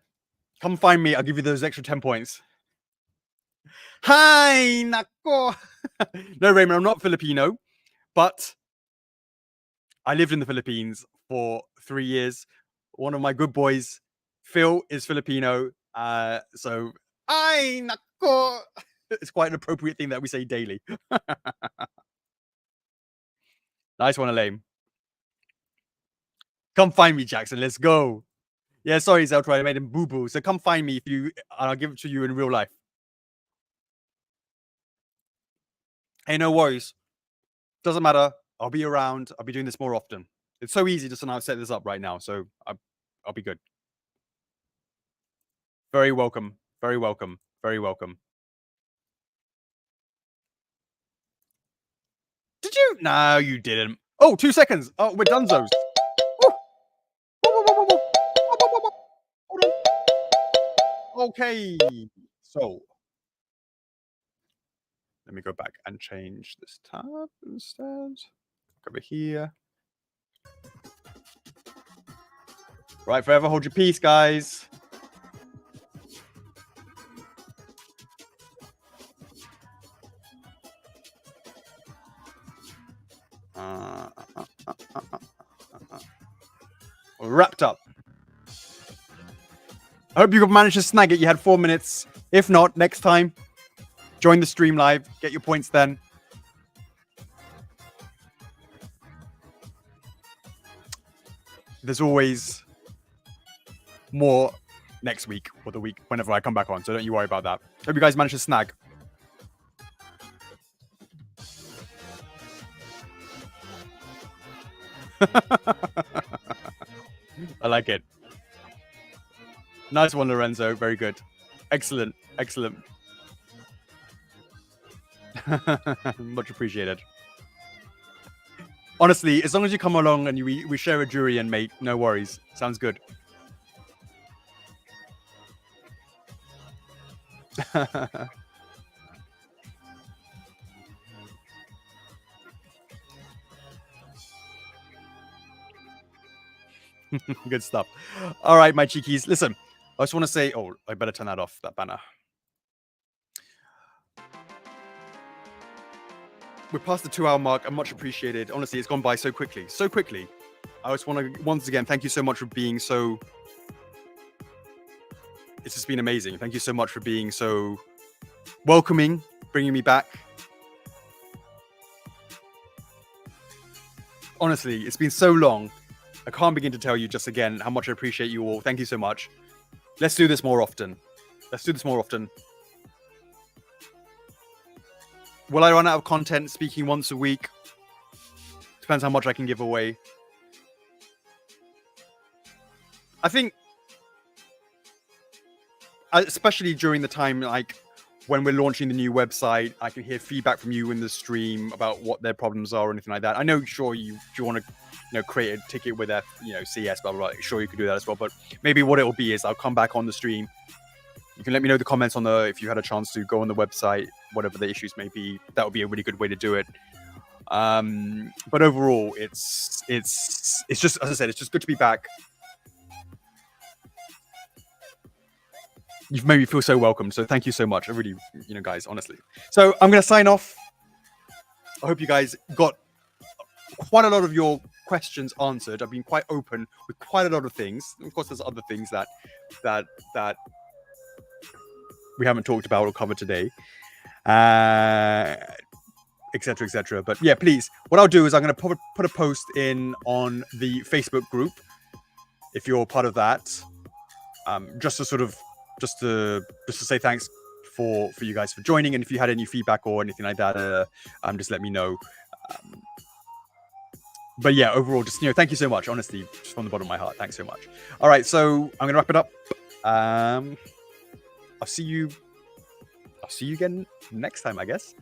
come find me. I'll give you those extra 10 points. Hi, nako. No, Raymond, I'm not Filipino, but I lived in the Philippines for 3 years. One of my good boys, Phil, is Filipino. So, ay, nako. It's quite an appropriate thing that we say daily. Nice one, Elaine. Come find me, Jackson. Let's go. Yeah, sorry, Zeltra. I made him boo-boo. So come find me if you, and I'll give it to you in real life. Hey, no worries. Doesn't matter. I'll be around. I'll be doing this more often. It's so easy just to now set this up right now. So I'll be good. Very welcome. Very welcome. Very welcome. Did you? No, you didn't. Oh, 2 seconds. Oh, we're donezos. Hold on. Okay. So let me go back and change this tab instead. Over here. Right, forever hold your peace, guys. Wrapped up. I hope you managed to snag it. You had 4 minutes. If not, next time, join the stream live. Get your points then. There's always more next week or the week whenever I come back on. So don't you worry about that. Hope you guys managed to snag. I like it. Nice one, Lorenzo. Very good. Excellent. Excellent. Much appreciated. Honestly, as long as you come along and we share a durian, mate, no worries. Sounds good. Good stuff. All right, my cheekies. Listen, I just want to say, oh, I better turn that off, that banner. We're past the 2-hour mark. I'm much appreciated. Honestly, it's gone by so quickly. So quickly. I just want to, once again, thank you so much for being so... It's just been amazing. Thank you so much for being so welcoming, bringing me back. Honestly, it's been so long. I can't begin to tell you just again how much I appreciate you all. Thank you so much. Let's do this more often. Let's do this more often. Will I run out of content speaking once a week? Depends how much I can give away. I think, especially during the time, like, when we're launching the new website, I can hear feedback from you in the stream about what their problems are or anything like that. I know, sure, you want to, create a ticket with CS, blah, blah, blah. Sure, you could do that as well. But maybe what it'll be is I'll come back on the stream. You can let me know the comments if you had a chance to go on the website, whatever the issues may be. That would be a really good way to do it. But overall, it's just, as I said, it's just good to be back. You've made me feel so welcome. So thank you so much. I really, guys, honestly. So I'm going to sign off. I hope you guys got quite a lot of your questions answered. I've been quite open with quite a lot of things. Of course, there's other things that we haven't talked about or covered today, etc., etc. But yeah, please, what I'll do is I'm going to put a post in on the Facebook group if you're part of that, just to say thanks for you guys for joining, and if you had any feedback or anything like that, just let me know. But yeah, overall, just thank you so much, honestly, just from the bottom of my heart. Thanks so much. All right, so I'm gonna wrap it up. I'll see you again next time, I guess.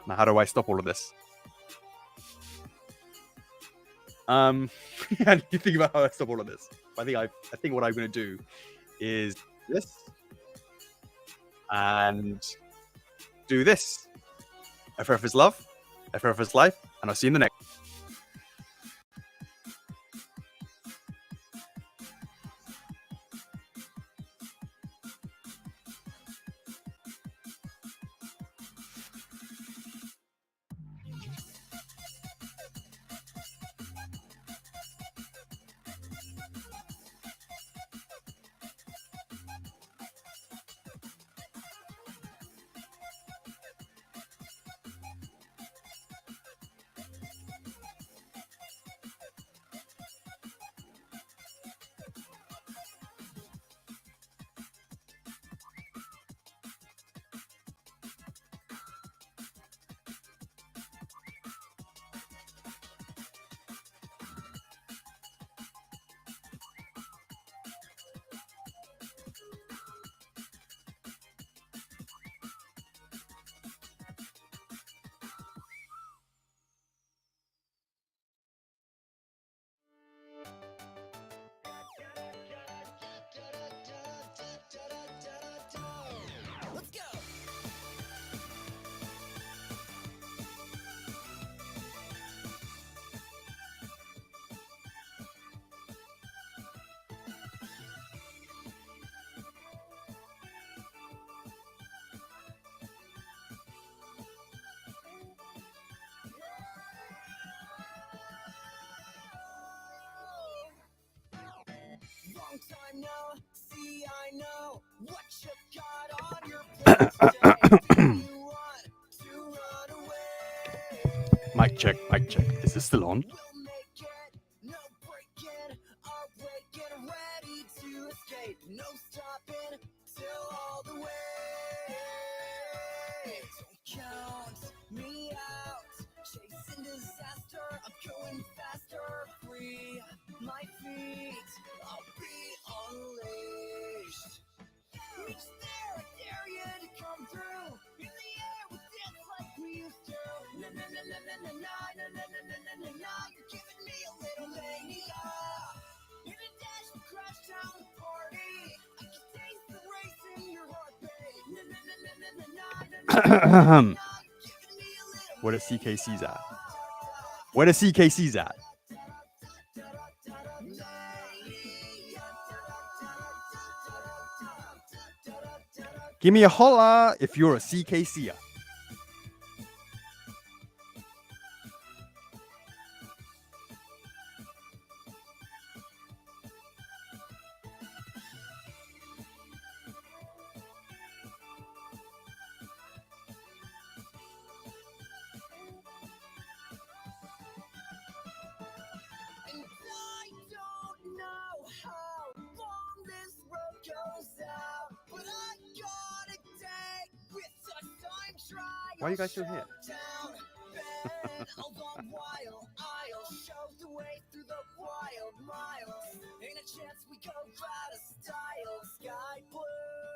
Now, how do I stop all of this? I need to think about how I stop all of this. I think what I'm going to do is this and do this. F4F is love, F4F is life, and I'll see you in the next. Time now, see I know what you got on your plate today. You want to run away. Mic check. Is this still on? We'll make it, no breaking, awaken, ready to escape. No stopping till all the way. Don't count me out, chasing disaster. I'm going faster, free my feet. I'll be unleashed. Reach there, I dare you to come through. In the air, we dance like we used to. Na na na na na na na na na na na na na. You're giving me a little mania. In a dash, we crash down the party. I can taste the race in your heartbeat. Na na na na na na na na na. You're giving me a little. Where the CKC's at? Where the CKC's at? Give me a holla if you're a CKCer. And I don't know how long this road goes out, but I gotta take with a time trial. Why are you guys still here? I'll show the way through the wild miles. Ain't a chance we go out of style. Sky blue.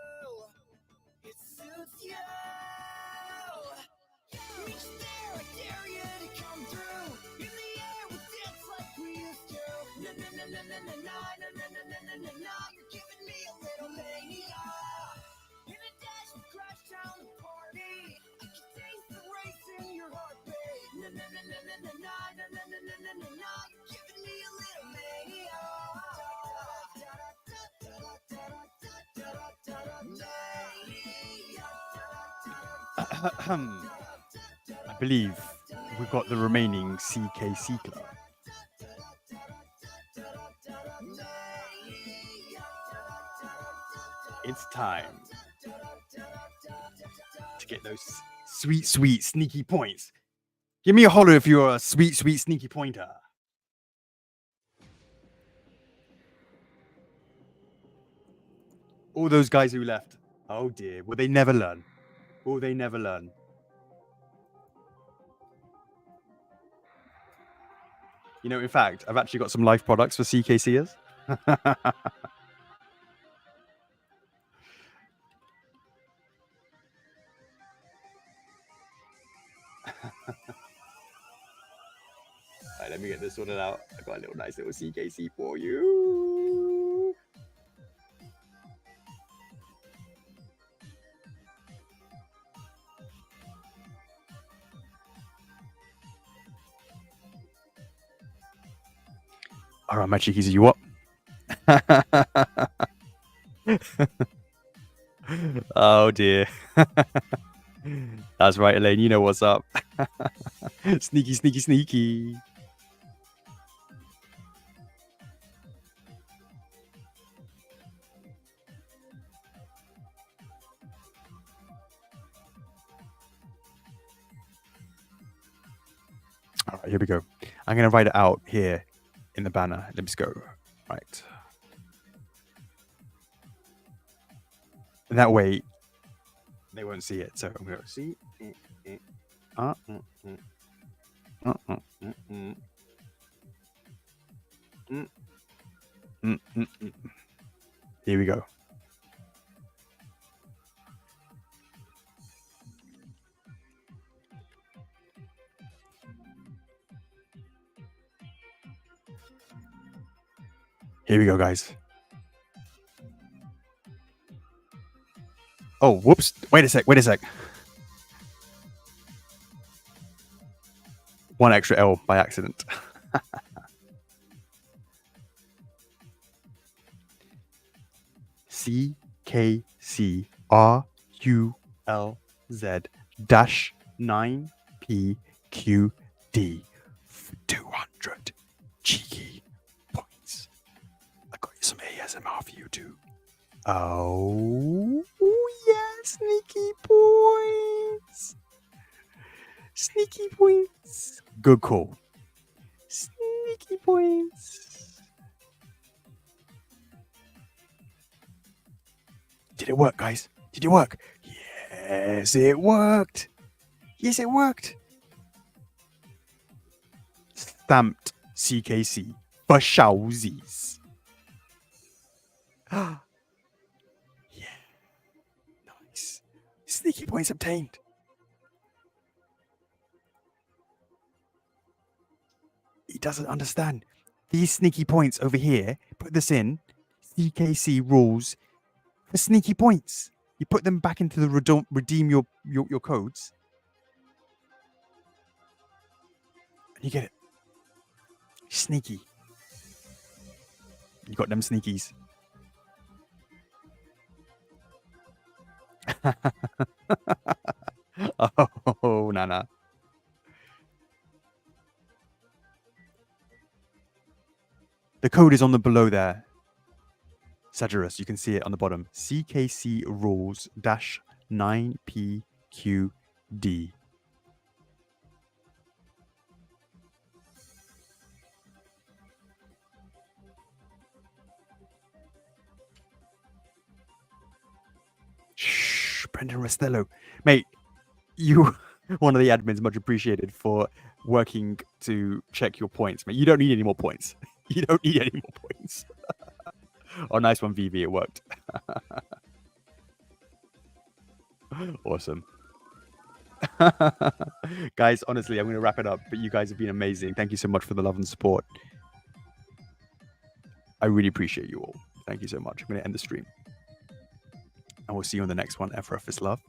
You're giving me a little mania. In a dash, we crash down the party. I can taste the race in your heartbeat. You're giving me a little mania. I believe we've got the remaining CKC club. It's time to get those sweet, sweet, sneaky points. Give me a holler if you're a sweet, sweet, sneaky pointer. All those guys who left. Oh dear. Will they never learn? Will they never learn? You know, in fact, I've actually got some live products for CKCers. Alright, let me get this sorted out. I got a little nice little CKC for you. All right, my cheekies, are you up? Oh dear. That's right, Elaine. You know what's up. Sneaky, sneaky, sneaky. All right, here we go. I'm going to write it out here in the banner. Let me just go. Right. And that way, they won't see it. So I'm going to see. Here we go. Here we go, guys. Oh, whoops. Wait a sec. Wait a sec. One extra L by accident. CKCRULZ-9PQD for 200 cheeky points. I got you some ASMR for you too. Oh, yeah, sneaky points. Sneaky points. Good call. Sneaky points. Did it work, guys? Did it work? Yes, it worked. Yes, it worked. Stamped CKC for showsies. Yeah. Nice. Sneaky points obtained. He doesn't understand. These sneaky points over here, put this in. CKC rules for sneaky points. You put them back into the redeem your codes. And you get it. Sneaky. You got them sneakies. Oh, Nana. The code is on the below there. Sagittarius, you can see it on the bottom. CKC rules -9PQD. Shh, Brendan Restello. Mate, you one of the admins, much appreciated for working to check your points, mate. You don't need any more points. You don't need any more points. Oh, nice one, VV. It worked. Awesome. Guys, honestly, I'm going to wrap it up, but you guys have been amazing. Thank you so much for the love and support. I really appreciate you all. Thank you so much. I'm going to end the stream. And we'll see you on the next one. F4F is love.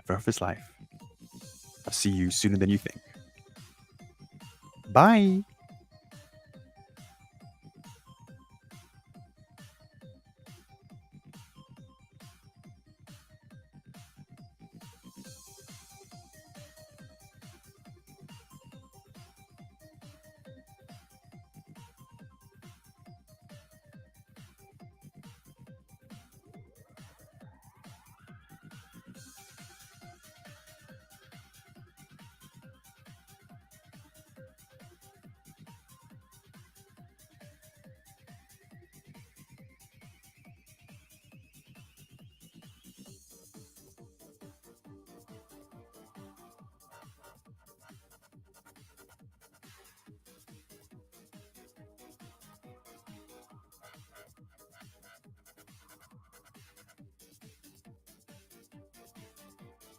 F4F is life. I'll see you sooner than you think. Bye.